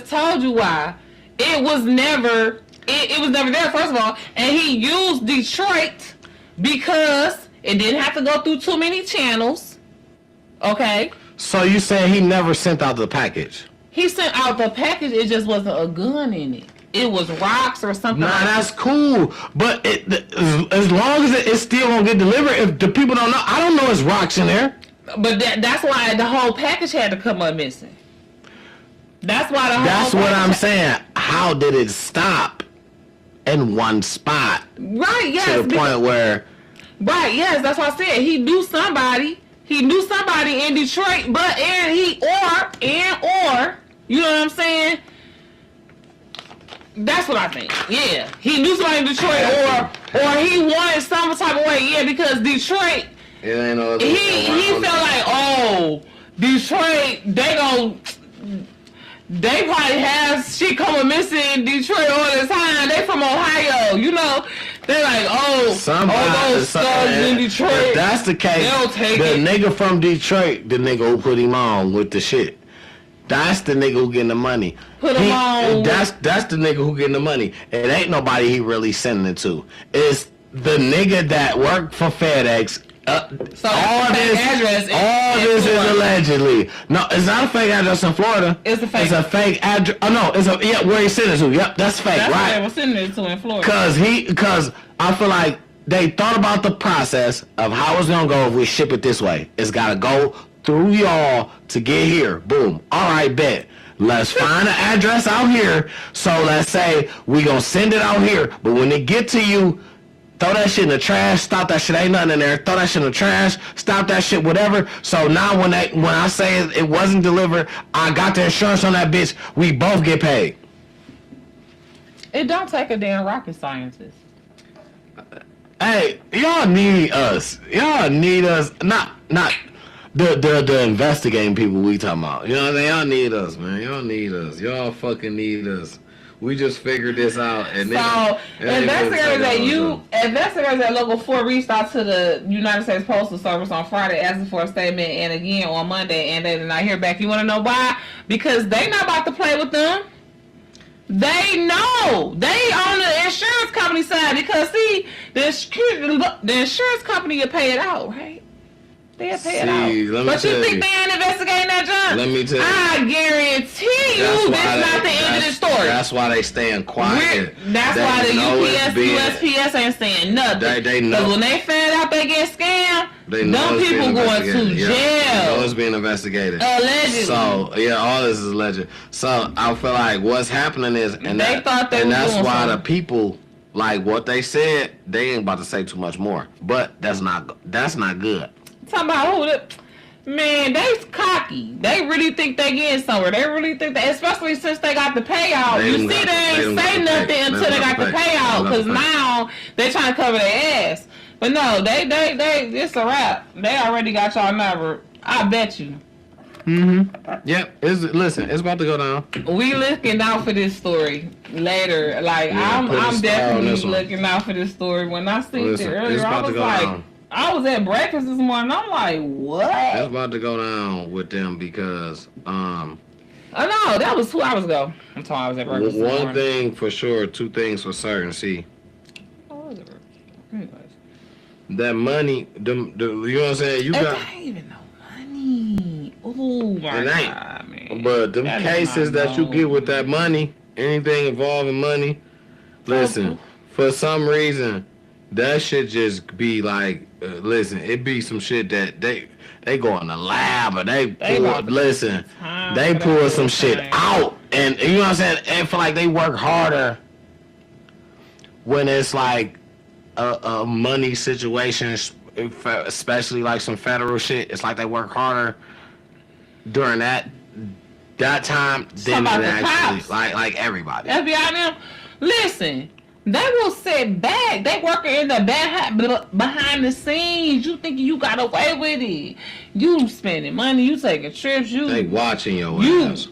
told you why. It was never there, first of all. And he used Detroit because it didn't have to go through too many channels. Okay? So you saying he never sent out the package? He sent out the package. It just wasn't a gun in it. It was rocks or something. Nah, like that's cool. But as long as it's still gonna get delivered, if the people don't know, I don't know it's rocks in there. But that's why the whole package had to come up missing. That's why the whole That's what I'm package- saying. How did it stop in one spot Right, yes. to the point where Right, yes, that's what I said. He knew somebody. He knew somebody in Detroit, but or you know what I'm saying? That's what I think. Yeah, he knew somebody in Detroit, or he wanted some type of way. Yeah, because Detroit, it ain't no he felt like, oh, Detroit, they probably have shit coming missing in Detroit all the time. They from Ohio, you know. They're like, oh, all those thugs in Detroit. If that's the case, they'll take the it. nigga from Detroit, the nigga who put him on with the shit. That's the nigga who getting the money. Put him on. That's the nigga who getting the money. It ain't nobody he really sending it to. It's the nigga that worked for FedEx. So all this is allegedly. No, it's not a fake address in Florida. It's a fake. It's a fake address. Oh no, it's where he sent it to. Yep, that's fake, That's right? what they were sending it to in Florida. Cause I feel like they thought about the process of how it's gonna go if we ship it this way. It's gotta go through y'all to get here. Boom. All right, bet. Let's find an address out here. So let's say we gonna send it out here, but when it get to you, throw that shit in the trash, stop that shit, ain't nothing in there, throw that shit in the trash, stop that shit, whatever. So now when I say it wasn't delivered, I got the insurance on that bitch, we both get paid. It don't take a damn rocket scientist. Hey, y'all need us. Y'all need us. Not the investigating people we talking about. You know what I'm saying? Y'all need us, man. Y'all need us. Y'all fucking need us. We just figured this out, and So investigators at Local 4 reached out to the United States Postal Service on Friday asking for a statement, and again on Monday, and they did not hear back. You want to know why? Because they not about to play with them. They know they on the insurance company side, because see the insurance company will pay it out, right? They'll pay it out. But you think they ain't investigating that, John? Let me tell you. I guarantee you this not the end of the story. That's why they staying quiet. That's why the UPS, USPS ain't saying nothing. They know. Because when they found out they get scammed, them it's people going to jail. They know it's being investigated. Allegedly. So, yeah, all this is alleged. So, I feel like what's happening is, and that's why the people, like what they said, they ain't about to say too much more. But that's not good. Talking about man, they cocky. They really think they getting somewhere. They really think that, especially since they got the payout. You see, they ain't say nothing until they got the payout, because now they trying to cover their ass. But no, they, it's a wrap. They already got y'all number. I bet you. Yep. Listen, it's about to go down. We looking out for this story later. Like, Yeah, I'm definitely looking out for this story. When I seen it earlier, I was like, down. I was at breakfast this morning. I'm like, what? It's about to go down with them because Oh no, that was 2 hours ago. I'm talking. I was at breakfast. one thing for sure, two things for certain. See, that money, you know what I'm saying? You got. It ain't even no money. Oh my God, man. But them cases that you get with that money, anything involving money, listen, for some reason, that should just be like, listen, it be some shit that they go in the lab or they pull some shit out, and you know what I'm saying? And feel like they work harder when it's like a money situation, especially like some federal shit. It's like they work harder during that time than actually like everybody. FBI them, listen. They will sit back. They working in the behind the scenes. You thinking you got away with it. You spending money. You taking trips. They watching your ass.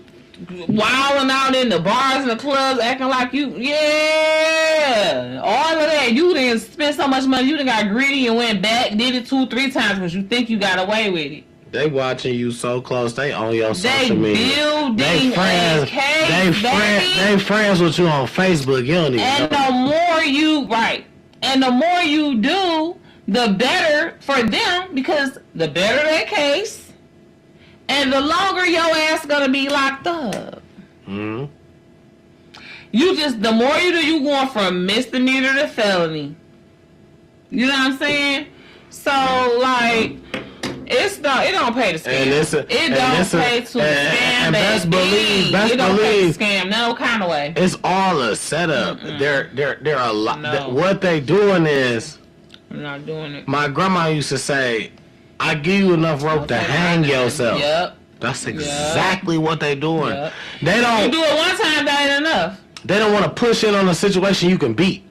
Wilding out in the bars and the clubs, acting like you. Yeah. All of that. You didn't spend so much money. You done got greedy and went back. Did it 2-3 times because you think you got away with it. They watching you so close. They on your social media. They friends with you on Facebook. You don't even know. The more you do, the better for them, because the better their case, And the longer your ass gonna be locked up. Mm-hmm. You just, the more you do, you going from misdemeanor to felony. You know what I'm saying? So, like, it don't pay to scam. It don't pay to scam. And best believe, it don't pay to scam no kind of way. It's all a setup. They're a lot. No. What they doing is, I'm not doing it. my grandma used to say, "I give you enough rope to hang yourself." Yep. That's exactly what they doing. Yep. They don't. You do it one time, that ain't enough. They don't want to push in on a situation you can beat.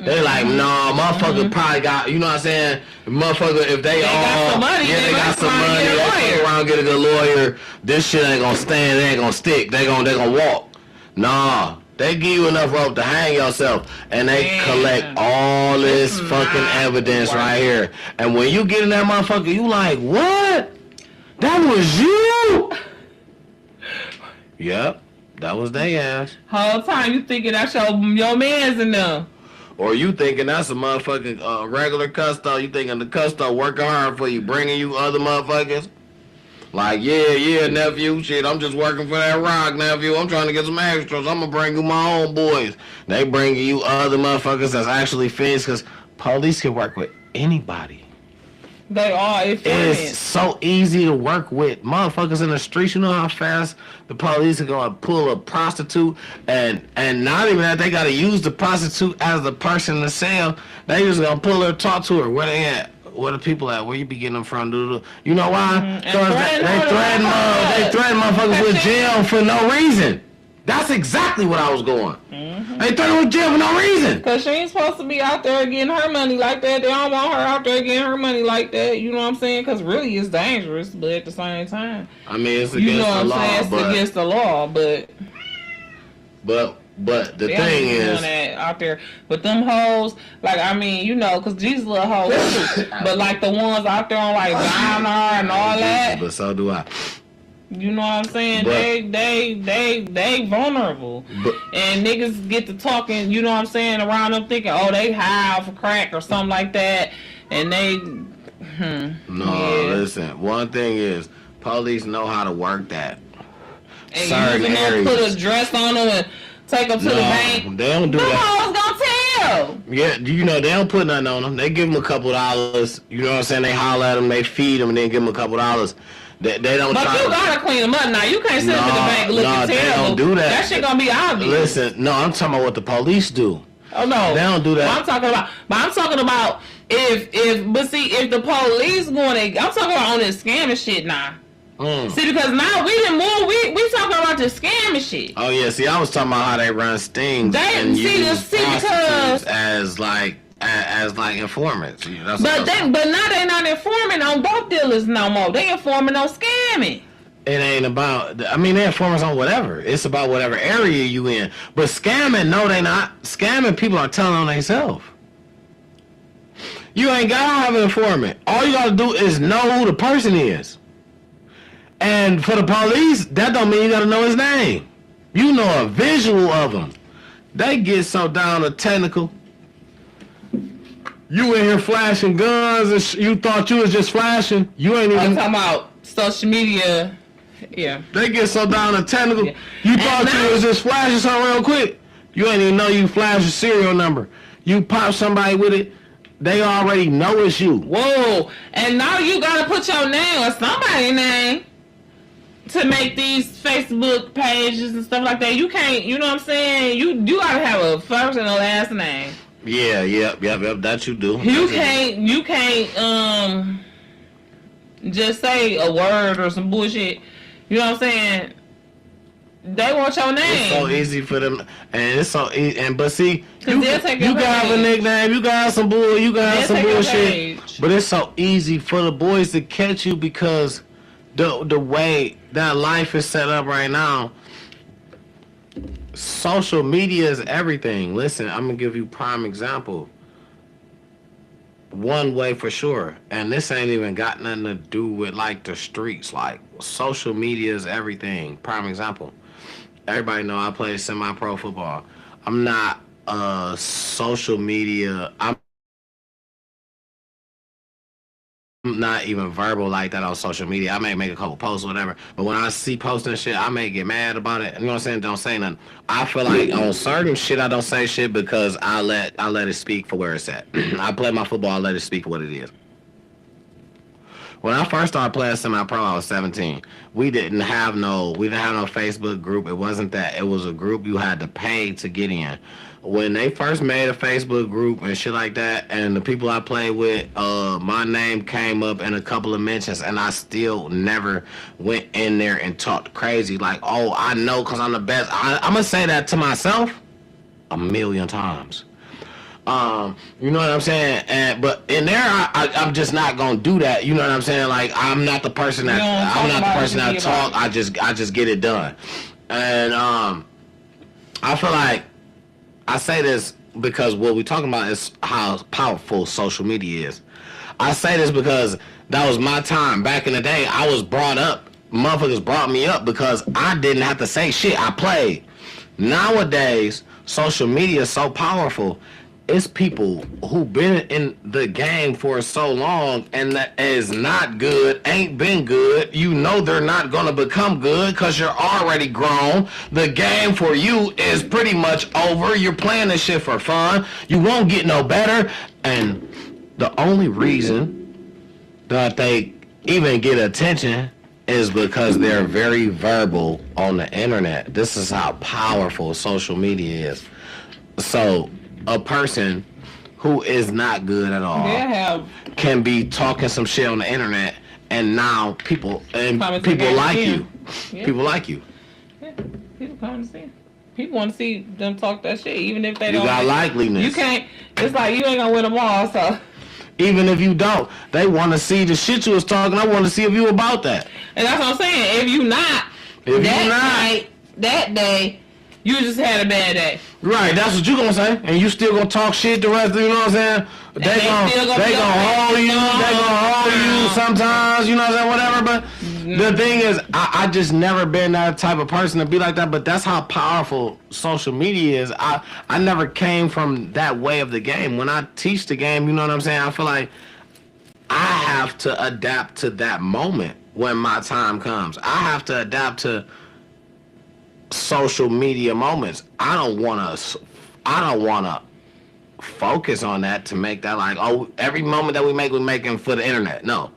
They like, no, motherfucker probably got, you know what I'm saying? Motherfucker, if they all got some money, they got some money, they fuck around, get a good lawyer. This shit ain't gonna stand, they ain't gonna stick, they gonna walk. Nah, they give you enough rope to hang yourself, and they collect all this fucking evidence right here. And when you get in that motherfucker, you like, what? That was you? Yep. That was they ass. Whole time you thinking that's your man's in them. Or you thinking that's a motherfucking regular custo. You thinking the custo working hard for you, bringing you other motherfuckers. Like, yeah, nephew, shit, I'm just working for that rock, nephew. I'm trying to get some extras. I'm going to bring you my own boys. They bringing you other motherfuckers that's actually finished, because police can work with anybody. They are. It's so easy to work with motherfuckers in the streets. You know how fast the police are gonna pull a prostitute, and not even that, they gotta use the prostitute as the person in the cell. They just gonna pull her, talk to her. Where they at? Where the people at? Where you be getting them from? You know why? Because they threaten motherfuckers with jail for no reason. That's exactly what I was going. They threw her with jail for no reason. Because she ain't supposed to be out there getting her money like that. They don't want her out there getting her money like that. You know what I'm saying? Because really it's dangerous, but at the same time. I mean, it's against the law. It's against the law, but the thing is, that out there, but them hoes, like, I mean, you know, because these little hoes too, but like the ones out there on like Diner and all that. But so do I. You know what I'm saying? But, they vulnerable. And niggas get to talking, you know what I'm saying, around them thinking, oh, they high for crack or something like that. And they... Listen. One thing is, police know how to work that. And certain areas. Put a dress on them and take them to the bank. They don't do that. Who's gonna tell? Yeah, you know, they don't put nothing on them. They give them a couple dollars. You know what I'm saying? They holler at them, they feed them, and then give them a couple dollars. They don't. But you gotta clean them up now. You can't sit in the bank looking terrible. They don't do that. That shit gonna be obvious. Listen, no, I'm talking about what the police do. Oh no, they don't do that. I'm talking about if the police going, I'm talking about on this scamming shit now. See, because now we talking about the scamming shit. Oh yeah, see, I was talking about how they run stings and use prostitutes as like informants. You know, but now they not informing on dope dealers no more. They informing on scamming. It ain't about, I mean, they're informers on whatever. It's about whatever area you in. But scamming, no, they not. Scamming, people are telling on themselves. You ain't got to have an informant. All you got to do is know who the person is. And for the police, that don't mean you got to know his name. You know a visual of him. They get so down to technical. You in here flashing guns and you thought you was just flashing. You ain't even... I'm talking about social media. Yeah. They get so down to technical. Yeah. You thought you was just flashing something real quick. You ain't even know you flashed a serial number. You pop somebody with it. They already know it's you. Whoa. And now you got to put your name or somebody's name to make these Facebook pages and stuff like that. You can't, you know what I'm saying? You got to have a first and a last name. Yeah, yep. That you do. You can't just say a word or some bullshit. You know what I'm saying? They want your name. It's so easy for them, and it's so easy. And but see, you can have a nickname, you can have some bull, you can have some bullshit. But it's so easy for the boys to catch you because the way that life is set up right now. Social media is everything. Listen, I'm gonna give you prime example. One way for sure, and this ain't even got nothing to do with like the streets. Like social media is everything. Prime example. Everybody know I play semi-pro football. I'm not social media. I'm not even verbal like that on social media. I may make a couple posts or whatever, but when I see posting shit, I may get mad about it. You know what I'm saying? Don't say nothing. I feel like on certain shit, I don't say shit because I let it speak for where it's at. I play my football, I let it speak for what it is. When I first started playing semi-pro, I was 17. We didn't have no Facebook group. It wasn't that. It was a group you had to pay to get in. When they first made a Facebook group and shit like that, and the people I played with, my name came up in a couple of mentions, and I still never went in there and talked crazy. Like, oh, I know because I'm the best. I'm going to say that to myself a million times. You know what I'm saying? But in there, I'm just not gonna do that. You know what I'm saying? Like, I'm not the person that talk. I just get it done. And I feel like I say this because what we're talking about is how powerful social media is. I say this because that was my time back in the day. I was brought up. Motherfuckers brought me up because I didn't have to say shit. I played. Nowadays, social media is so powerful. It's people who been in the game for so long and that is not good, ain't been good. You know they're not going to become good because you're already grown. The game for you is pretty much over. You're playing this shit for fun. You won't get no better. And the only reason that they even get attention is because they're very verbal on the internet. This is how powerful social media is. So a person who is not good at all can be talking some shit on the internet, and now people like you. Yeah. People like you. Yeah, people come to see. People want to see them talk that shit, even if they don't. You got likeliness. You can't. It's like you ain't gonna win them all. So even if you don't, they want to see the shit you was talking. I want to see if you about that. And that's what I'm saying. If you not, that day, you just had a bad day. Right, that's what you gonna say, and you still gonna talk shit the rest of, you know what I'm saying? They gonna hold you sometimes, you know what I'm saying, whatever, but the thing is, I just never been that type of person to be like that, but that's how powerful social media is. I never came from that way of the game. When I teach the game, you know what I'm saying, I feel like I have to adapt to that moment when my time comes. I have to adapt to social media moments. I don't want to focus on that to make that like, oh, every moment that we make, we're making for the internet. No,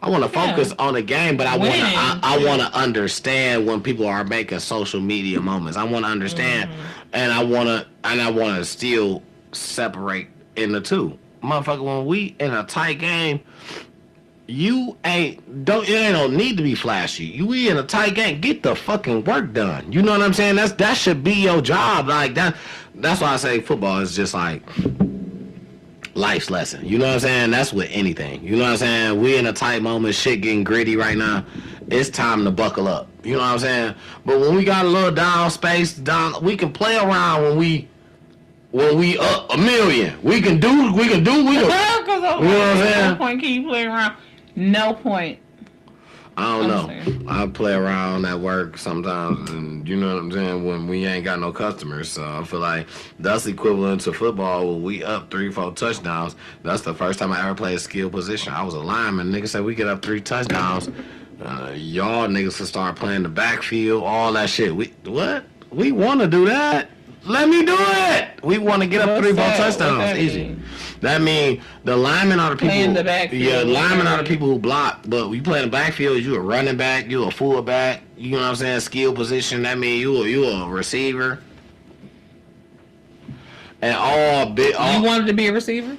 I want to focus on the game, but I want to understand when people are making social media moments. I want to understand, and I want to still separate in the two. Motherfucker, when we in a tight game, it don't need to be flashy. We in a tight game. Get the fucking work done. You know what I'm saying? That should be your job. Like that. That's why I say football is just like life's lesson. You know what I'm saying? That's with anything. You know what I'm saying? We in a tight moment. Shit getting gritty right now. It's time to buckle up. You know what I'm saying? But when we got a little down space, we can play around when we up a million. We can do. You know what I'm saying? No point can you play around. No point. I don't know. I play around at work sometimes, and you know what I'm saying, when we ain't got no customers. So I feel like that's equivalent to football. When we up 3-4 touchdowns, that's the first time I ever played a skill position. I was a lineman. Niggas said we get up 3 touchdowns. Y'all niggas can start playing the backfield, all that shit. We want to do that. Let me do it. We want to get up 3-4 touchdowns. Easy. That mean the linemen are the people. Playing the backfield. Yeah, linemen are the people who block. But you play in the backfield, you a running back, you a fullback. You know what I'm saying? Skill position. That mean you a receiver. And you wanted to be a receiver?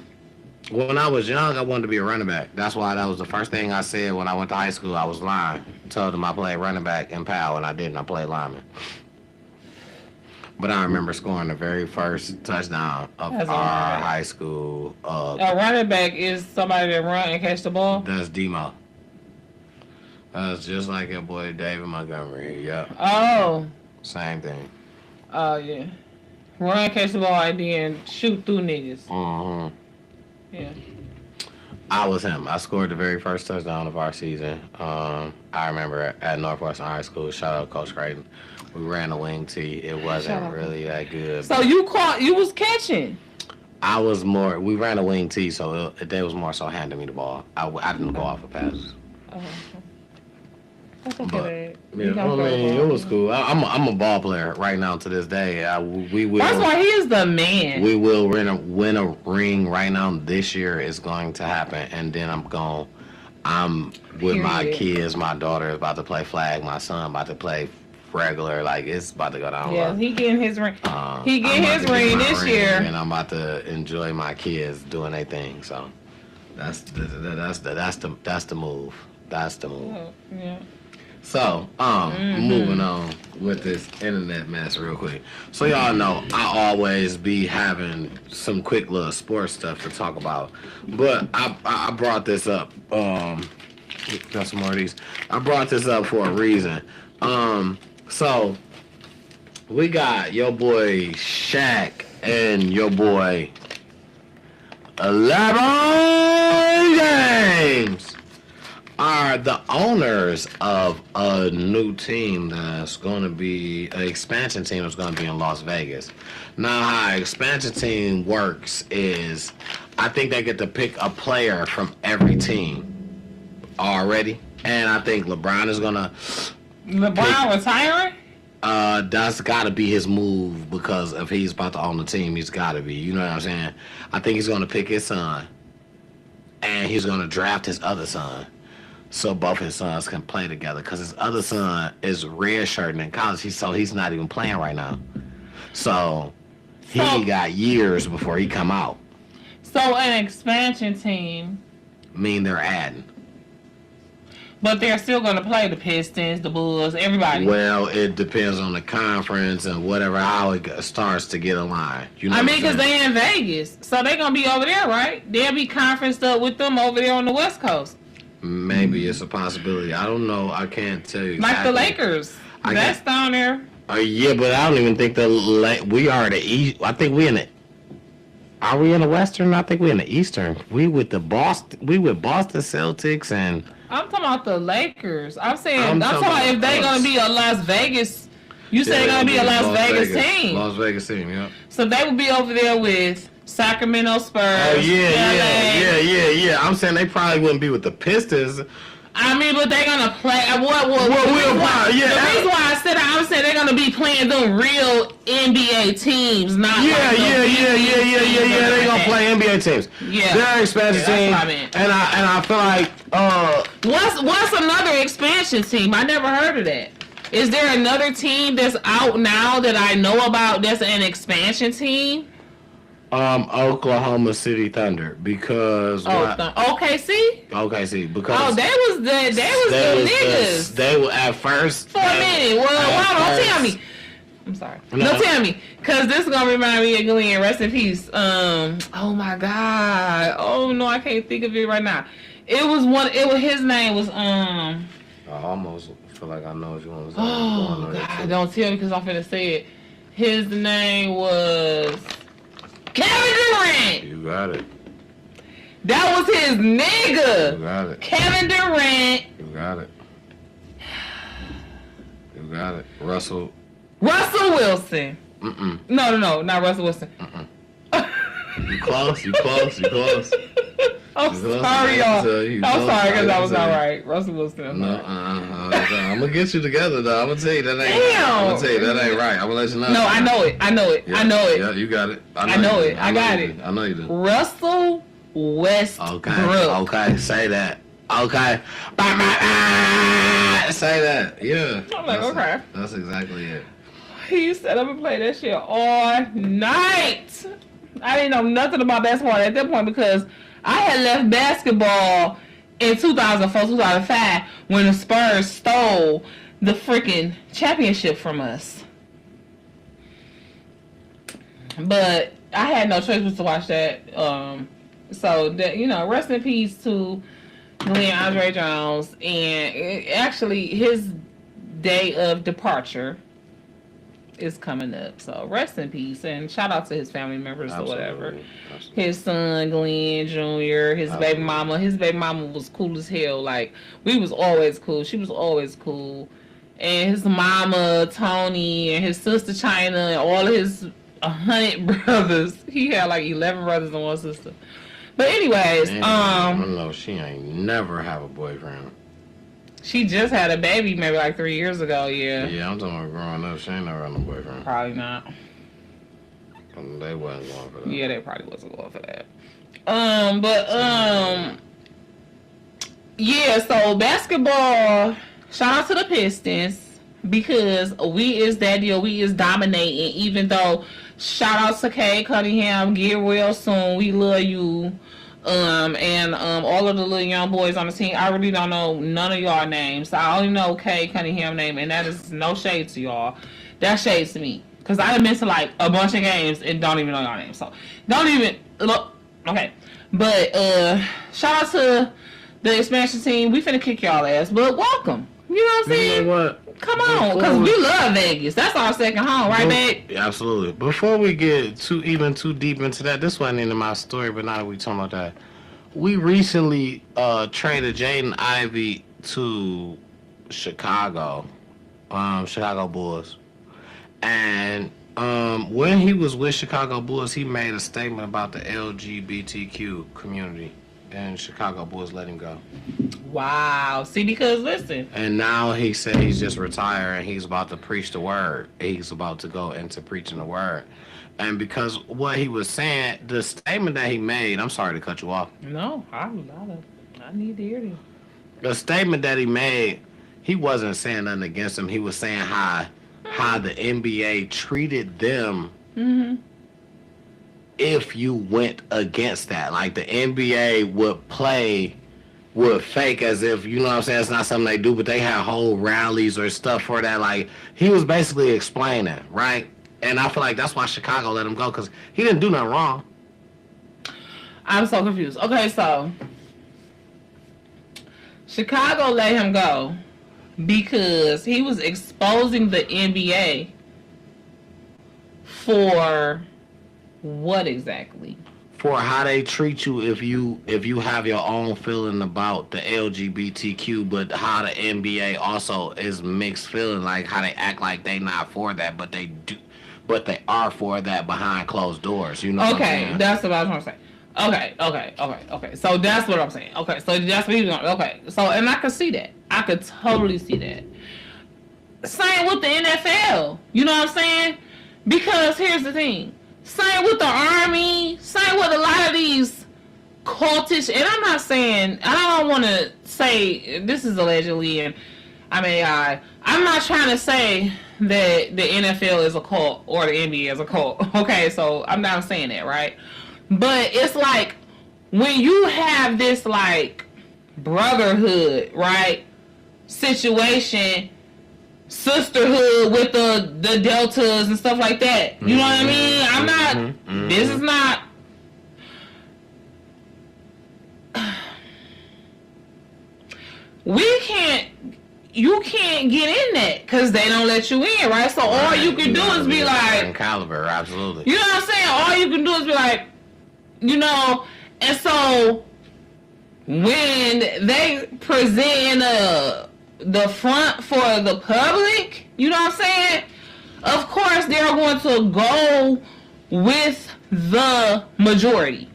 When I was young, I wanted to be a running back. That's why that was the first thing I said when I went to high school. I was lying. Told them I played running back in PAL, and I didn't. I played lineman. But I remember scoring the very first touchdown of our high school. A running back is somebody that run and catch the ball? That's Demo. That's just like your boy David Montgomery. Yep. Oh. Same thing. Oh, yeah. Run, catch the ball, and then shoot through niggas. Mm-hmm. Yeah. I was him. I scored the very first touchdown of our season. I remember at Northwestern High School. Shout out Coach Creighton. We ran a wing tee. It wasn't really that good. So you was catching? We ran a wing tee, so they was more so handing me the ball. I didn't go off of passes. That's okay. But, yeah, I mean, it was cool. I'm a ball player right now to this day. We will. That's why he is the man. We will win a ring right now. This year is going to happen, and then I'm with my kids. My daughter is about to play flag. My son about to play regular. Like, it's about to go down. Yeah, he getting his ring. He getting his ring this year, and I'm about to enjoy my kids doing their thing. So that's the move. That's the move. Yeah. So, moving on with this internet mess real quick. So y'all know I always be having some quick little sports stuff to talk about. But I brought this up. Got some more of these. I brought this up for a reason. So we got your boy Shaq and your boy LeBron James are the owners of a new team that's going to be an expansion team that's going to be in Las Vegas. Now, how an expansion team works is I think they get to pick a player from every team already. And I think LeBron is going to... LeBron retiring? That's got to be his move because if he's about to own the team, he's got to be. You know what I'm saying? I think he's going to pick his son. And he's going to draft his other son. So both his sons can play together because his other son is redshirting in college. So he's not even playing right now. So he got years before he come out. So an expansion team. Mean they're adding. But they're still going to play the Pistons, the Bulls, everybody. Well, it depends on the conference and whatever, how it starts to get aligned. You know because they in Vegas. So they're going to be over there, right? They'll be conferenced up with them over there on the West Coast. Maybe it's a possibility. I don't know. I can't tell you. Like the Lakers. That's down there. Yeah, but I don't even think we are the East. I think we in the... Are we in the Western? I think we in the Eastern. We with Boston Celtics and... I'm talking about the Lakers. I'm talking about if they're going to be a Las Vegas... You say they're going to be a Las Vegas team. Las Vegas team, yeah. So they will be over there with Sacramento Spurs. Oh, yeah. I'm saying they probably wouldn't be with the Pistons. I mean, but they're going to play... The reason why I said that, I'm saying they're going to be playing them real NBA teams, not Yeah. They're going to play NBA teams. Yeah. They're expansion team. And I feel like... What's another expansion team? I never heard of that. Is there another team that's out now that I know about that's an expansion team? Oklahoma City Thunder because OKC because they was the niggas. They were at first for a minute. Well, don't tell me. I'm sorry. No. Don't tell me, cause this is gonna remind me of Glenn. Rest in peace. Oh my God. Oh no, I can't think of it right now. His name was I almost feel like I know what you want to say. Oh God, don't tell me because I'm finna say it. His name was Kevin Durant. You got it. That was his nigga. You got it. Kevin Durant. You got it. You got it. Russell Wilson. No, not Russell Wilson. You close. I'm sorry, y'all. I'm sorry because I was not right. Russell Wilson. No, I'm gonna get you together though. I'm gonna tell you that ain't. Damn. I'm gonna tell you that ain't right. I'm gonna let you know. No, I know it. Yeah, you got it. I know it. I got it. I know you do. Russell Westbrook. Okay, say that. Okay. Say that. Yeah. I'm like, okay. That's exactly it. He used to set up and play that shit all night. I didn't know nothing about basketball at that point because I had left basketball in 2004, 2005 when the Spurs stole the freaking championship from us. But I had no choice but to watch that. So that, rest in peace to Glenn Andre Jones, and actually his day of departure is coming up. So rest in peace and shout out to his family members or whatever. Absolutely. His son Glenn Jr., his baby mama. His baby mama was cool as hell. Like, we was always cool. She was always cool. And his mama Tony and his sister China and all of his 100 brothers. He had like 11 brothers and 1 sister. But anyways, I don't know. She ain't never have a boyfriend. she just had a baby maybe like 3 years ago. Yeah. Yeah, I'm talking about growing up. She ain't never had no boyfriend. Probably not. They wasn't going for that. Yeah, they probably wasn't going for that. Yeah, so basketball, shout out to the Pistons because we is that deal. We is dominating, even though shout out to Kay Cunningham, get well soon. We love you. And all of the little young boys on the team. I really don't know none of y'all names. I only know Kay Cunningham name, and that is no shade to y'all. That's shade to me. Because I done been to like a bunch of games and don't even know y'all names. So don't even look. Okay. But shout out to the expansion team. We finna kick y'all ass. But welcome. You know what I'm saying? You know what? Come on, because we love Vegas. That's our second home, right, babe? Absolutely. Before we get too deep into that, this wasn't into my story, but now that we talking about that, we recently traded Jaden Ivey to Chicago Bulls. And when he was with Chicago Bulls, he made a statement about the LGBTQ community, and Chicago Bulls let him go. Wow. See, because listen. And now he said he's just retired and he's about to preach the word. He's about to go into preaching the word. And because what he was saying, the statement that he made, I'm sorry to cut you off. No, I need to hear this. The statement that he made, he wasn't saying nothing against him. He was saying how the NBA treated them if you went against that. Like the NBA would fake as if, you know what I'm saying, it's not something they do, but they have whole rallies or stuff for that. Like, he was basically explaining, right? And I feel like that's why Chicago let him go, because he didn't do nothing wrong. I'm so confused. Okay, so Chicago let him go because he was exposing the NBA for what exactly? For how they treat you if you have your own feeling about the LGBTQ, but how the NBA also is mixed feeling, like how they act like they not for that, but they do, but they are for that behind closed doors. You know what I'm saying? That's what I was trying to say. Okay. So that's what I'm saying. Okay, so that's what he was going. Okay, so and I could see that. I could totally see that. Same with the NFL. You know what I'm saying? Because here's the thing. Same with the Army. Same with a lot of these cultish. And I'm not saying, I don't want to say, this is allegedly, and I'm not trying to say that the NFL is a cult or the NBA is a cult. Okay, so I'm not saying that, right? But it's like, when you have this, like, brotherhood, right, situation, sisterhood with the deltas and stuff like that. You know what I mean? I'm not, this is not, you can't get in that because they don't let you in, right? So all you can do is be like, caliber, absolutely. You know what I'm saying? All you can do is be like, you know, and so when they present the front for the public, you know what I'm saying? Of course, they're going to go with the majority.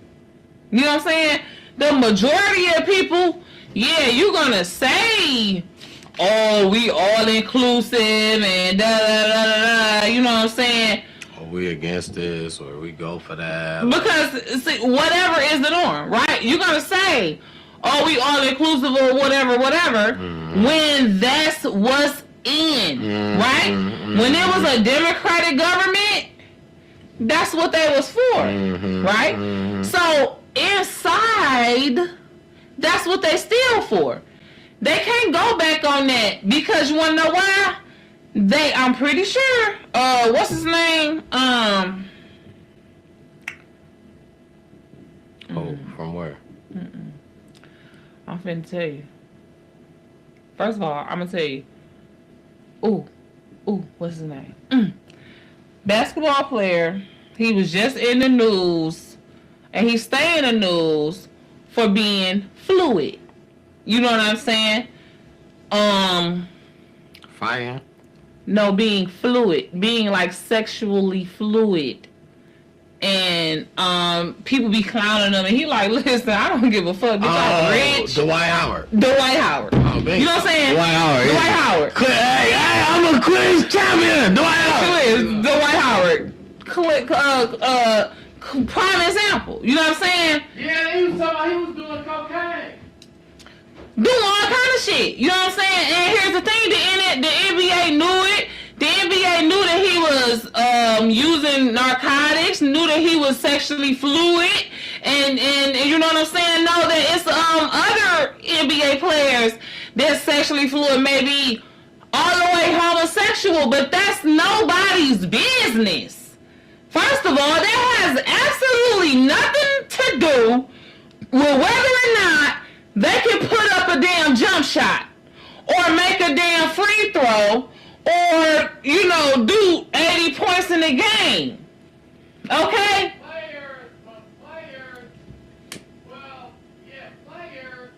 You know what I'm saying? The majority of people, yeah, you're going to say, oh, we all inclusive and da-da-da-da-da, you know what I'm saying? Or we against this, or we go for that. Because, see, whatever is the norm, right? You're going to say, oh, we all inclusive or whatever, when that's what's in, right? When it was a Democratic government, that's what they was for, right? So inside, that's what they still for. They can't go back on that because you want to know why? I'm pretty sure, what's his name? Oh, from where? I'm finna tell you. First of all, I'm gonna tell you. What's his name? Basketball player. He was just in the news, and he stayed in the news for being fluid. You know what I'm saying? Fire. No, being fluid, being like sexually fluid. and people be clowning him, and he like, listen, I don't give a fuck. Bitch, I'm rich. Dwight Howard. Dwight Howard. Oh, man. You know what I'm saying? Dwight Howard. Dwight Howard. Hey, I'm a quiz champion. Dwight Howard. Dwight Howard. Prime example. You know what I'm saying? Yeah, he was talking about he was doing cocaine. Doing all kind of shit. You know what I'm saying? And here's the thing, the NBA knew it. The NBA knew that he was using narcotics, knew that he was sexually fluid, and you know what I'm saying? Know that it's other NBA players that's sexually fluid, maybe all the way homosexual, but that's nobody's business. First of all, that has absolutely nothing to do with whether or not they can put up a damn jump shot or make a damn free throw or, you know, do 80 points in the game. Okay? Players. Well, yeah, players.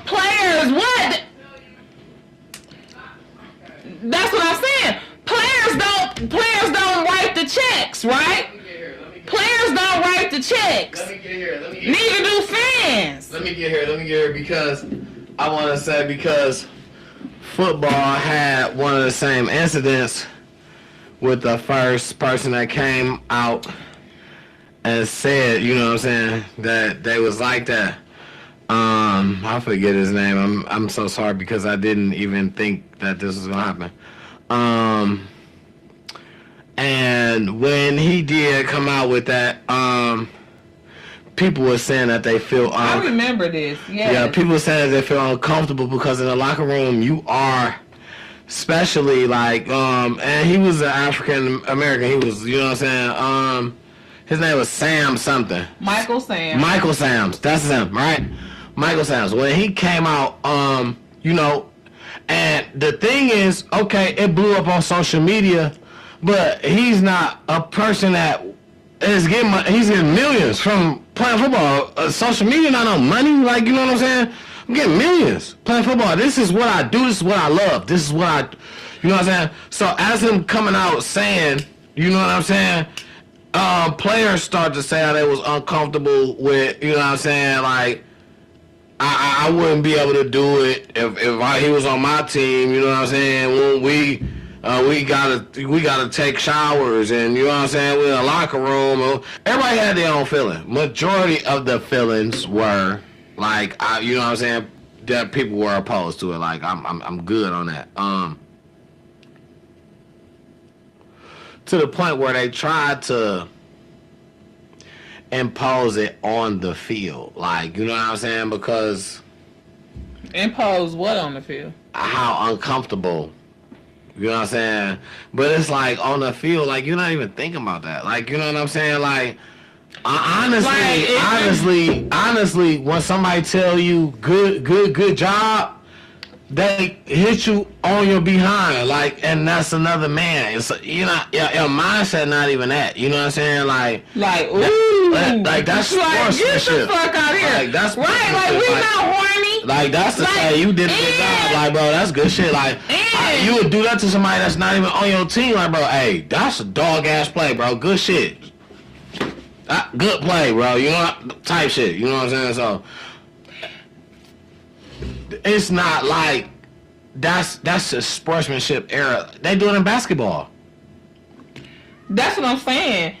Players, what? That's what I'm saying. Players don't write the checks, right? Players don't write the checks. Let me get here. Neither do fans. Let me get here because I want to say because football had one of the same incidents with the first person that came out and said, you know what I'm saying, that they was like that. I forget his name. I'm so sorry because I didn't even think that this was gonna happen. And when he did come out with that, people were saying that they feel I remember this. Yes. Yeah, people were saying that they feel uncomfortable because in the locker room you are, especially like and he was an African American. He was, you know what I'm saying. His name was Sam something. Michael Sam. Michael Sams. That's him, right? Michael Sams. When he came out, you know, and the thing is, okay, it blew up on social media, but he's not a person that is getting, he's getting millions from playing football. Social media not no money, like, you know what I'm saying? I'm getting millions playing football. This is what I do. This is what I love. This is what I, you know what I'm saying? So as him coming out saying, you know what I'm saying? Players start to say how they was uncomfortable with, you know what I'm saying? Like, I wouldn't be able to do it if he was on my team, you know what I'm saying? When we gotta take showers and, you know what I'm saying, we're in a locker room. Everybody had their own feeling. Majority of the feelings were like, you know what I'm saying, that people were opposed to it. Like, I'm good on that. To the point where they tried to impose it on the field. Like, you know what I'm saying? Because impose what on the field? How uncomfortable. You know what I'm saying? But it's like on the field, like you're not even thinking about that. Like, you know what I'm saying? Like, honestly, when somebody tell you good job, they hit you on your behind, like, and that's another man. It's, you know, your mindset not even that. You know what I'm saying? Like ooh, like that's like, get the fuck out here. Like that's right. Like we not horny. Like that's the say you did a good job. Like, bro, that's good shit. Like you would do that to somebody that's not even on your team. Like, bro, hey, that's a dog ass play, bro. Good shit. Good play, bro. You know, type shit. You know what I'm saying? So. It's not like that's a sportsmanship era. They do it in basketball. That's what I'm saying.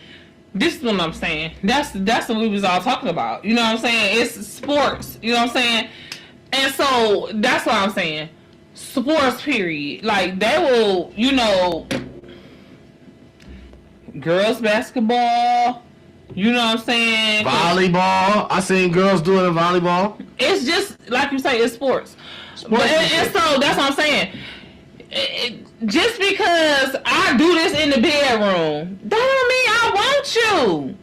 This is what I'm saying. That's what we was all talking about. You know what I'm saying? It's sports. You know what I'm saying? And so that's what I'm saying. Sports, period. Like they will, you know, girls basketball. You know what I'm saying? Volleyball. I seen girls do it in volleyball. It's just like you say, it's sports. And so that's what I'm saying. Just because I do this in the bedroom, that don't mean I want you.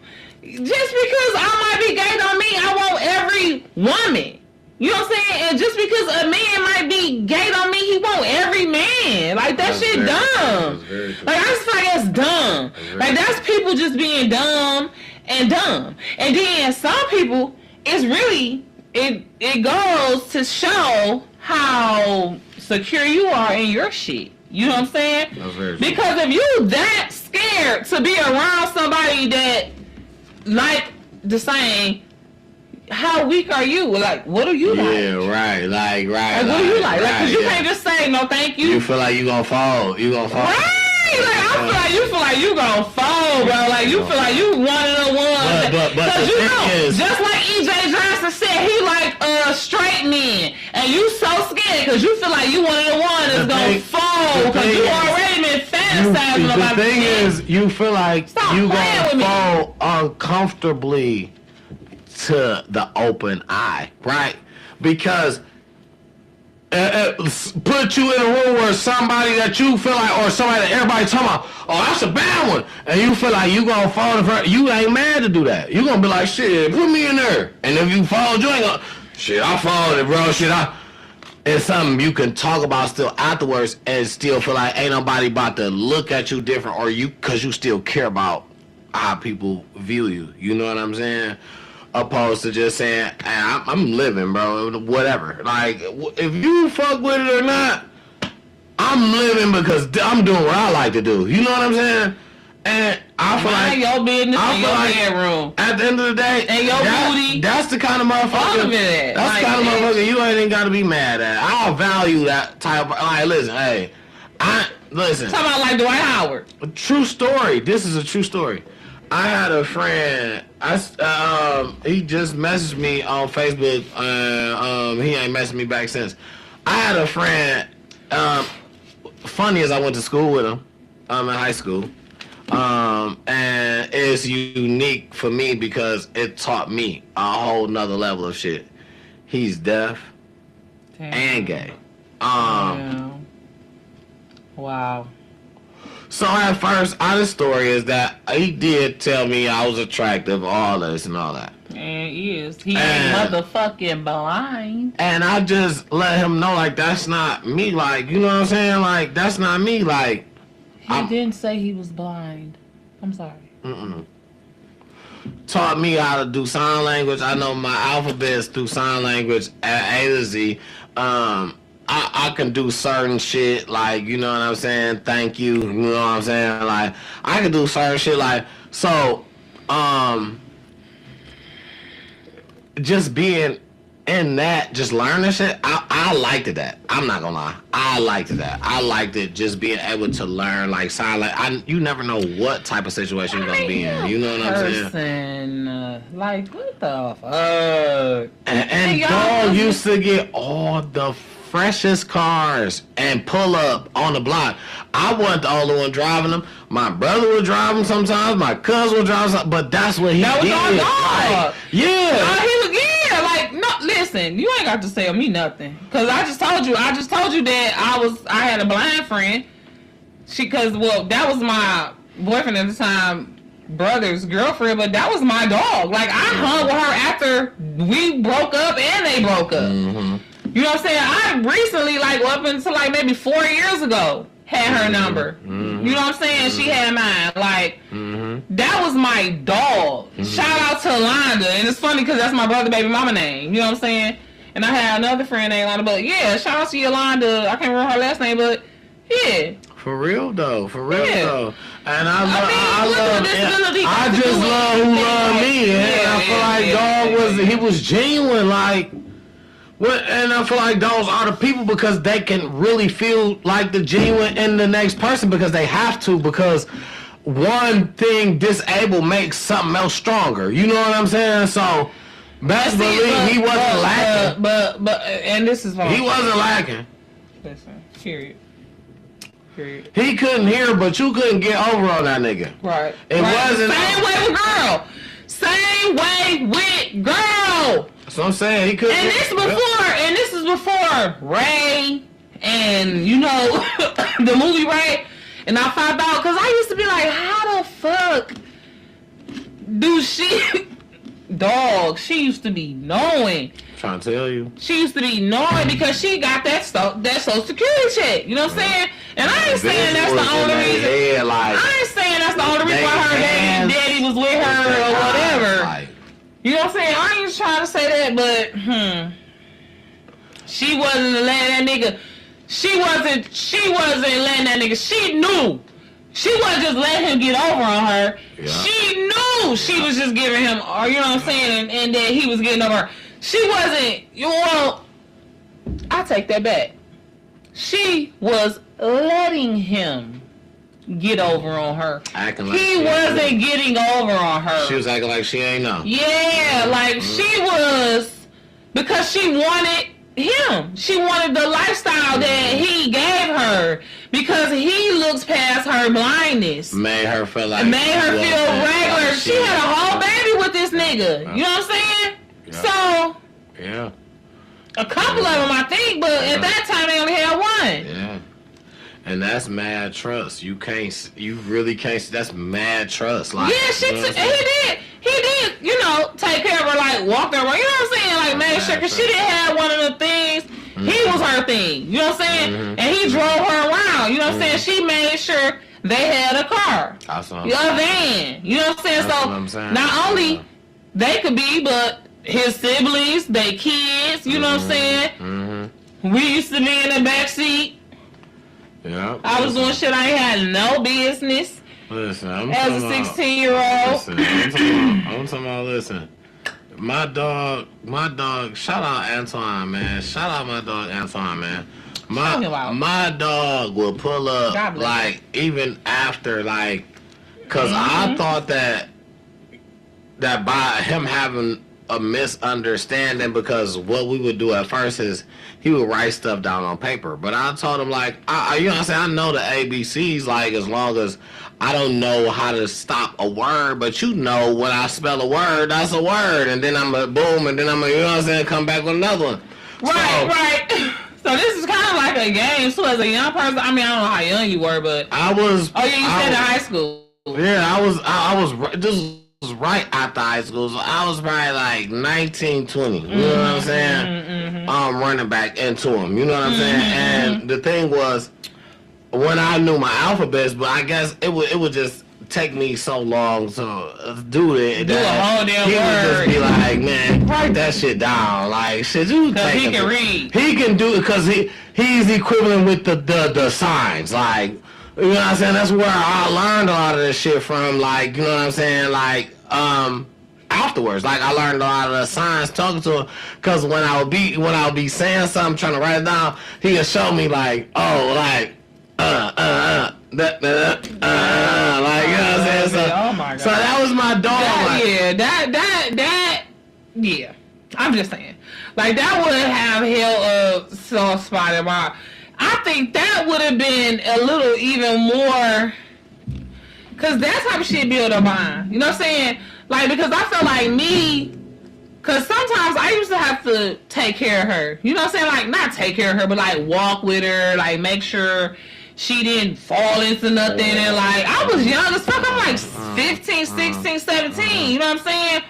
Just because I might be gay don't mean I want every woman. You know what I'm saying? And just because a man might be gay don't mean he want every man. Like that shit dumb. Like I just feel like that's dumb. Like that's people just being dumb. And then some people, it's really it goes to show how secure you are in your shit. You know what I'm saying? That's very true. Because if you that scared to be around somebody that like the saying, how weak are you? Like, what are you like? Yeah, right. Like, Like, what do you like? Like, 'cause you yeah. can't just say no, thank you. You feel like you gonna fall. You gonna fall. Right? Like, I feel like you gonna fall, bro. Like, you feel like you one of the ones. But Cause the you thing know, is, just like EJ Johnson said, he like straight men, and you so scared because you feel like you one of the ones that's gonna fall because you already been fantasizing about the thing it. is, you feel like Stop you playing with gonna me. fall uncomfortably to the open eye, right? Because put you in a room where somebody that you feel like, or somebody that everybody talking about, oh, that's a bad one, and you feel like you gonna fall in front, you ain't mad to do that. You gonna be like, shit, put me in there. And if you fall, you ain't gonna, shit, I followed it, bro, shit, it's something you can talk about still afterwards and still feel like ain't nobody about to look at you different, or you, cause you still care about how people view you. You know what I'm saying? Opposed to just saying, hey, I'm living, bro, whatever. Like, if you fuck with it or not, I'm living because I'm doing what I like to do. You know what I'm saying? And I feel Mind like your business I in feel your like bedroom. at the end of the day, And your booty. that's the kind of All motherfucker. of it. That's the Like, kind of motherfucker you ain't even got to be mad at. I'll value that type of, like, listen, hey, listen. Talking about like Dwight Howard. A true story. This is a true story. I had a friend. He just messaged me on Facebook. He ain't messaged me back since. I had a friend. Funny as I went to school with him. In high school. And it's unique for me because it taught me a whole nother level of shit. He's deaf and gay. Yeah. Wow. So at first, the story is that he did tell me I was attractive, all this and all that. And he is. He ain't motherfucking blind. And I just let him know, like, that's not me. Like, you know what I'm saying? Like, that's not me. Like, He didn't say he was blind. I'm sorry. taught me how to do sign language. I know my alphabets through sign language at A to Z. I can do certain shit, like, you know what I'm saying, thank you, you know what I'm saying, like, I can do certain shit, like, so, just being in that, just learning shit, I liked it that. I'm not gonna lie. I liked it that. I liked it just being able to learn, like, sign, like, you never know what type of situation you're gonna be in, you know what I'm saying? Like, what the fuck? And dog used to get all the freshest cars and pull up on the block. I wasn't the only one driving them. My brother would drive them sometimes. My cousin would drive them, but that's what he did. That was our dog. Like, yeah. He was, yeah, like, no, listen, you ain't got to tell me nothing. Cause I just told you that I had a blind friend. Well, that was my boyfriend at the time, brother's girlfriend, but that was my dog. Like, I hung with her after we broke up and they broke up. Mm-hmm. You know what I'm saying? I recently, like, up until like maybe 4 years ago, had her number. Mm-hmm. You know what I'm saying? She had mine. Like, that was my dog. Shout out to Londa. And it's funny because that's my brother baby mama name. You know what I'm saying? And I had another friend named Londa. But yeah, shout out to Yolanda. I can't remember her last name, but yeah. For real though. Yeah. though. And I just love who loved me. And I feel like dog was genuine, like. And I feel like those are the people because they can really feel like the genuine in the next person because they have to, because one thing disabled makes something else stronger. You know what I'm saying? So best believe he wasn't lacking. But and this is he wasn't lacking. Listen, period. He couldn't hear, but you couldn't get over on that nigga. Right. It wasn't. Same way with girl. That's what I'm saying. He couldn't. And this is before Ray and, you know, the movie Ray. And I found out because I used to be like, how the fuck do she? Dog, she used to be knowing. Trying to tell you. She used to be knowing because she got that social security check. You know what I'm saying? And I ain't saying that's the only reason. I ain't saying that's the only reason why her daddy was with her or whatever. You know what I'm saying? I ain't trying to say that, but she wasn't letting that nigga she wasn't letting that nigga. She knew. She wasn't just letting him get over on her. Yeah. She knew she was just giving him, or you know what I'm saying, and that he was getting over her. She wasn't. Well, I take that back. She was letting him get over on her. Acting like he wasn't getting over on her. She was acting like she ain't know. Yeah, like she was, because she wanted him. She wanted the lifestyle that he gave her, because he looks past her blindness. Made her feel like regular. Like she had a whole baby with this nigga. You know what I'm saying? Yeah. So yeah, a couple of them, I think, but at that time they only had one. Yeah. And that's mad trust. You really can't. That's mad trust. Like, yeah, he did, you know, take care of her, like, walked her around, you know what I'm saying? Like, made sure, because she didn't have one of the things. Mm-hmm. He was her thing, you know what I'm saying? Mm-hmm. And he drove her around, you know what I'm saying? She made sure they had a car. Awesome. A van, you know what I'm saying? Not only they could be, but his siblings, they kids, you know what I'm saying? Mm-hmm. We used to be in the backseat. Yeah. I was doing shit I ain't had no business. Listen, as a 16-year-old. I'm talking about, listen. My dog, shout out Antoine, man. Shout out my dog Antoine, man. My dog will pull up, like, even after, like, because I thought that by him having a misunderstanding, because what we would do at first is he would write stuff down on paper. But I told him, like, you know what I'm saying? I know the ABCs, like, as long as I don't know how to stop a word, but you know when I spell a word, that's a word. And then I'm a boom, and then I'm a, you know what I'm saying, come back with another one. Right. So this is kind of like a game. So as a young person, I mean, I don't know how young you were, but I was. Oh yeah, you said in high school. Yeah, I was. This was right after high school, so I was probably like 19, 20. You know what I'm saying? Running back into him. You know what I'm saying? And the thing was, when I knew my alphabets, but I guess it would just take me so long to do it. Do a whole damn he word. Would just be like, man, write that shit down. Like, shit, you take he can read. He can do it because he's equivalent with the signs. Like, you know what I'm saying? That's where I learned a lot of this shit from. Like, you know what I'm saying? Like, afterwards, like, I learned a lot of the signs talking to him, because when I would be saying something, trying to write it down, he would show me, like, oh, like, like, you know what I'm saying? So, oh my God. So that was my dog. Yeah. I'm just saying. Like, that would have held a soft spot in my. I think that would have been a little even more, because that type of shit build a bond. You know what I'm saying? Like, because I feel like me, because sometimes I used to have to take care of her. You know what I'm saying? Like, not take care of her, but like walk with her, like make sure she didn't fall into nothing. And like, I was young as fuck. I'm like 15, 16, 17. You know what I'm saying?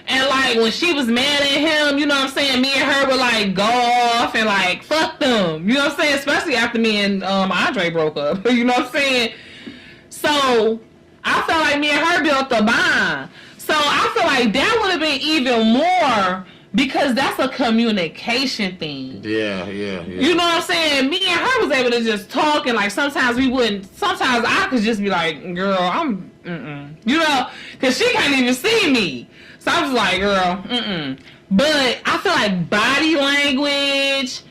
And like, when she was mad at him, you know what I'm saying? Me and her would like go off and like, fuck them. You know what I'm saying? Especially after me and Andre broke up. You know what I'm saying? So I felt like me and her built a bond. So I feel like that would have been even more, because that's a communication thing. Yeah. You know what I'm saying? Me and her was able to just talk, and like sometimes I could just be like, girl, I'm, you know, because she can't even see me. So I was like, girl, But I feel like body language,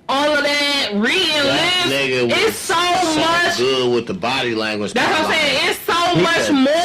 all of that, reading lips, it's so much good with the body language. That's what I'm saying. It's so much more.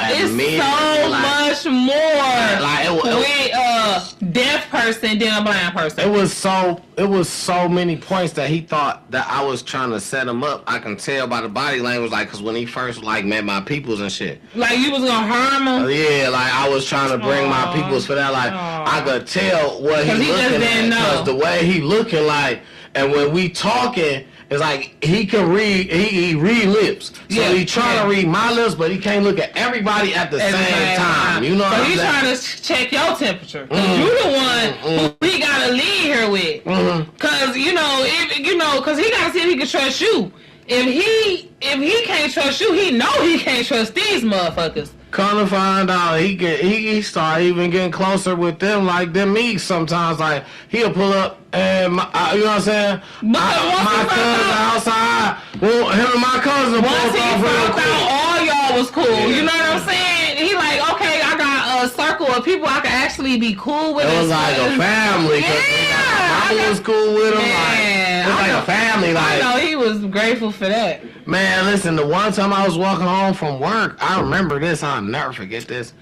It's so much more with a deaf person than a blind person. It was so many points that he thought that I was trying to set him up. I can tell by the body language, like, because when he first like met my peoples and shit, like you was gonna harm him. Yeah, like I was trying to bring my peoples for that. Like I could tell what he looking at, because the way he looking, like, and when we talking, it's like he can read. He read lips, so he trying to read my lips, but he can't look at everybody at the same time. You know what I'm saying? So he's trying to check your temperature. You the one who he gotta leave here with, because because he gotta see if he can trust you. if he can't trust you, he know he can't trust these motherfuckers. Come to find out, he start even getting closer with them, like them me sometimes. Like he'll pull up and you know what I'm saying. My cousin outside. Well, him and my cousin once both he off found out all y'all was cool. Yeah. You know what I'm saying? He like, okay, I got a circle of people I can actually be cool with. It was like a family. Yeah, I was cool with him. Man, it was like a family. Like, I know he was grateful for that. Man, listen, the one time I was walking home from work, I remember this, I'll never forget this.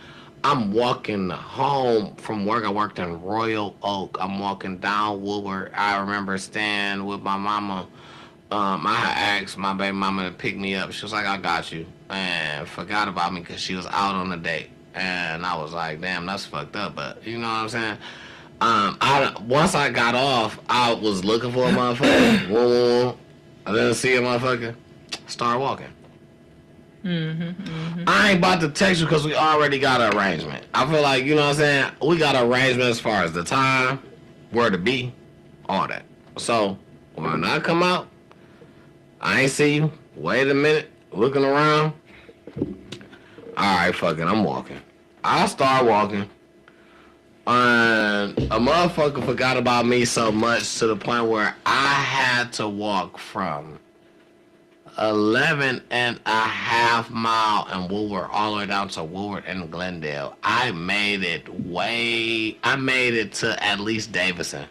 I'm walking home from work. I worked in Royal Oak. I'm walking down Woodward. I remember staying with my mama. I had asked my baby mama to pick me up. She was like, I got you. And forgot about me because she was out on a date. And I was like, damn, that's fucked up. But you know what I'm saying? Once I got off, I was looking for a motherfucker. I didn't see a motherfucker. Start walking. I ain't about to text you because we already got an arrangement. I feel like, you know what I'm saying? We got an arrangement as far as the time, where to be, all that. So, when I come out, I ain't see you. Wait a minute. Looking around. Alright, fuck it. I'm walking. I start walking. And a motherfucker forgot about me so much to the point where I had to walk from 11.5 miles in Woodward all the way down to Woodward and Glendale. I made it to at least Davison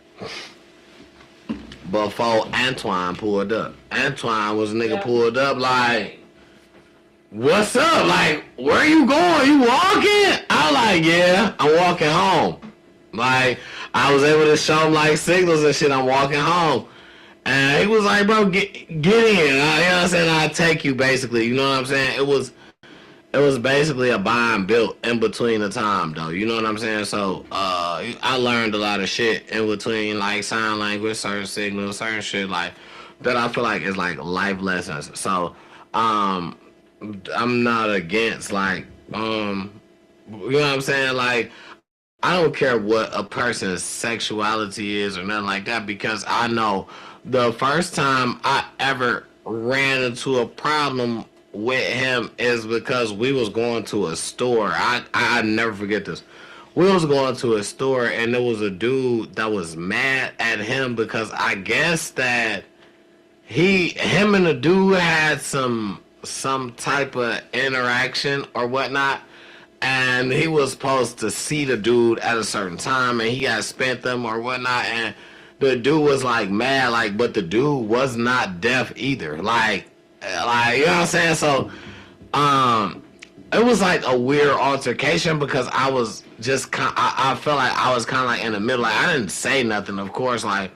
before Antoine pulled up. Antoine was a nigga pulled up like, what's up? Like, where you going? You walking? I like, yeah, I'm walking home. Like, I was able to show him like signals and shit. I'm walking home. And he was like, bro, get in. You know what I'm saying? I'll take you, basically. You know what I'm saying? It was basically a buy and built in between the time, though. You know what I'm saying? So, I learned a lot of shit in between, like, sign language, certain signals, certain shit, like, that I feel like is, like, life lessons. So, I'm not against, like, you know what I'm saying? Like, I don't care what a person's sexuality is or nothing like that, because I know the first time I ever ran into a problem with him is because we was going to a store. I never forget this. We was going to a store and there was a dude that was mad at him because I guess that him and the dude had some type of interaction or whatnot. And he was supposed to see the dude at a certain time, and he had spent them or whatnot, and the dude was like mad, like, but the dude was not deaf either, like you know what I'm saying? So, it was like a weird altercation because I was just I felt like I was kind of like in the middle, like I didn't say nothing, of course, like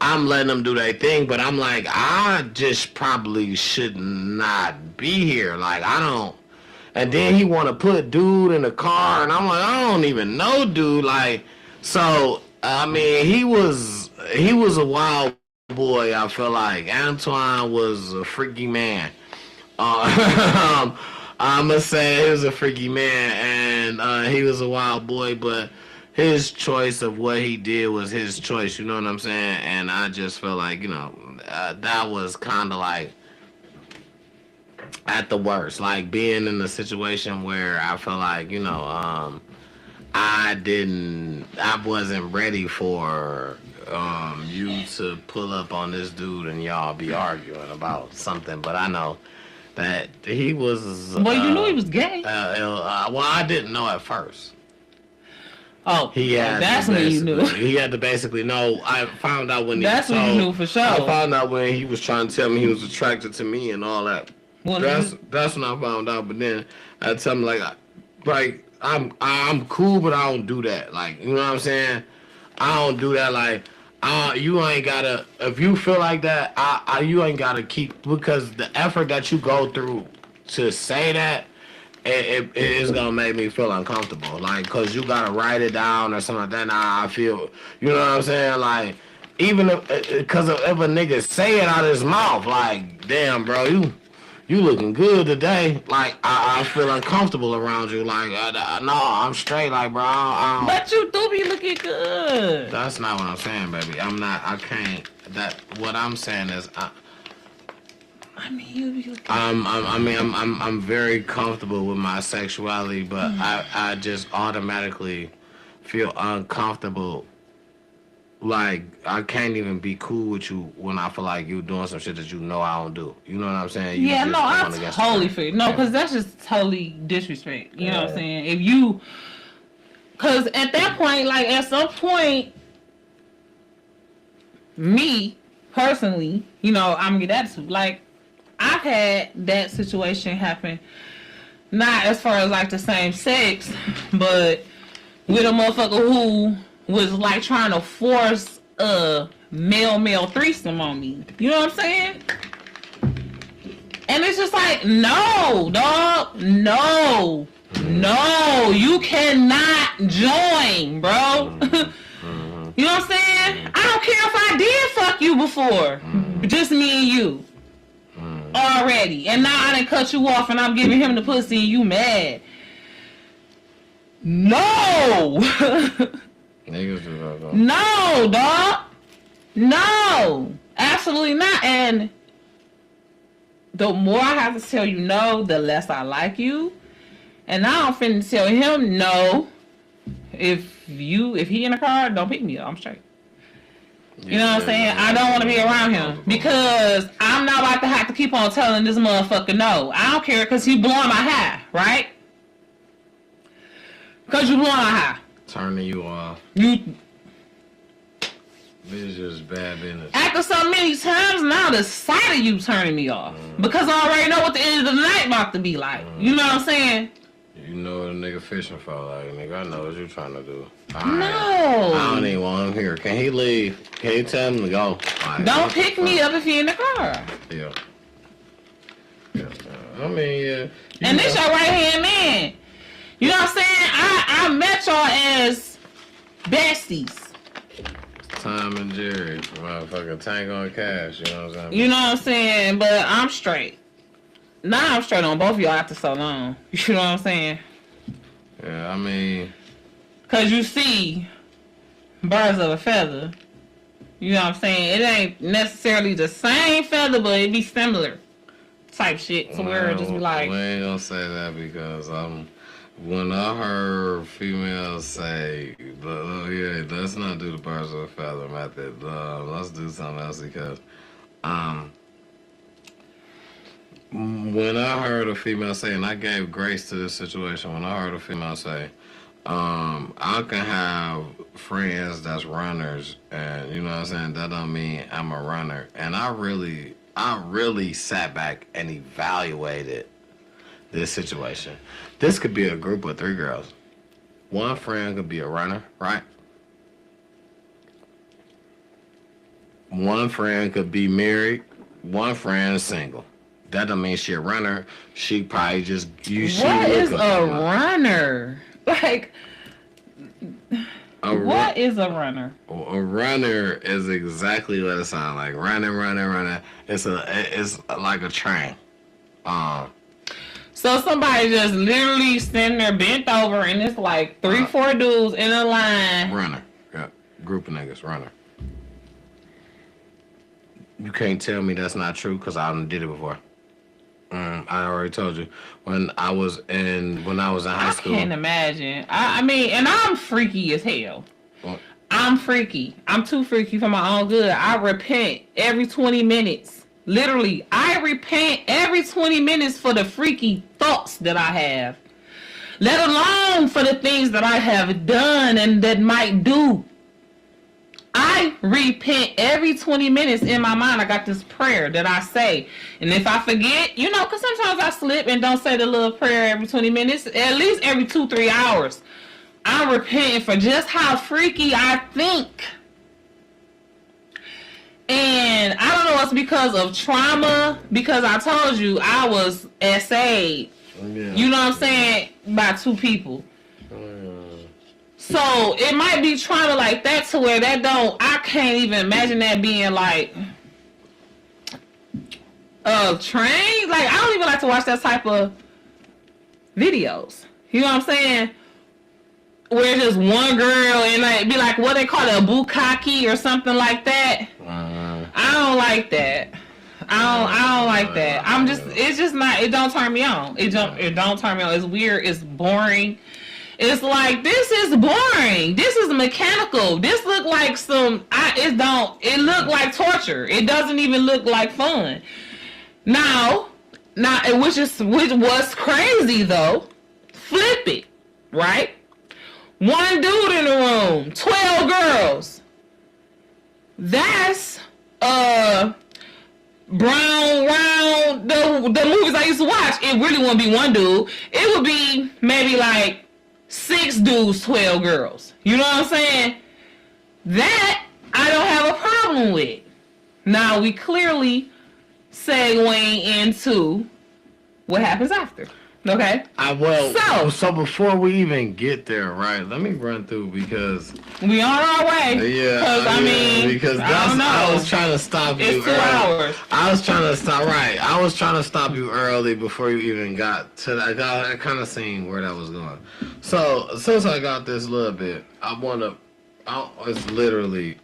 I'm letting them do their thing, but I'm like, I just probably should not be here, like I don't. And then he want to put dude in the car, and I'm like, I don't even know dude. Like, so I mean, he was a wild boy. I feel like Antoine was a freaky man. I'ma say he was a freaky man, and he was a wild boy. But his choice of what he did was his choice. You know what I'm saying? And I just feel like, you know, that was kind of like, at the worst, like being in a situation where I feel like, you know, I wasn't ready for you to pull up on this dude and y'all be arguing about something, but I know that he was. Well, you knew he was gay. Well, I didn't know at first. Oh, that's when you knew. He had to basically know. I found out when that's when you knew for sure. I found out when he was trying to tell me he was attracted to me and all that. Well, that's when I found out. But then I tell him like I'm cool, but I don't do that. Like, you know what I'm saying? I don't do that. Like, you ain't gotta. If you feel like that, you ain't gotta keep, because the effort that you go through to say that, it is gonna make me feel uncomfortable. Like, cause you gotta write it down or something like that. Now I feel, you know what I'm saying? Like, even if, cause if a nigga say it out of his mouth, like, damn, bro, you looking good today. Like, I feel uncomfortable around you. Like, no, I'm straight. Like, bro, I don't. But you do be looking good. That's not what I'm saying, baby. I'm not. I can't. What I'm saying is, I mean, you be looking. I'm very comfortable with my sexuality, but I just automatically feel uncomfortable. Like, I can't even be cool with you when I feel like you doing some shit that you know I don't do. You know what I'm saying? You Yeah, just no, I going against totally the feel. No, because that's just totally disrespect. You know what I'm saying? If you, because at that point, like at some point, me personally, you know, I'm gonna get that. Like, I've had that situation happen. Not as far as like the same sex, but with a motherfucker who was like trying to force a male threesome on me. You know what I'm saying? And it's just like, no, dog, no, you cannot join, bro. You know what I'm saying? I don't care if I did fuck you before. Just me and you. Already. And now I done cut you off and I'm giving him the pussy and you mad. No! Niggas do that, though. No, dog. No. Absolutely not. And the more I have to tell you no, the less I like you. And now I'm finna tell him no. If he in the car, don't pick me up. I'm straight. You know what I'm saying? I don't want to be around him because I'm not about to have to keep on telling this motherfucker no. I don't care because he blowing my high, right? Because you blowing my high. Turning you off. You. This is just bad business. After so many times, now the sight of you turning me off. Because I already know what the end of the night about to be like. You know what I'm saying? You know what a nigga fishing for, like, nigga, I know what you're trying to do. No. I don't even want him here. Can he leave? Can you tell him to go? Right, Don't pick me up if you're in the car. Yeah. I mean, yeah. And this your right hand man. You know what I'm saying? I met y'all as besties. Tom and Jerry, motherfucking Tango and Cash, you know what I'm saying? You know what I'm saying? But I'm straight. Now I'm straight on both of y'all after so long. You know what I'm saying? Yeah, I mean... Because you see, birds of a feather. You know what I'm saying? It ain't necessarily the same feather, but it be similar type shit. So where it just be like... We ain't gonna say that because when I heard females say, yeah, let's not do the birds of a feather method. Let's do something else because... when I heard a female say, and I gave grace to this situation, when I heard a female say, I can have friends that's runners, and you know what I'm saying, that don't mean I'm a runner. And I really sat back and evaluated this situation. This could be a group of 3 girls. One friend could be a runner, right? One friend could be married. One friend is single. That don't mean she a runner. She probably just... What is a runner? Like... What is a runner? A runner is exactly what it sounds like. Running. It's like a train. So somebody just literally sitting there bent over and it's like 3-4 dudes in a line. Runner. Yeah. Group of niggas. Runner. You can't tell me that's not true because I did it before. I already told you when I was in high school. I can't imagine. I mean, and I'm freaky as hell. What? I'm freaky. I'm too freaky for my own good. I repent every 20 minutes. Literally, I repent every 20 minutes for the freaky thoughts that I have. Let alone for the things that I have done and that might do. I repent every 20 minutes in my mind. I got this prayer that I say. And if I forget, you know, because sometimes I slip and don't say the little prayer every 20 minutes, at least every 2-3 hours. I'm repenting for just how freaky I think. And I don't know, it's because of trauma, because I told you I was SA'd. Yeah. You know what I'm saying? By 2 people. So it might be trauma like that to where I can't even imagine that being like trained. Like, I don't even like to watch that type of videos. You know what I'm saying? Where it's just one girl and like be like what they call it, a bukkake or something like that. I don't like that. I don't like that. It's just not. It don't turn me on. It don't turn me on. It's weird. It's boring. It's like, this is boring. This is mechanical. This look like it look like torture. It doesn't even look like fun. Now, which was crazy though. Flip it, right? One dude in the room, 12 girls. That's brown round the movies I used to watch. It really wouldn't be one dude. It would be maybe like 6 dudes, 12 girls. You know what I'm saying? That I don't have a problem with. Now we clearly segueing into what happens after. Okay. So before we even get there, right? Let me run through because we on our way. Yeah. Because I was trying to stop you. It's 2 hours. I was trying to stop. Right. I was trying to stop you early before you even got to that. I kind of seen where that was going. So since I got this little bit, it's literally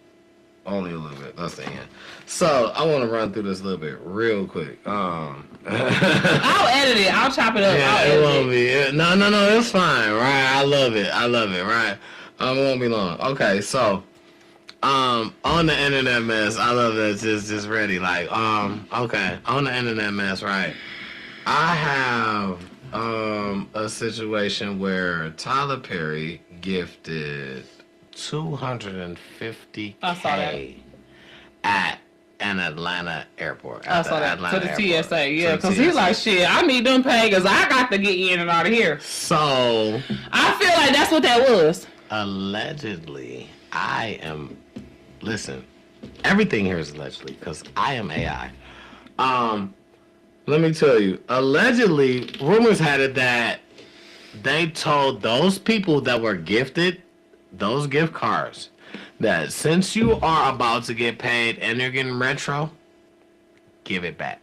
only a little bit. That's the end. So I want to run through this little bit real quick. I'll edit it. I'll chop it up. Yeah, it won't be. No, it's fine. Right, I love it. Right, it won't be long. Okay, so, on the internet mess, I love that. Just ready. Like, okay, on the internet mess, right. I have a situation where Tyler Perry gifted $250K at an Atlanta airport. I saw that to the TSA, yeah, because he's like, shit, I need them paid because I got to get in and out of here. So I feel like that's what that was. Allegedly, listen, everything here is allegedly because I am AI. Let me tell you, allegedly, rumors had it that they told those people that were gifted those gift cards that since you are about to get paid and you're getting retro, give it back.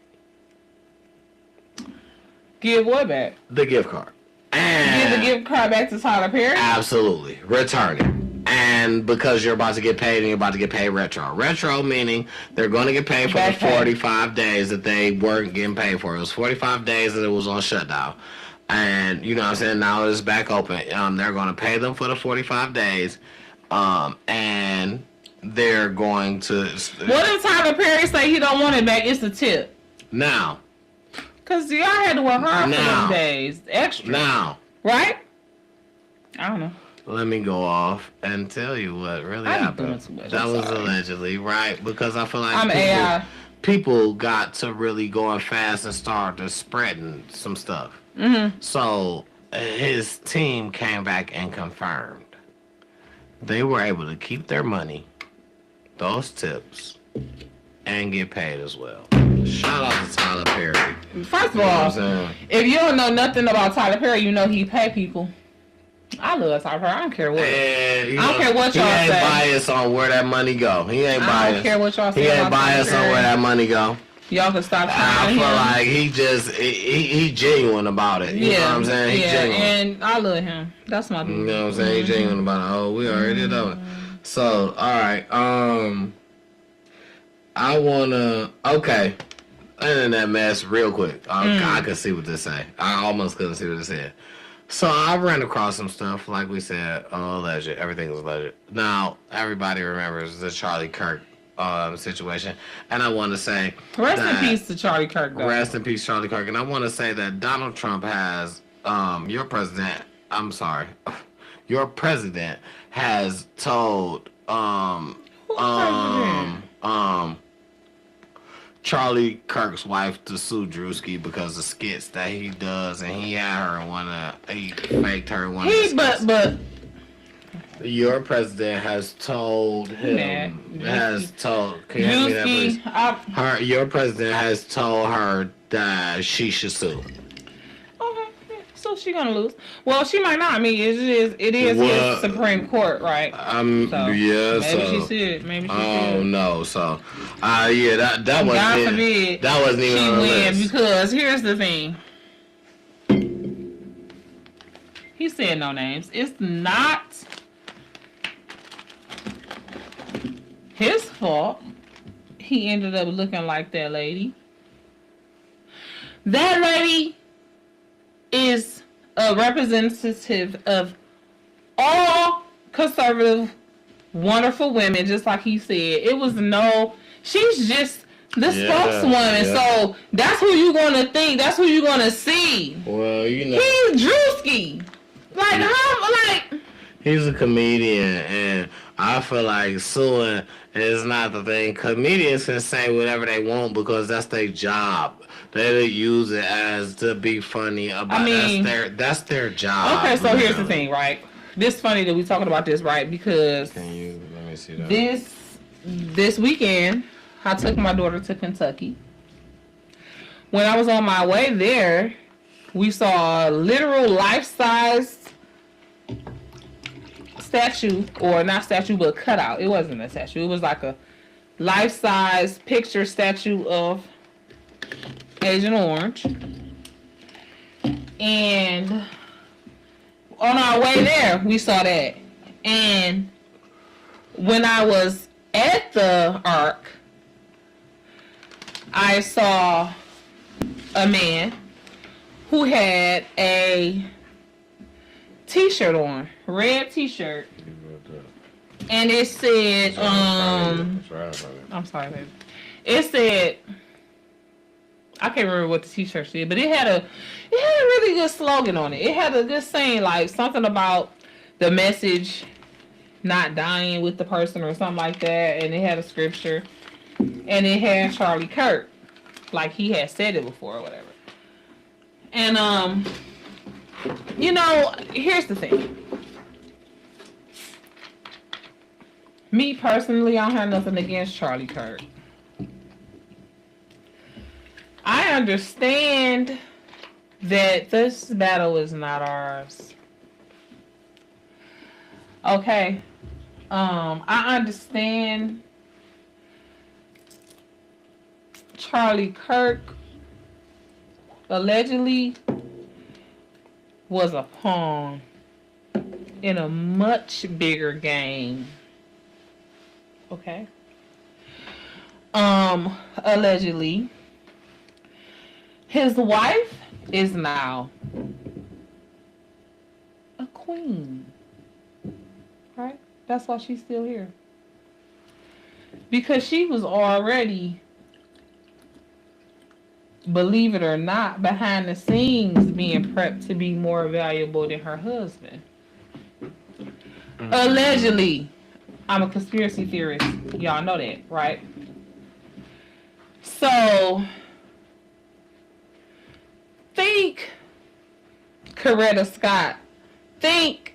Give what back? The gift card. And give the gift card back to Tyler Perry? Absolutely. Return it. And because you're about to get paid and you're about to get paid retro. Retro meaning they're going to get paid for the 45 days that they weren't getting paid for. It was 45 days that it was on shutdown. And, you know what I'm saying, now it's back open. They're going to pay them for the 45 days. And they're going to... What did Tyler Perry say he don't want it back? It's a tip. Now. Because y'all had to work hard for those days. Extra. Now. Right? I don't know. Let me go off and tell you what really happened. That was allegedly, right? Because I feel like people got to really going fast and start to spreading some stuff. Mm-hmm. So his team came back and confirmed they were able to keep their money, those tips, and get paid as well. Shout out to Tyler Perry. First of all, if you don't know nothing about Tyler Perry, you know he pay people. I love Tyler Perry. I don't care what. I don't care what y'all say. He ain't biased on where that money go. He ain't biased. I don't care what y'all say. He ain't biased on where that money go. Y'all can stop. I feel like he genuine about it. You know what I'm saying? He genuine. And I love him. That's my dude. You know what I'm saying? He genuine about it. Oh, we already know it. So, all right. I wanna. Okay. Internet mess real quick. I could see what this say. I almost couldn't see what it said. So I ran across some stuff, like we said, alleged. Everything was alleged. Now everybody remembers the Charlie Kirk situation, and I want to say rest in peace to Charlie Kirk. Though. Rest in peace, Charlie Kirk. And I want to say that Donald Trump has your president. I'm sorry, your president has told Charlie Kirk's wife to sue Drewski because of skits that he does, and he had her in he faked her in one of the skits. But your president has told him, your president has told her that she should sue. Okay, so she gonna lose. Well, she might not. I mean, it is his Supreme Court, right? Maybe she should. Maybe she should. Oh no, so that wasn't. God forbid that wasn't even she on the win, list. because here's the thing. He said no names. It's not his fault he ended up looking like that lady. That lady is a representative of all conservative, wonderful women, just like he said. It was she's just the spokeswoman. Yeah. So that's who you're gonna think. That's who you're gonna see. Well, he's Drewski. He's a comedian, and I feel like suing is not the thing. Comedians can say whatever they want because that's their job. They use it as to be funny about. That's their job. Okay, so here's the thing, right? This funny that we talking about this, right? Because let me see that. This weekend, I took my daughter to Kentucky. When I was on my way there, we saw a literal life-size statue, or not statue, but cutout. It wasn't a statue. It was like a life-size picture statue of Agent Orange. And on our way there, we saw that. And when I was at the Ark, I saw a man who had a t-shirt on, red t-shirt, and it said, I'm sorry, baby. It said, I can't remember what the t-shirt said, but it had a really good slogan on it. It had a good saying, like something about the message not dying with the person or something like that, and it had a scripture, and it had Charlie Kirk, like he had said it before or whatever. And here's the thing. Me personally, I don't have nothing against Charlie Kirk. I understand that this battle is not ours. Okay. I understand Charlie Kirk allegedly was a pawn in a much bigger game. Okay. Allegedly, his wife is now a queen. Right? That's why she's still here. Because she was already, believe it or not, behind the scenes being prepped to be more valuable than her husband. Mm-hmm. Allegedly. I'm a conspiracy theorist. Y'all know that, right? So, think Coretta Scott. Think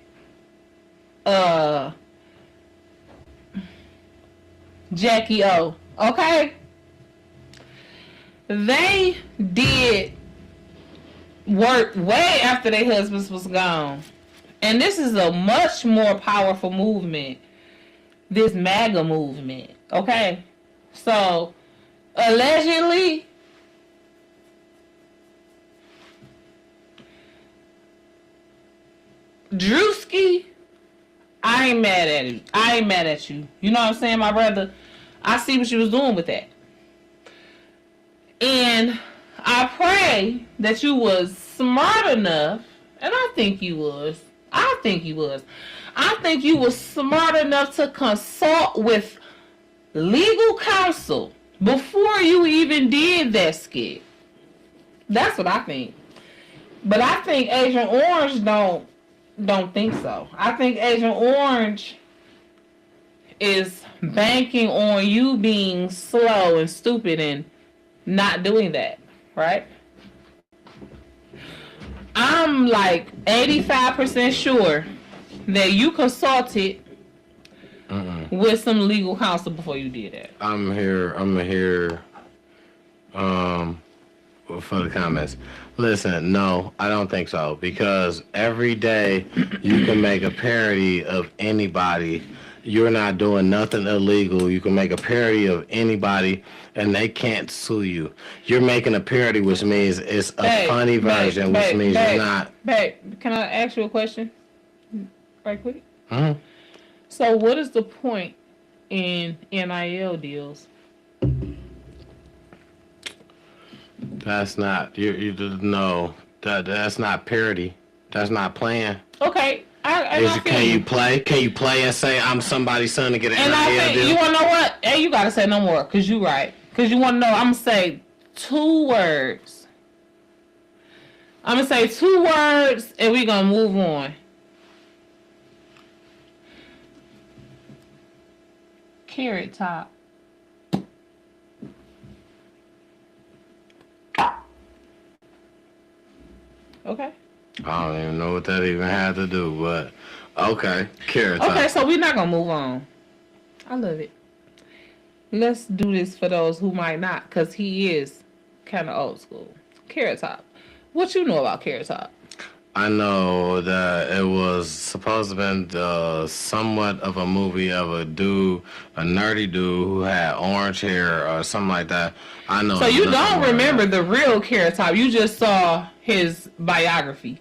Jackie O. Okay? They did work way after their husbands was gone. And this is a much more powerful movement. This MAGA movement. Okay? So, allegedly, Drewski, I ain't mad at you. I ain't mad at you. You know what I'm saying, my brother? I see what you was doing with that. And I pray that you was smart enough, and I think you was. I think you was smart enough to consult with legal counsel before you even did that skit. That's what I think. But I think Agent Orange don't think so. I think Agent Orange is banking on you being slow and stupid and not doing that, right? I'm like 85% sure that you consulted with some legal counsel before you did that. I'm here for the comments. Listen, no, I don't think so, because every day you can make a parody of anybody. You're not doing nothing illegal. You can make a parody of anybody and they can't sue you. You're making a parody, which means it's a funny version, which means you're not. Babe, can I ask you a question right quick? Mm-hmm. So what is the point in NIL deals? That's not you no. That's not parody. That's not playing. Okay. Can you play? Can you play and say I'm somebody's son to get an And I NIL think deal? you wanna know what? Hey, you gotta say no more, cause you right. Cause you wanna know. I'm gonna say 2 words. I'm gonna say 2 words, and we gonna move on. Carrot Top. Okay. I don't even know what that even had to do, but okay. Carrot Top. Okay, so we're not gonna move on. I love it. Let's do this for those who might not, because he is kind of old school. Carrot Top. What you know about Carrot Top? I know that it was supposed to have been somewhat of a movie of a dude, a nerdy dude who had orange hair or something like that. I know. So you don't remember the real Carrot Top. You just saw his biography.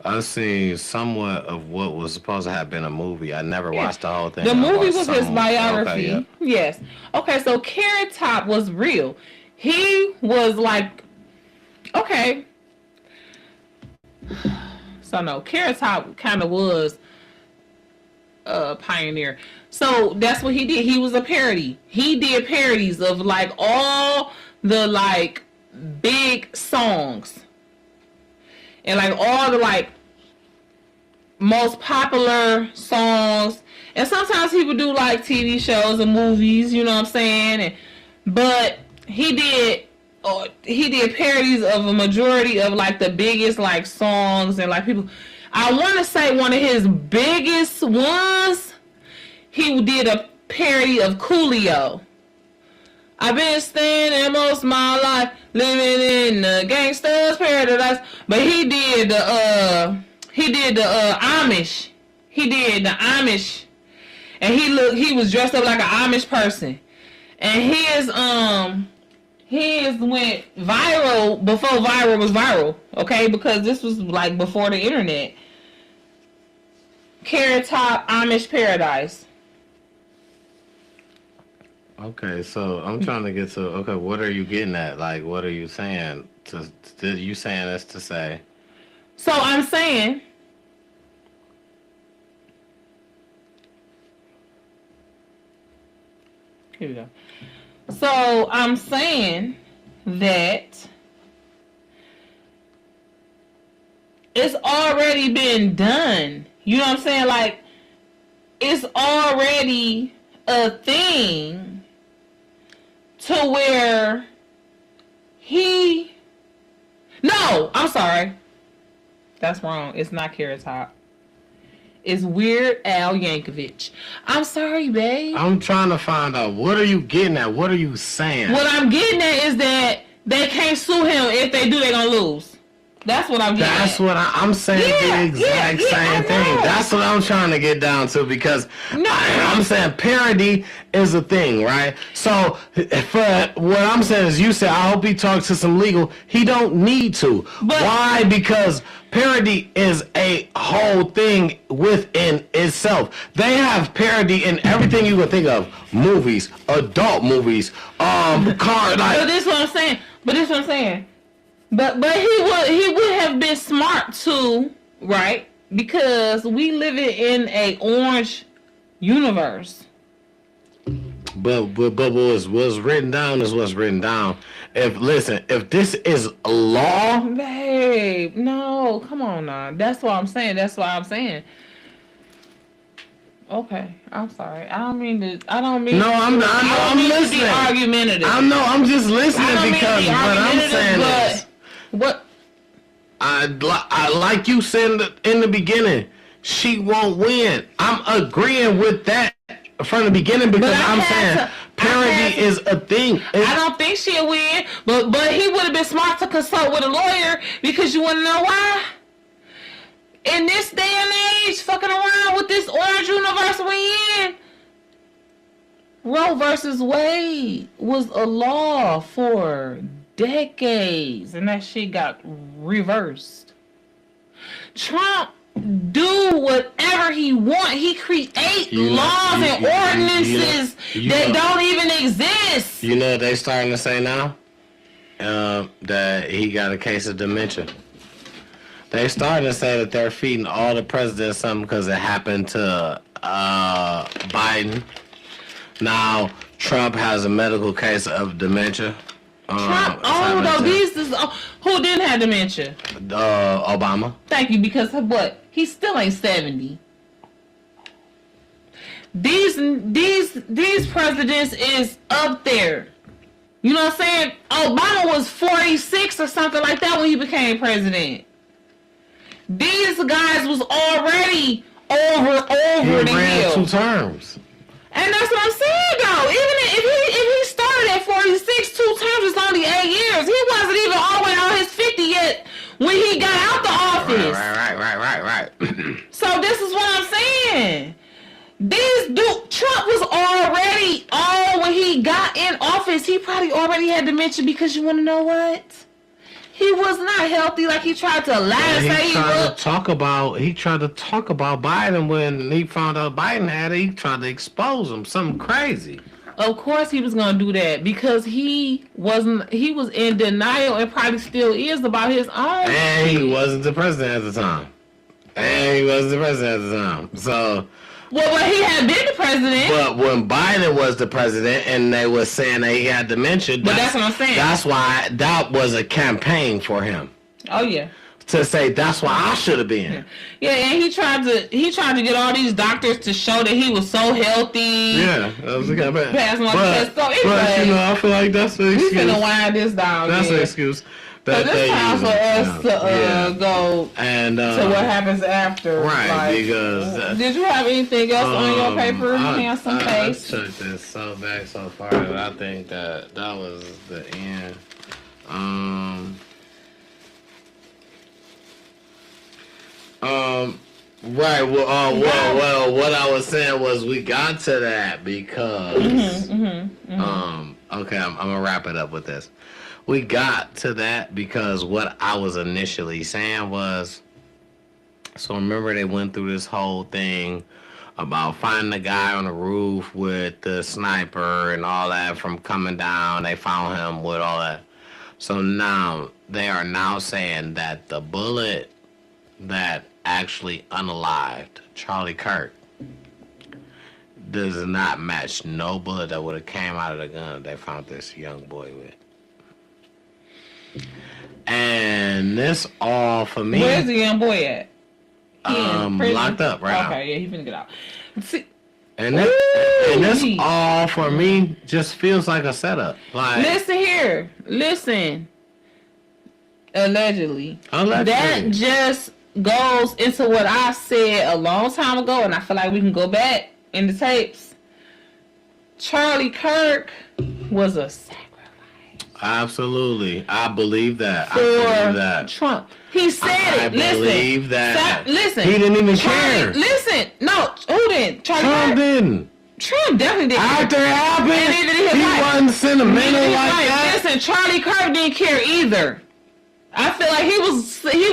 I've seen somewhat of what was supposed to have been a movie. I never watched the whole thing. The I movie watched was his some. biography. Okay, yeah. Yes. Okay, so Carrot Top was real. He was like, okay. So no, Carrot Top kind of was a pioneer. So that's what he did. He was a parody. He did parodies of like all the like big songs. And like all the like most popular songs. And sometimes he would do like TV shows and movies, you know what I'm saying? But he did parodies of a majority of like the biggest like songs and like people. I want to say one of his biggest ones, he did a parody of Coolio. I've been staying most of my life living in the gangster's paradise. But he did the Amish. He did the Amish. And he was dressed up like an Amish person. And his went viral before viral was viral. Okay, because this was like before the internet. Carrot Top Amish Paradise. Okay, so I'm trying to get to, okay, what are you getting at? Like, what are you saying? You saying this to say? So I'm saying, here we go. So I'm saying that it's already been done. You know what I'm saying? Like, it's already a thing to where no, I'm sorry. That's wrong. It's not Carrot Top. It's Weird Al Yankovic. I'm sorry, babe. I'm trying to find out, what are you getting at? What are you saying? What I'm getting at is that they can't sue him. If they do, they're going to lose. That's what I'm getting at. That's what I'm saying, the exact same thing. That's what I'm trying to get down to, because I'm saying parody is a thing, right? So for what I'm saying is, you said, I hope he talks to some legal. He don't need to. Why? Because parody is a whole thing within itself. They have parody in everything you can think of. Movies, adult movies, car, like. But this is what I'm saying. But he would have been smart too, right? Because we live in a orange universe. But what's written down is what's written down. If this is a law, babe, no, come on now. That's what I'm saying. Okay, I'm sorry. I don't mean. No, I'm listening. To be argumentative. I'm just listening because what I'm saying is. What? I like you said in the beginning, she won't win. I'm agreeing with that from the beginning, because I'm saying parody is a thing. I don't think she'll win, but he would have been smart to consult with a lawyer, because you want to know why? In this day and age, fucking around with this orange universe we in, Roe versus Wade was a law for decades, and that shit got reversed. Trump do whatever he want. He create laws and ordinances that don't even exist. You know what they starting to say now? that he got a case of dementia. They started to say that they're feeding all the presidents something because it happened to Biden. Now Trump has a medical case of dementia. Trump, who didn't have dementia? Obama. Thank you, because of what? He still ain't 70. These presidents is up there. You know what I'm saying? Obama was 46 or something like that when he became president. These guys was already over the hill. 2 terms. And that's what I'm saying, though. Even if he started at 46, 2 terms is only 8 years. He wasn't even all the way on his 50 yet when he got out the office. Right. So this is what I'm saying. Trump was already when he got in office, he probably already had dementia, because you want to know what? He was not healthy like he tried to lie and say he was. He tried to talk about Biden when he found out Biden had it. He tried to expose him. Something crazy. Of course he was going to do that, because he was in denial, and probably still is, about his own. And he wasn't the president at the time. So... Well, he had been the president. But when Biden was the president and they were saying that he had dementia, that's what I'm saying. That's why that was a campaign for him. Oh yeah. To say that's why I should have been. Yeah, and he tried to get all these doctors to show that he was so healthy. Yeah, that was a campaign. Pass my test. So anyway, but you know, I feel like that's the excuse. We finna wind this down. That's the excuse. So this time for us to go and to what happens after. Right, like, because... did you have anything else on your paper? Handsome face. I took this so back so far that I think that was the end. Right, well, what I was saying was we got to that because... Okay, I'm going to wrap it up with this. We got to that because what I was initially saying was, so remember they went through this whole thing about finding the guy on the roof with the sniper and all that from coming down. They found him with all that. So now they are now saying that the bullet that actually unalived Charlie Kirk does not match no bullet that would have came out of the gun they found this young boy with. And this all for me. Where's the young boy at? Locked up right now. Okay, yeah, he finna get out. See, and this all for me just feels like a setup. Like, listen here, Allegedly, that just goes into what I said a long time ago, and I feel like we can go back in the tapes. Charlie Kirk was a sacrifice. Absolutely. I believe that. For Trump. He said it. Listen. I believe that. Listen. He didn't even care. Listen. No, who didn't? Trump didn't. Trump definitely didn't. After it happened, he wasn't sentimental like that. Listen, Charlie Kirk didn't care either. I feel like he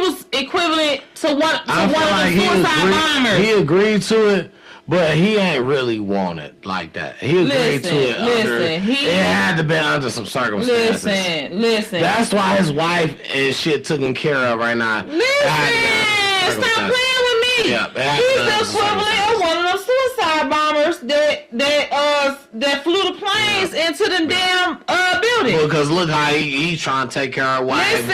was equivalent to one of the suicide bombers. He agreed to it. But he ain't really want it like that. He agreed to it it had to be under some circumstances. Listen. That's why his wife and shit taken care of right now. Listen, stop playing with me. Yeah, he's the equivalent of one of those suicide bombers that flew the planes into the damn building. Because look how he trying to take care of wife.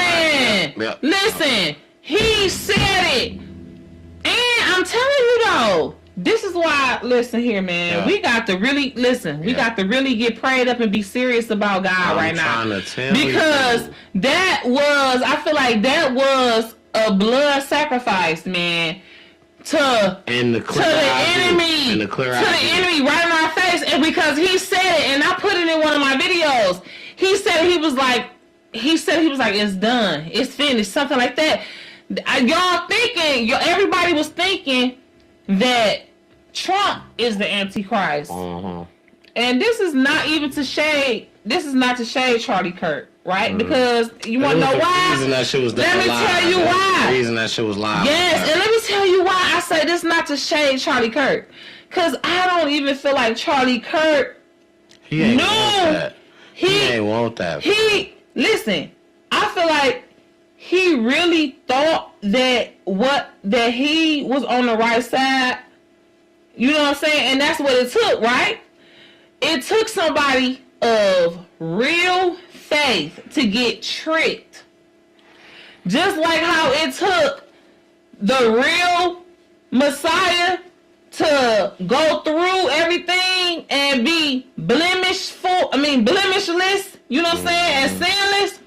Listen. He said it, and I'm telling you though. This is why, listen here, man. Yeah. We got to really got to really get prayed up and be serious about God right now. Because I feel like that was a blood sacrifice, man. To the enemy right in our face. And because he said it, and I put it in one of my videos, he said he was like, it's done. It's finished. Something like that. Everybody was thinking that Trump is the Antichrist. And this is not even to shade. This is not to shade Charlie Kirk, right? Because you want to know why? The reason that shit was let me tell you why. The reason that shit was live. Yes, and let me tell you why I say this not to shade Charlie Kirk. Because I don't even feel like Charlie Kirk He ain't want that. listen, I feel like he really thought that he was on the right side. You know what I'm saying? And that's what it took, right? It took somebody of real faith to get tricked. Just like how it took the real Messiah to go through everything and be blemishless, you know what I'm saying, and sinless.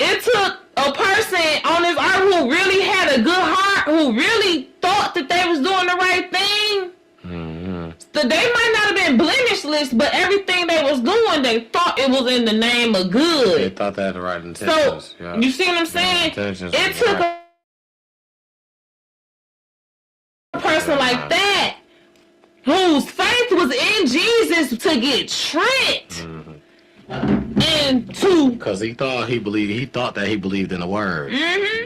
It took a person on this earth who really had a good heart, who really thought that they was doing the right thing. So they might not have been blemishless, but everything they was doing, they thought it was in the name of good. They thought they had the right intentions. So, you see what I'm saying? It took a person like that, whose faith was in Jesus, to get tricked. And to, because he thought that he believed in the word,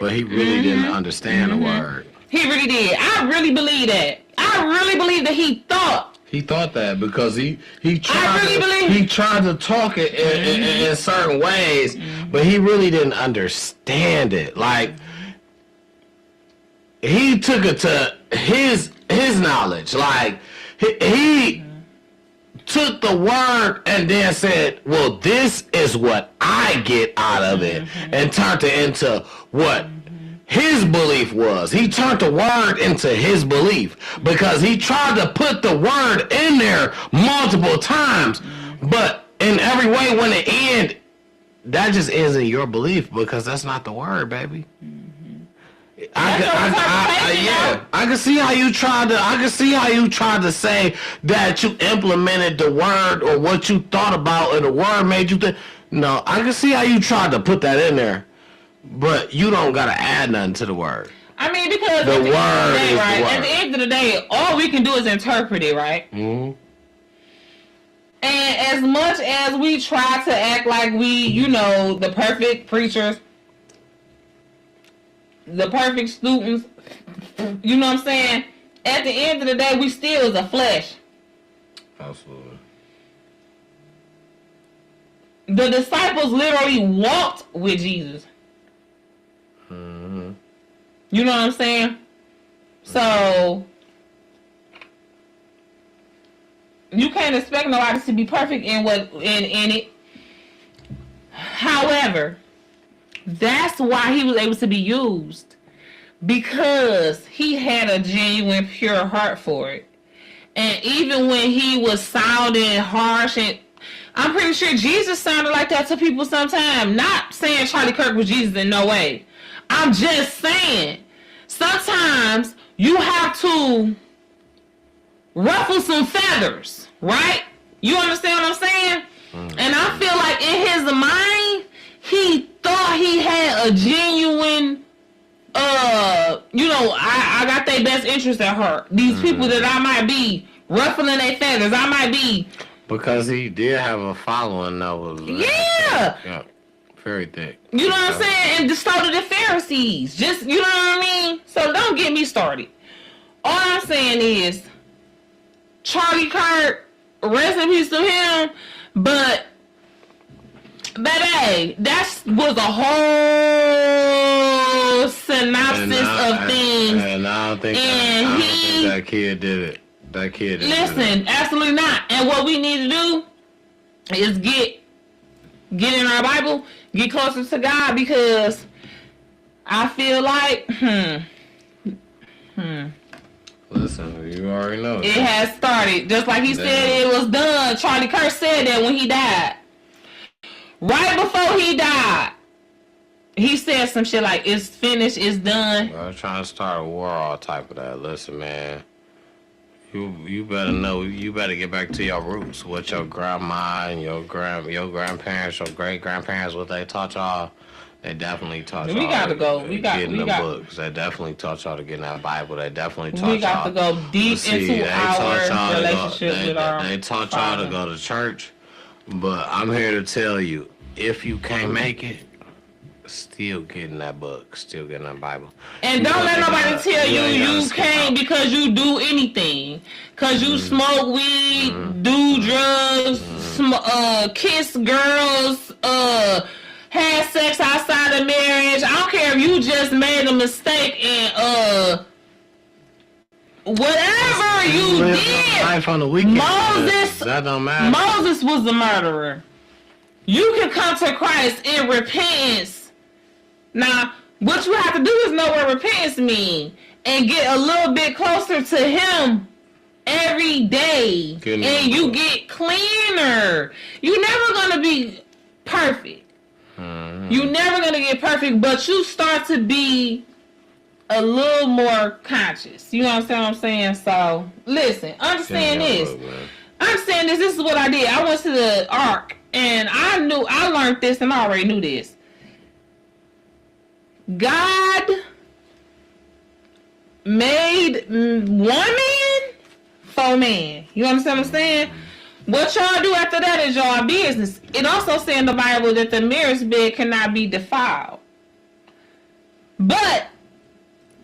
but he really didn't understand the word. He really did. I really believe that. I really believe that he thought. He thought that because he tried to talk it in certain ways, but he really didn't understand it. Like, he took it to his knowledge. Like, he took the word and then said, well, this is what I get out of it, and turned it into what his belief was. He turned the word into his belief because he tried to put the word in there multiple times, but in every way, when it ends, that just isn't your belief because that's not the word, baby. I can see how you tried to say that you implemented the word or what you thought about and the word made you think. No, I can see how you tried to put that in there, but you don't gotta add nothing to the word. I mean, because the word is right? the word. At the end of the day, all we can do is interpret it, right? Mm-hmm. And as much as we try to act like we, the perfect preachers, the perfect students, you know what I'm saying? At the end of the day, we still is a flesh. Absolutely. The disciples literally walked with Jesus. Mm-hmm. You know what I'm saying? So you can't expect nobody to be perfect in it. However, that's why he was able to be used, because he had a genuine, pure heart for it. And even when he was sounding harsh, and I'm pretty sure Jesus sounded like that to people sometimes. Not saying Charlie Kirk was Jesus in no way. I'm just saying, sometimes you have to ruffle some feathers, right? You understand what I'm saying? And I feel like in his mind, he thought he had a genuine, I got their best interest at heart. These people that I might be ruffling their feathers, I might be. Because he did have a following that was very thick. You know what I'm saying? And so did the Pharisees. Just, you know what I mean? So don't get me started. All I'm saying is, Charlie Kirk, rest in peace to him, but baby, that was a whole synopsis of things. And I don't think that kid did it. That kid didn't. Listen, absolutely not. And what we need to do is get in our Bible, get closer to God, because I feel like, Listen, you already know. It has started. Just like he said it was done. Charlie Kirk said that when he died. Right before he died, he said some shit like, it's finished, it's done. I was trying to start a war, all type of that. Listen, man. You better know, you better get back to your roots. What your grandma and your grandparents, your great-grandparents, what they taught y'all. They definitely taught y'all. We gotta go. We got books. They definitely taught y'all to get in that Bible. They definitely taught y'all. We got to go deep into our relationship with our They taught y'all to go to church. But I'm here to tell you, if you can't make it, still get in that book. Still get in that Bible. And don't let nobody tell you can't because you do anything. Because you smoke weed, do drugs, kiss girls, had sex outside of marriage. I don't care if you just made a mistake and whatever you did. Life on the weekend. Moses, that don't matter. Moses was the murderer. You can come to Christ in repentance. Now, what you have to do is know what repentance means and get a little bit closer to Him every day. And you get cleaner. You're never going to be perfect. You're never going to get perfect, but you start to be a little more conscious. You know what I'm saying? So, listen, understand this. Understand this. This is what I did. I went to the Ark, and I learned this, and I already knew this. God made one man for man. You understand what I'm saying? What y'all do after that is y'all business. It also says in the Bible that the marriage bed cannot be defiled. But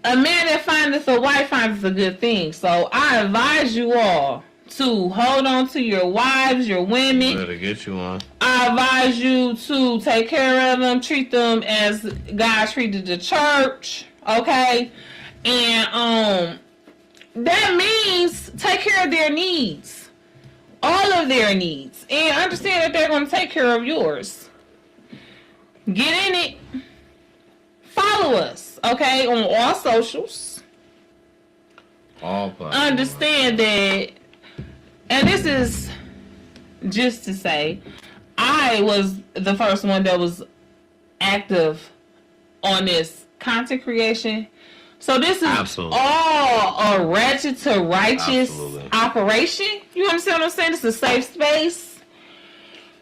a man that findeth a wife findeth a good thing. So I advise you all to hold on to your wives, your women. Better get you one. I advise you to take care of them, treat them as God treated the church, okay? And that means take care of their needs, all of their needs, and understand that they're going to take care of yours. Get in it. Follow us, okay, on all socials. All platforms. Understand that, and this is just to say, I was the first one that was active on this content creation. So this is all a Ratchet to Righteous operation. You understand what I'm saying? It's a safe space.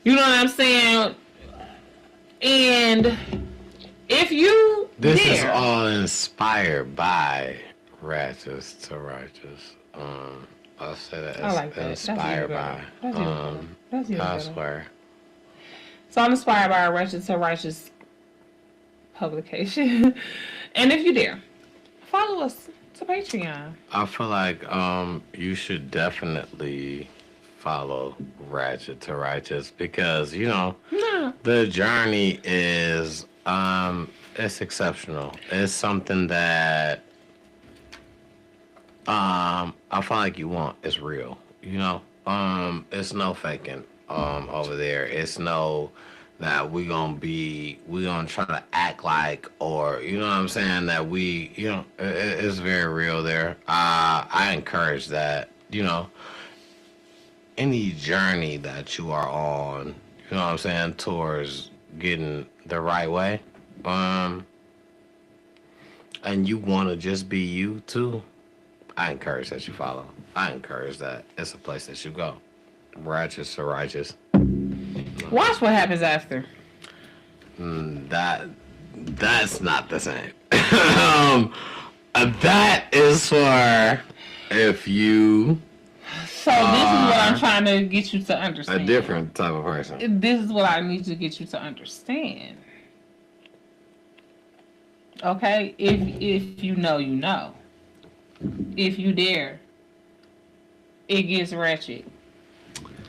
You know what I'm saying? And if you This is all inspired by Ratchet to Righteous. I'll say that. I like that. Inspired by. I swear. So I'm inspired by a Ratchet to Righteous publication. And if you dare, follow us to Patreon. I feel like you should definitely follow Ratchet to Righteous because, you know, the journey is it's exceptional. It's something that I feel like you want. It's real. You know? It's no faking over there. It's no that we gonna try to act like, or you know what I'm saying, that we, you know, it's very real there. I encourage that, you know, any journey that you are on, you know what I'm saying, towards getting the right way, and you want to just be you too, I encourage that you follow. I encourage that it's a place that you go. Righteous to Righteous. Watch what happens after. That's not the same. That is for if you. So this is what I'm trying to get you to understand. A different type of person. This is what I need to get you to understand. Okay? If you know, you know. If you dare, it gets ratchet.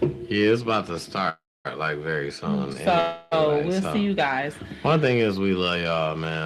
Yeah, it's about to start like very soon. So anyway, we'll see you guys. One thing is we love y'all, man.